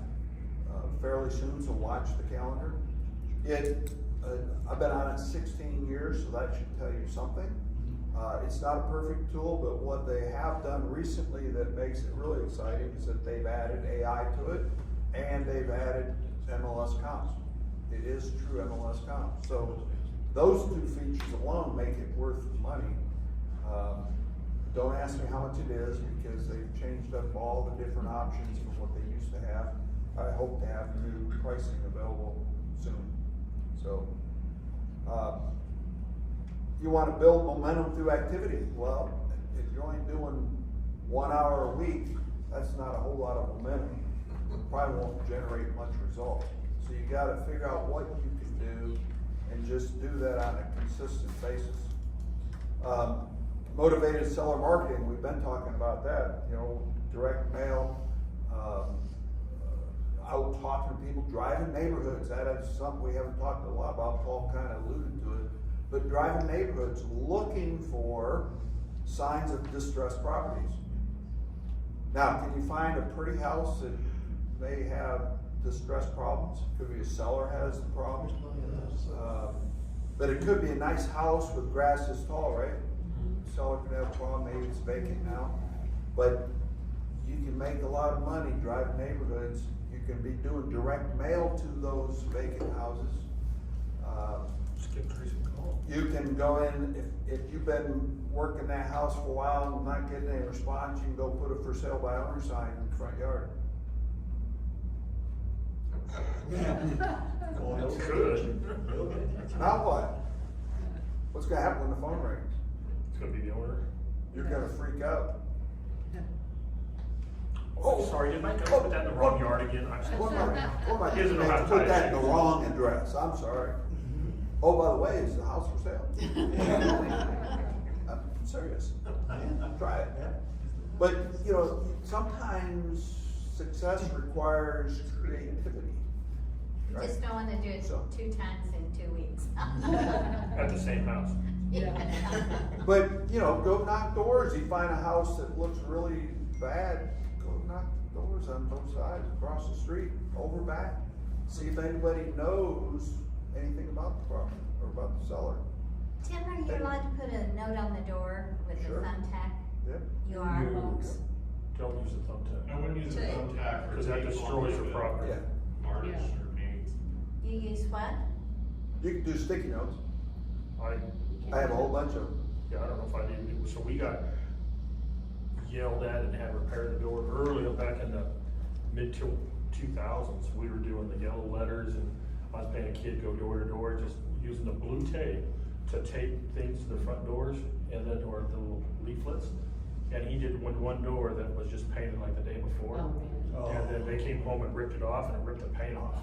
fairly soon, so watch the calendar. I've been on it 16 years, so that should tell you something. It's not a perfect tool, but what they have done recently that makes it really exciting is that they've added AI to it, and they've added MLS comps. It is true MLS comps. So those two features alone make it worth the money. Don't ask me how much it is, because they've changed up all the different options from what they used to have. I hope to have new pricing available soon. So, you want to build momentum through activity. Well, if you're only doing 1 hour a week, that's not a whole lot of momentum. It probably won't generate much result. So you got to figure out what you can do and just do that on a consistent basis. Motivated seller marketing, we've been talking about that. You know, direct mail, out talking to people, driving neighborhoods. That is something we haven't talked a lot about. Paul kind of alluded to it. But driving neighborhoods, looking for signs of distressed properties. Now, can you find a pretty house that may have distressed problems? Could be a seller has the problem. But it could be a nice house with grass this tall, right? Seller could have a problem, maybe it's vacant now. But you can make a lot of money driving neighborhoods. You can be doing direct mail to those vacant houses. You can go in, if you've been working that house for a while and not getting any response, you can go put a for sale by owner sign in the front yard. Now what? What's gonna happen when the phone rings? It's gonna be the owner. You're gonna freak out. Oh, sorry, did I put that in the wrong yard again? I'm sorry. What am I He doesn't know how to put tie that in the shoes. wrong address? I'm sorry. Oh, by the way, is the house for sale? I'm serious. Try it. But, you know, sometimes success requires creativity. You Right? just don't wanna do it So- 2 times in 2 weeks. At the same house. But, you know, go knock doors. You find a house that looks really bad, go knock doors on both sides, across the street, over back. See if anybody knows anything about the property or about the seller. Tim, are you allowed to put a note on the door with Sure. a thumbtack? Yep. You are? No. Don't use the thumbtack. I wouldn't use a thumbtack for. Because that destroys your property. Yeah. Marks or paint. You use what? You can do sticky notes. I I have a whole bunch of them. Yeah, I don't know if I did, so we got yelled at and had repaired the door early back in the mid-2000s. We were doing the yellow letters, and I was paying a kid go door to door, just using the blue tape to tape things to the front doors, and then, or the little leaflets, and he did one door that was just painted like the day before. And then they came home and ripped it off and ripped the paint off.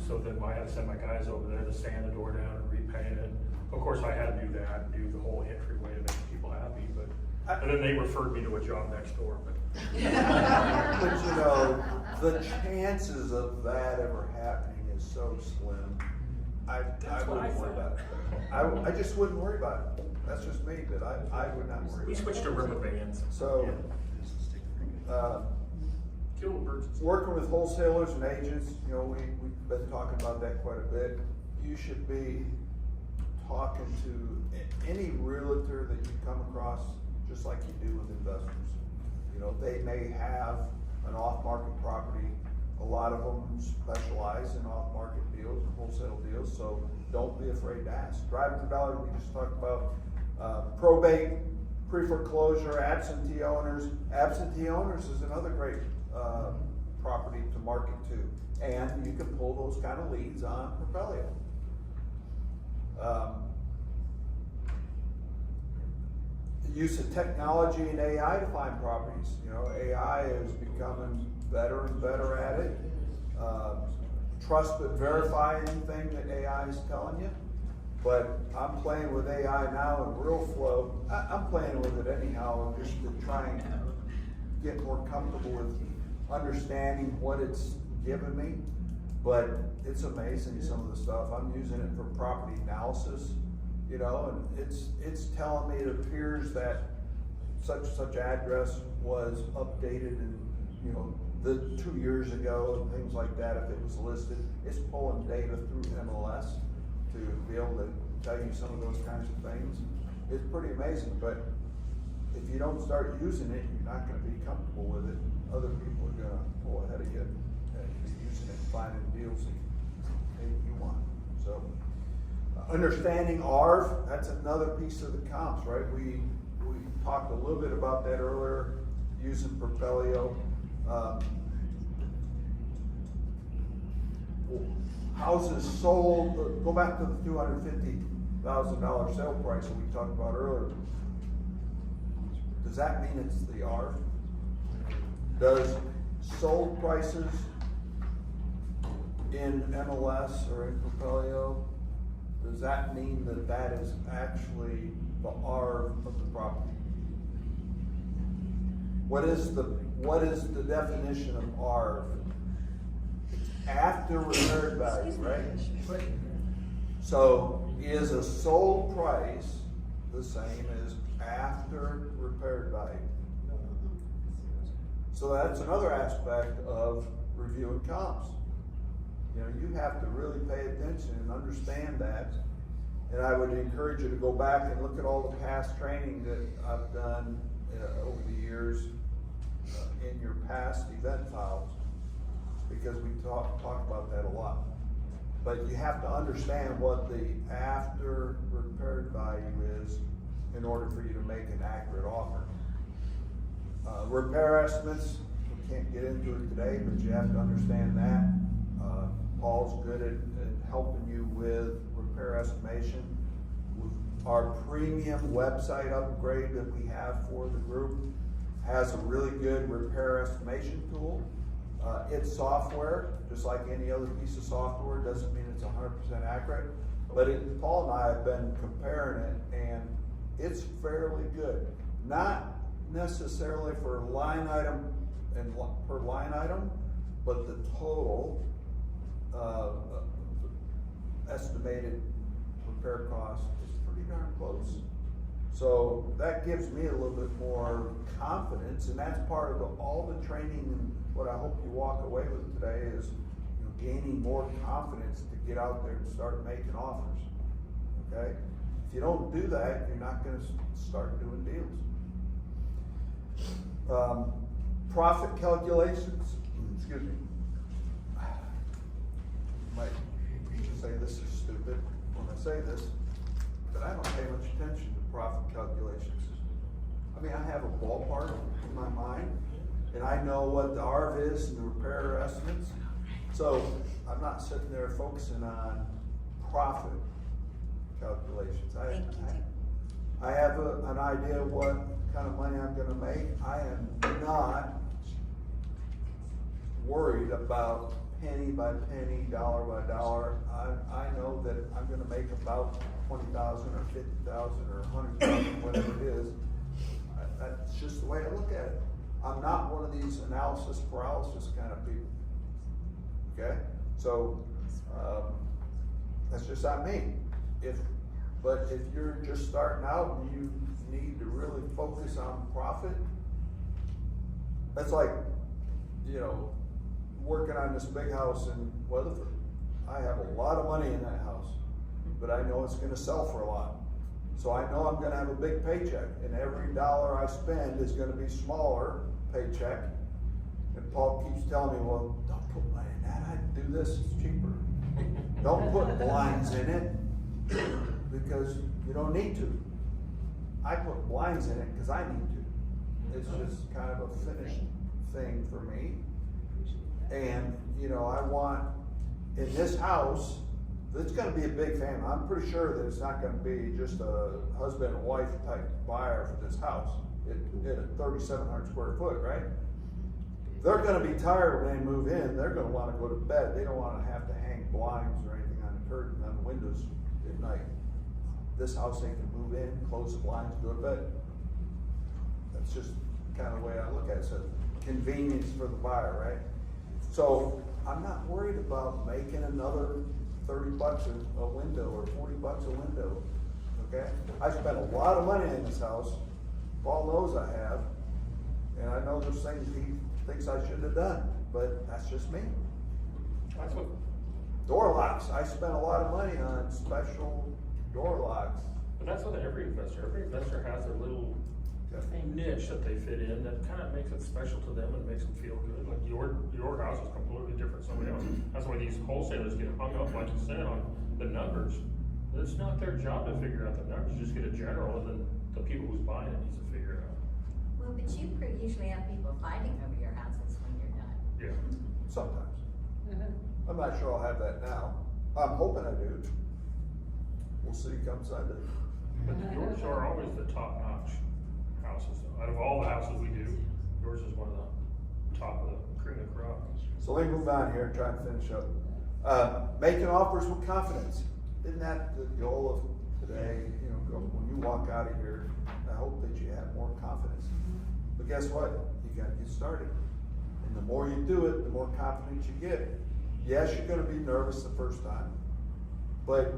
So then I had to send my guys over there to sand the door down and repaint it. Of course, I had to do that, and do the whole entryway to make people happy, but, and then they referred me to a job next door, but. But you know, the chances of that ever happening is so slim. I wouldn't worry about it. I just wouldn't worry about it. That's just me, but I would not worry about it. We switched to rubber bands. So, Kill the birds. working with wholesalers and agents, you know, we've been talking about that quite a bit. You should be talking to any realtor that you come across, just like you do with investors. You know, they may have an off-market property. A lot of them specialize in off-market deals and wholesale deals, so don't be afraid to ask. Driving to Dollar, we just talked about probate, pre-foreclosure, absentee owners. Absentee owners is another great property to market to, and you can pull those kind of leads on Propelio. The use of technology and AI to find properties. You know, AI is becoming better and better at it. Trust but verify anything that AI is telling you. But I'm playing with AI now in real flow. I'm playing with it anyhow, just to try and get more comfortable with understanding what it's given me. But it's amazing, some of the stuff. I'm using it for property analysis, you know, and it's telling me it appears that such address was updated in, you know, the 2 years ago and things like that. If it was listed, it's pulling data through MLS to be able to tell you some of those kinds of things. It's pretty amazing, but if you don't start using it, you're not going to be comfortable with it. Other people are going to pull ahead of you and be using it and finding deals that you want. So, understanding ARV, that's another piece of the comps, right? We talked a little bit about that earlier, using Propelio. Houses sold, go back to the $250,000 sale price that we talked about earlier. Does that mean it's the ARV? Does sold prices in MLS or in Propelio, does that mean that that is actually the ARV of the property? What is the definition of ARV? It's after repaired value, right? So is a sold price the same as after repaired value? So that's another aspect of reviewing comps. You know, you have to really pay attention and understand that. And I would encourage you to go back and look at all the past training that I've done over the years in your past event files, because we talk about that a lot. But you have to understand what the after repaired value is in order for you to make an accurate offer. Repair estimates, we can't get into it today, but you have to understand that. Paul's good at helping you with repair estimation. Our premium website upgrade that we have for the group has a really good repair estimation tool. It's software, just like any other piece of software. Doesn't mean it's 100% accurate, but Paul and I have been comparing it, and it's fairly good. Not necessarily for line item and per line item, but the total estimated repair cost is pretty darn close. So that gives me a little bit more confidence, and that's part of all the training. And what I hope you walk away with today is, you know, gaining more confidence to get out there and start making offers. Okay? If you don't do that, you're not going to start doing deals. Profit calculations. Excuse me. You might say this is stupid when I say this, but I don't pay much attention to profit calculations. I mean, I have a ballpark in my mind, and I know what the ARV is and the repair estimates. So I'm not sitting there focusing on profit calculations. I have an idea what kind of money I'm gonna make. I am not worried about penny by penny, dollar by dollar. I know that I'm gonna make about 20,000 or 50,000 or 100,000, whatever it is. That's just the way I look at it. I'm not one of these analysis paralysis kind of people. Okay? So, that's just not me. But if you're just starting out and you need to really focus on profit, that's like, you know, working on this big house in Weatherford. I have a lot of money in that house, but I know it's gonna sell for a lot. So I know I'm gonna have a big paycheck, and every dollar I spend is gonna be smaller paycheck. And Paul keeps telling me, well, don't put money in that, I do this, it's cheaper. Don't put blinds in it, because you don't need to. I put blinds in it because I need to. It's just kind of a finished thing for me. And, you know, I want, in this house, it's gonna be a big family. I'm pretty sure that it's not gonna be just a husband and wife type buyer for this house. At a 3,700 square foot, right? They're gonna be tired when they move in. They're gonna wanna go to bed. They don't wanna have to hang blinds or anything on the curtain, on the windows at night. This house, they can move in, close the blinds, go to bed. That's just kind of the way I look at it. So convenience for the buyer, right? So I'm not worried about making another 30 bucks a window or 40 bucks a window, okay? I spent a lot of money in this house. Paul knows I have. And I know there's things he thinks I should have done, but that's just me. That's what, Door locks, I spent a lot of money on special door locks. but that's what every investor has their little niche that they fit in that kind of makes it special to them and makes them feel good. Like your house is completely different than somebody else. That's why these wholesalers get hung up, like you said, on the numbers. It's not their job to figure out the numbers, just get a general, and then the people who's buying it needs to figure it out. Well, but you usually have people fighting over your houses when you're done. Yeah. Sometimes. I'm not sure I'll have that now. I'm hoping I do. We'll see come Sunday. But yours are always the top notch houses though. Out of all the houses we do, yours is one of the top of the cream of the crop. So let me move on here and try and finish up. Making offers with confidence. Isn't that the goal of today? You know, when you walk out of here, I hope that you have more confidence. But guess what? You gotta get started. And the more you do it, the more confidence you get. Yes, you're gonna be nervous the first time, but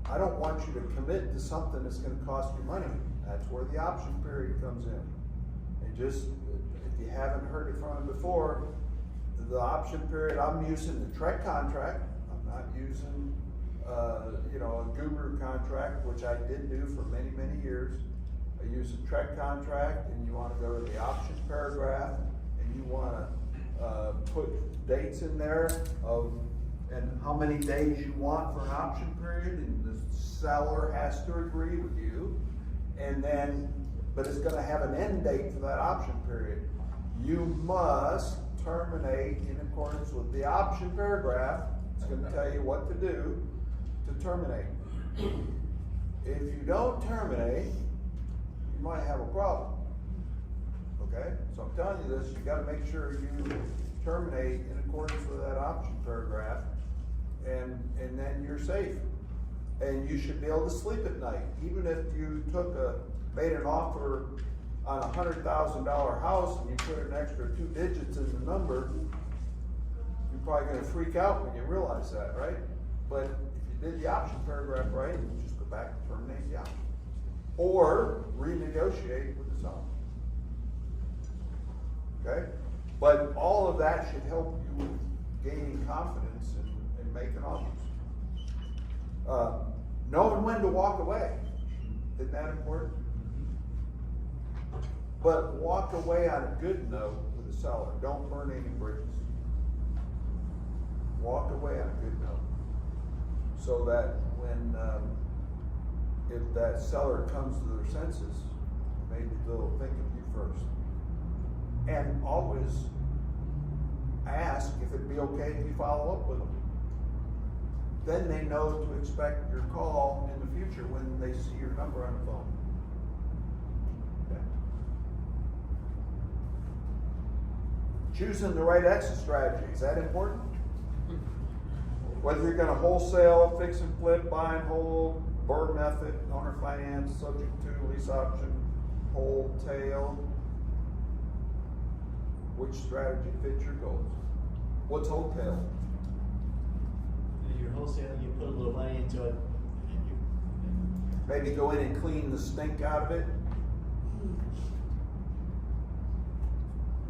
I don't want you to commit to something that's gonna cost you money. That's where the option period comes in. And just, if you haven't heard it from me before, the option period, I'm using the Trek contract. I'm not using, you know, a Guru contract, which I did do for many, many years. I use a Trek contract, and you wanna go to the option paragraph, and you wanna put dates in there of, and how many days you want for an option period, and the seller has to agree with you. And then, but it's gonna have an end date for that option period. You must terminate in accordance with the option paragraph. It's gonna tell you what to do to terminate. If you don't terminate, you might have a problem. Okay? So I'm telling you this, you gotta make sure you terminate in accordance with that option paragraph, and then you're safe. And you should be able to sleep at night. Even if you made an offer on $100,000 house and you put an extra 2 digits in the number, you're probably gonna freak out when you realize that, right? But if you did the option paragraph right, you just go back and terminate the option. Or renegotiate with the seller. Okay? But all of that should help you with gaining confidence and making offers. Knowing when to walk away, isn't that important? But walk away on a good note with the seller. Don't burn any bridges. Walk away on a good note. So that when, if that seller comes to their senses, maybe they'll think of you first. And always ask if it'd be okay if you follow up with them. Then they know to expect your call in the future when they see your number on the phone. Okay. choosing the right exit strategy, is that important? Whether you're gonna wholesale, fix and flip, buy and hold, BRRRR method, owner finance, subject to lease option, wholesale. Which strategy fits your goals? What's wholesale? You're wholesaling, you put a little money into it, and you. Maybe go in and clean the stink out of it?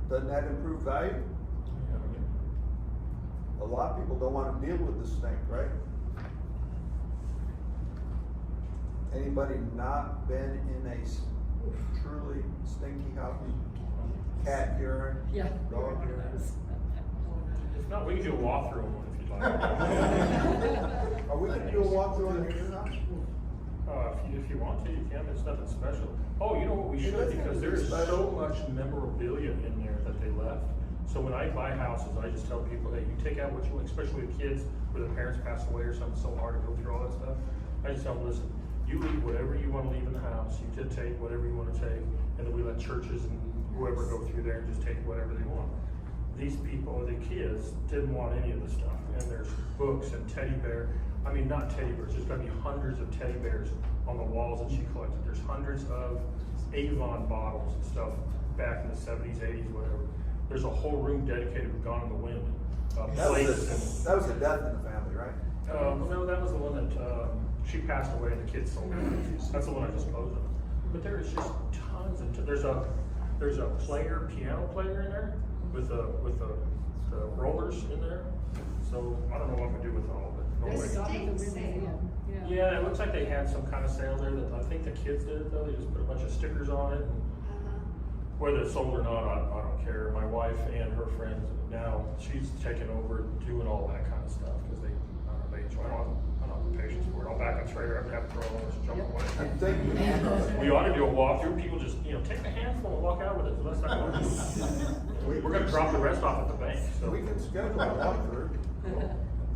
Doesn't that improve value? A lot of people don't want to deal with the stink, right? Anybody not been in a truly stinky house? Cat urine? Yeah. Dog urine? If not, we can do a walkthrough on one if you'd like. Are we gonna do a walkthrough on your new house? If you want to, you can, it's nothing special. Oh, you know what we should, because there is so much memorabilia in there that they left. So when I buy houses, I just tell people, hey, you take out what you want, especially with kids, where their parents passed away or something, so hard to go through all that stuff. I just tell them, listen, you leave whatever you wanna leave in the house, you can take whatever you wanna take, and then we let churches and whoever go through there and just take whatever they want. These people, the kids, didn't want any of the stuff, and there's books and teddy bear. I mean, not teddy bears, there's gonna be hundreds of teddy bears on the walls that she collected. There's hundreds of Avon bottles and stuff back in the 70s, 80s, whatever. There's a whole room dedicated to Gone in the Wind. That was a death in the family, right? No, that was the one that, she passed away and the kids sold it. That's the one I disposed of. But there is just tons and there's a piano player in there with the rollers in there. So I don't know what I'm gonna do with all of it. No The way. stink sale. Yeah, it looks like they had some kind of sale there that I think the kids did it though. They just put a bunch of stickers on it. Whether it's sold or not, I don't care. My wife and her friends now, she's taken over doing all that kind of stuff because they enjoy it. I don't have the patience for it. I'll back a trailer up and have to throw all this junk away. We ought to do a walkthrough. People just, take a handful and walk out with it. So that's not going We're going to drop the rest off at the bank. So We can schedule a walkthrough.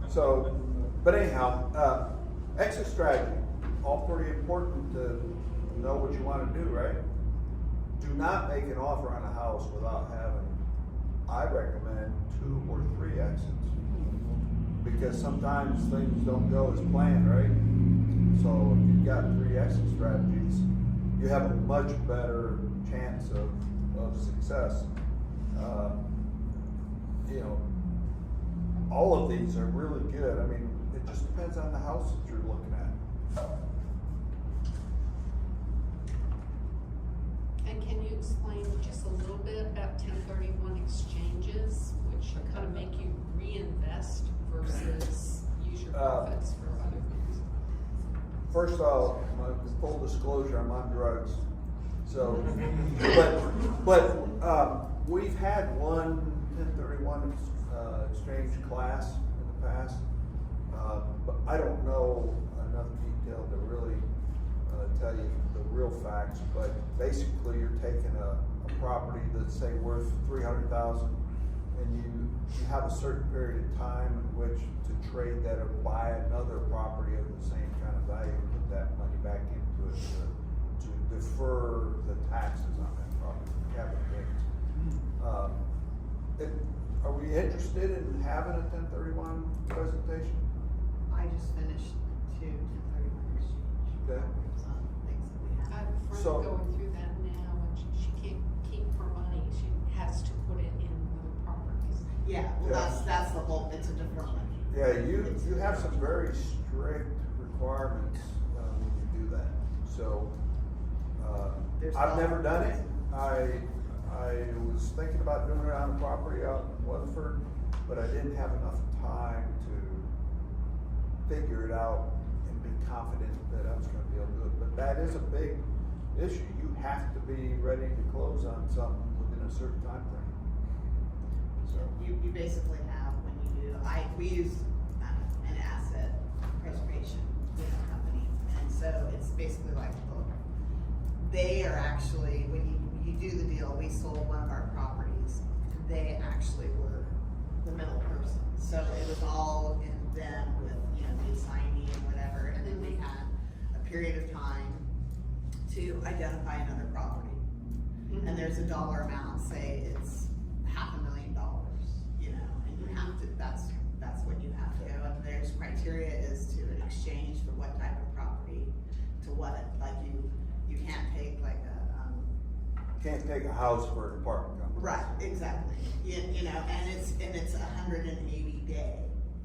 So, but anyhow, exit strategy, all pretty important to know what you want to do, right? Do not make an offer on a house without having, I recommend 2 or 3 exits. Because sometimes things don't go as planned, right? So if you've got 3 exit strategies, you have a much better chance of success. All of these are really good. I mean, it just depends on the house that you're looking at. And can you explain just a little bit about 1031 exchanges, which kind of make you reinvest versus use your profits for other things? First of all, full disclosure, I'm on drugs. So, but we've had one 1031 exchange class in the past, but I don't know enough detail to really tell you the real facts. But basically, you're taking a property that's say worth $300,000, and you have a certain period of time in which to trade that or buy another property of the same kind of value, and put that money back into it to defer the taxes on that property, capital gains. Are we interested in having a 1031 presentation? I just finished 2 1031 exchange. Okay. On things that we I have. have a friend So- going through that now, and she can't keep her money. She has to put it in other properties. Yeah, well, Yeah. that's the whole, it's a different one. Yeah, you have some very strict requirements when you do that. So, I've never done it. I was thinking about doing it on a property out in Weatherford, but I didn't have enough time to figure it out and be confident that I was gonna be able to do it. But that is a big issue. You have to be ready to close on something within a certain time frame. So. You basically have, when you do, we use an asset preservation, company, and so it's basically like, they are actually, when you do the deal, we sold one of our properties, they actually were the middle person. So it was all in them with, the assignee and whatever, and then they had a period of time to identify another property. And there's a dollar amount, say it's $500,000, have to, that's what you have to, and there's criteria is to an exchange for what type of property to what, like you can't take like a, Can't take a house for an apartment complex. right, exactly, you know, and it's 180 day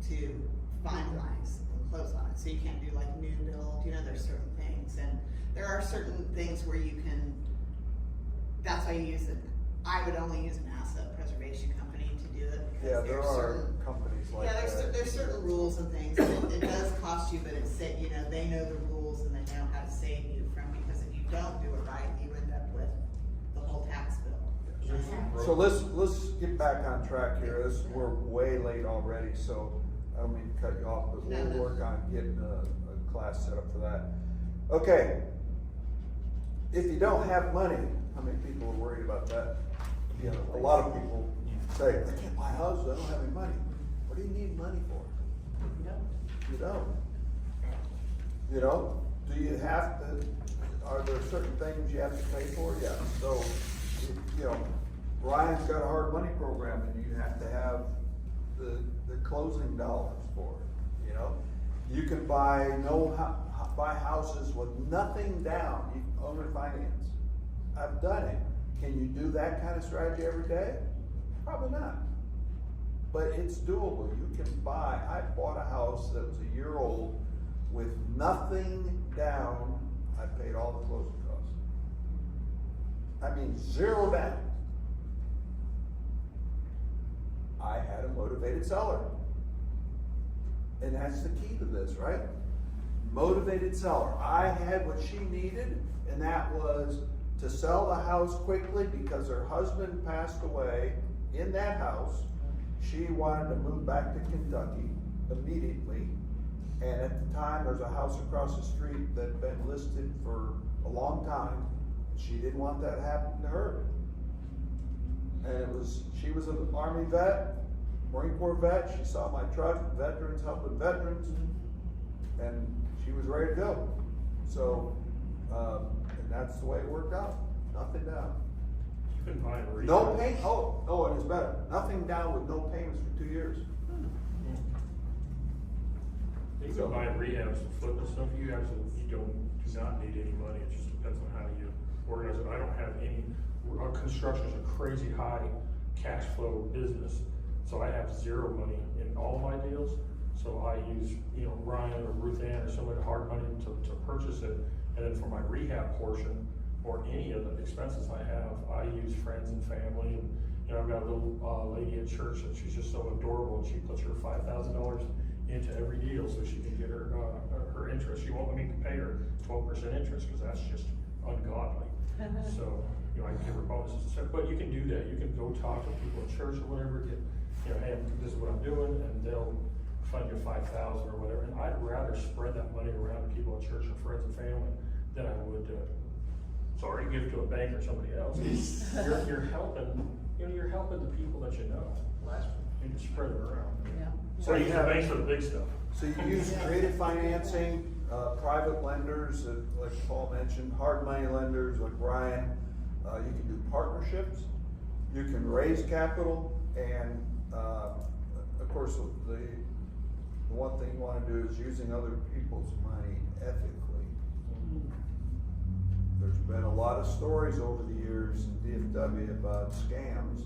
to finalize and close on it, so you can't do like new build, you know, there's certain things, and there are certain things where you can, that's why you use it, I would only use an asset preservation company to do it, Yeah, because there there's are certain, companies like yeah, that. there's certain rules and things, and it does cost you, but it's, you know, they know the rules and they know how to save you from, because if you don't do it right, you end up with the whole tax bill. So let's get back on track here. We're way late already, so I don't mean to cut you off, but we'll No. work on getting a class set up for that. Okay. If you don't have money, how many people are worried about that? You know, a lot of people say, I can't buy a house, I don't have any money. What do you need money for? You don't. You know, do you have to, are there certain things you have to pay for? Yeah, so, you know, Ryan's got a hard money program and you have to have the closing dollars for it, you know? You can buy buy houses with nothing down, you can own refinance. I've done it. Can you do that kind of strategy every day? Probably not. But it's doable. You can buy, I bought a house that was a year old with nothing down. I paid all the closing costs. I mean, zero down. I had a motivated seller. And that's the key to this, right? Motivated seller. I had what she needed, and that was to sell the house quickly because her husband passed away in that house. She wanted to move back to Kentucky immediately. And at the time, there's a house across the street that had been listed for a long time. She didn't want that to happen to her. And she was an Army vet, Marine Corps vet. She saw my truck, veterans helping veterans, and she was ready to go. So, and that's the way it worked out. Nothing down. You can buy a REI. No pay. Oh, and it's better. Nothing down with no payments for 2 years. You can buy rehabs and flip and stuff. You do not need any money. It just depends on how you organize it. I don't have any. Our construction is a crazy high cash flow business, so I have zero money in all my deals. So I use, you know, Ryan or Ruth Ann or somebody hard money to purchase it, and then for my rehab portion or any of the expenses I have, I use friends and family. And you know, I've got a little lady at church and she's just so adorable, and she puts her $5,000 into every deal so she can get her interest. She won't let me pay her 12% interest because that's just ungodly. So, you know, I give her bonuses and stuff, but you can do that. You can go talk to people at church or whatever, get, you know, hey, this is what I'm doing, and they'll fund you $5,000 or whatever. And I'd rather spread that money around to people at church and friends and family than I would, give it to a bank or somebody else. You're helping, you know, you're helping the people that you know. You can spread it around. Yeah. So you have banks for the big stuff. So you use creative financing, private lenders, like Paul mentioned, hard money lenders like Ryan. You can do partnerships. You can raise capital, and of course, the one thing you want to do is using other people's money ethically. There's been a lot of stories over the years in DFW about scams.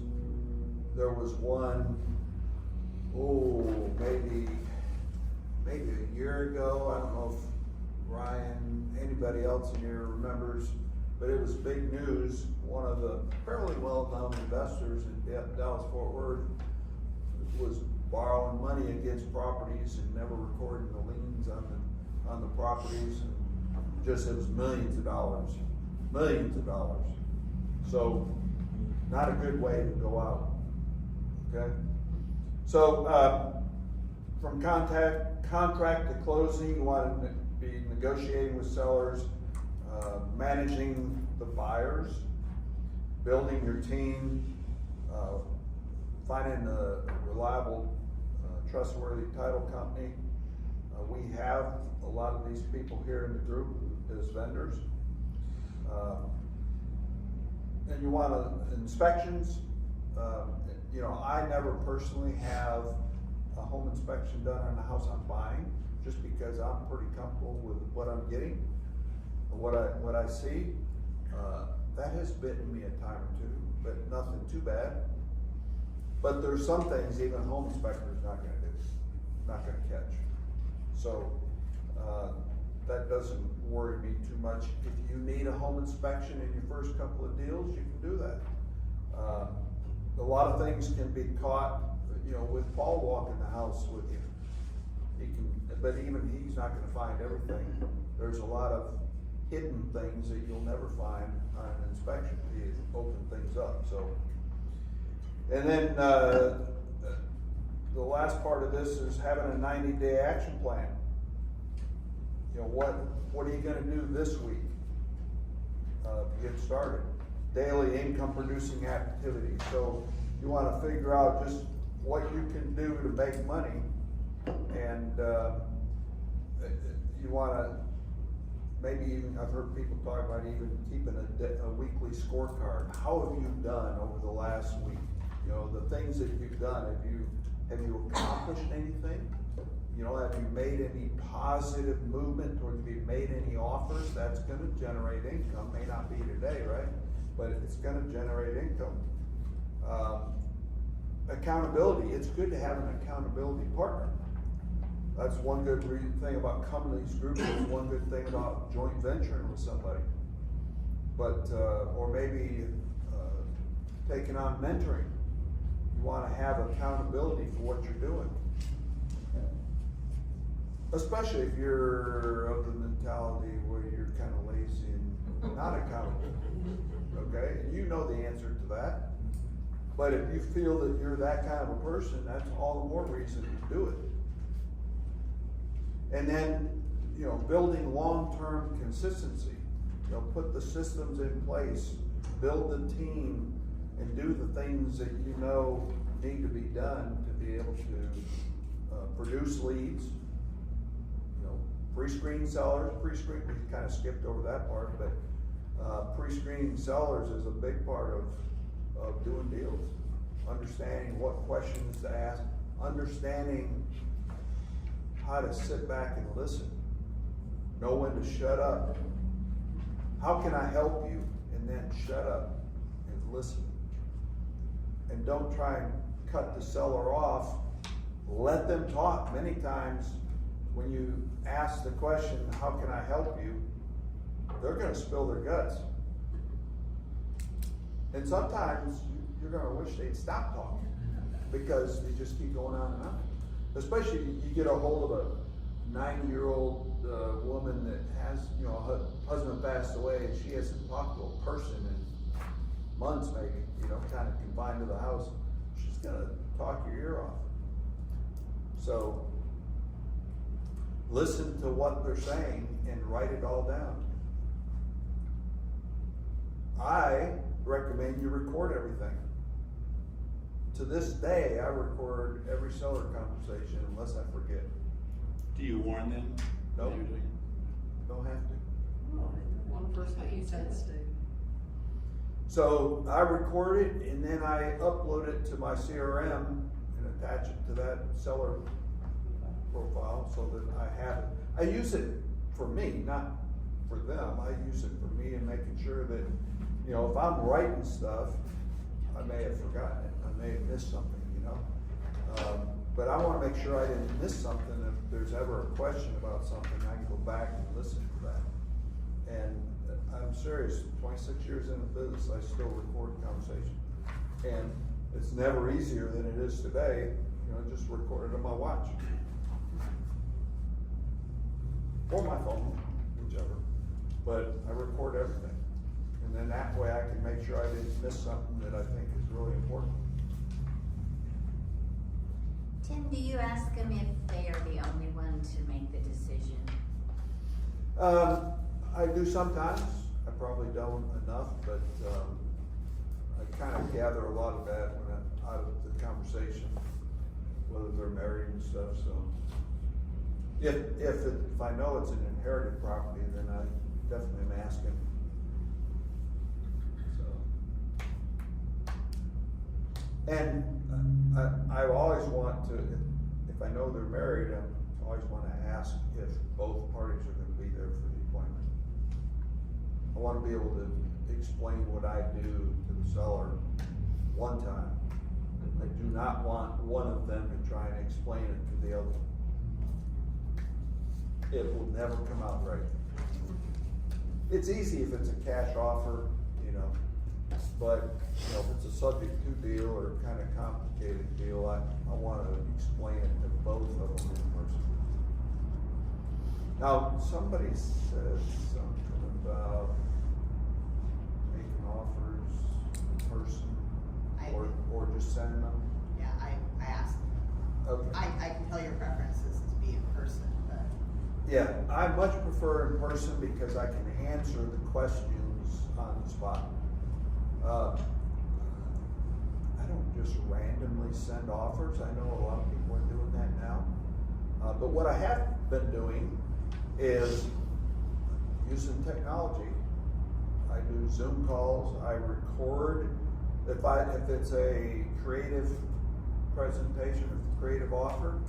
There was one, maybe a year ago. I don't know if Ryan, anybody else in here remembers, but it was big news. One of the fairly well-known investors in Dallas-Fort Worth was borrowing money against properties and never recording the liens on the properties, and just, it was millions of dollars. So, not a good way to go out, okay? So, from contract to closing, you want to be negotiating with sellers, managing the buyers, building your team, finding a reliable, trustworthy title company. We have a lot of these people here in the group as vendors. And you want inspections, You know, I never personally have a home inspection done on the house I'm buying, just because I'm pretty comfortable with what I'm getting, what I see. That has bitten me a time or two, but nothing too bad. But there's some things even a home inspector is not gonna do, not gonna catch. So, that doesn't worry me too much. If you need a home inspection in your first couple of deals, you can do that. A lot of things can be caught, you know, with Paul walking the house with you. He can, but even he's not gonna find everything. There's a lot of hidden things that you'll never find on an inspection. You open things up, so. And then, the last part of this is having a 90-day action plan. You know, what are you gonna do this week, to get started? Daily income producing activities. So you wanna figure out just what you can do to make money, and, you wanna, maybe even, I've heard people talk about even keeping a weekly scorecard. How have you done over the last week? You know, the things that you've done, have you accomplished anything? You know, have you made any positive movement, or have you made any offers? That's gonna generate income. May not be today, right? But it's gonna generate income. Accountability, it's good to have an accountability partner. That's one good thing about coming to these groups, is one good thing about joint venturing with somebody. But, or maybe, taking on mentoring. You wanna have accountability for what you're doing. Especially if you're of the mentality where you're kinda lazy and not accountable, okay? And you know the answer to that. But if you feel that you're that kind of a person, that's all the more reason to do it. And then, you know, building long-term consistency. You know, put the systems in place, build the team, and do the things that you know need to be done to be able to produce leads. You know, pre-screen sellers, we kind of skipped over that part, but pre-screening sellers is a big part of doing deals. Understanding what questions to ask, understanding how to sit back and listen, know when to shut up. How can I help you? And then shut up and listen. And don't try and cut the seller off. Let them talk. Many times when you ask the question, how can I help you? They're gonna spill their guts. And sometimes you're gonna wish they'd stop talking, because they just keep going on and on. Especially you get a hold of a 90-year-old woman that has, you know, her husband passed away, and she hasn't talked to a person in months maybe, you know, kind of confined to the house. She's gonna talk your ear off. So listen to what they're saying and write it all down. I recommend you record everything. To this day, I record every seller conversation unless I forget. Do you warn them? Nope. that you're doing it? Don't have to. One person that you tends to. So I record it, and then I upload it to my CRM and attach it to that seller profile so that I have it. I use it for me, not for them. I use it for me and making sure that, you know, if I'm writing stuff, I may have forgotten it. I may have missed something, you know. But I wanna make sure I didn't miss something. If there's ever a question about something, I can go back and listen to that. And I'm serious, 26 years in the business, I still record conversation. And it's never easier than it is today, you know, just record it on my watch. Or my phone, whichever. But I record everything. And then that way I can make sure I didn't miss something that I think is really important. Tim, do you ask them if they are the only one to make the decision? I do sometimes. I probably don't enough, but I kind of gather a lot of that when I'm out of the conversation, whether they're married and stuff. So if I know it's an inherited property, then I definitely am asking. So And I always want to, if I know they're married, I always wanna ask if both parties are gonna be there for the appointment. I wanna be able to explain what I do to the seller one time. I do not want one of them to try and explain it to the other. It will never come out right. It's easy if it's a cash offer, you know, but, you know, if it's a subject to deal or kind of complicated deal, I wanna explain it to both of them in person. Now, somebody said something about making offers in person or just sending them. Yeah, I asked. Okay. I can tell your preference is to be in person, but. Yeah, I much prefer in person because I can answer the questions on the spot. I don't just randomly send offers. I know a lot of people are doing that now. But what I have been doing is using technology. I do Zoom calls, I record. If it's a creative presentation, a creative offer,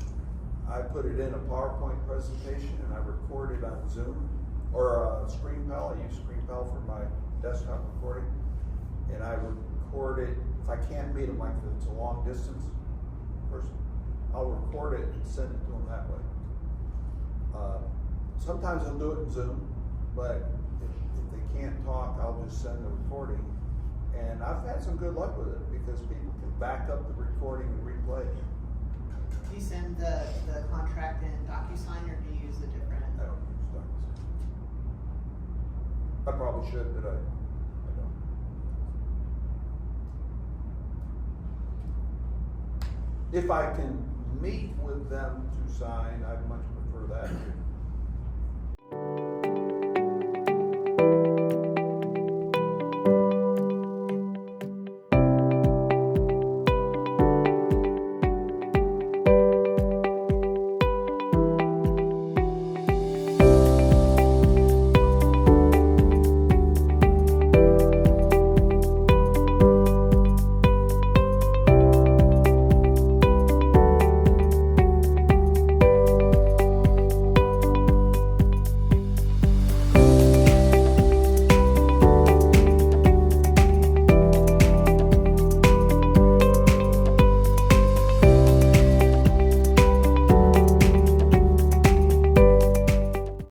I put it in a PowerPoint presentation and I record it on Zoom or ScreenPal. I use ScreenPal for my desktop recording, and I record it. If I can't meet them, like if it's a long distance person, I'll record it and send it to them that way. Sometimes I'll do it in Zoom, but if they can't talk, I'll just send the recording. And I've had some good luck with it because people can back up the recording and replay it. Do you send the contract in DocuSign or do you use a different? I don't use DocuSign. I probably should, but I don't. If I can meet with them to sign, I'd much prefer that.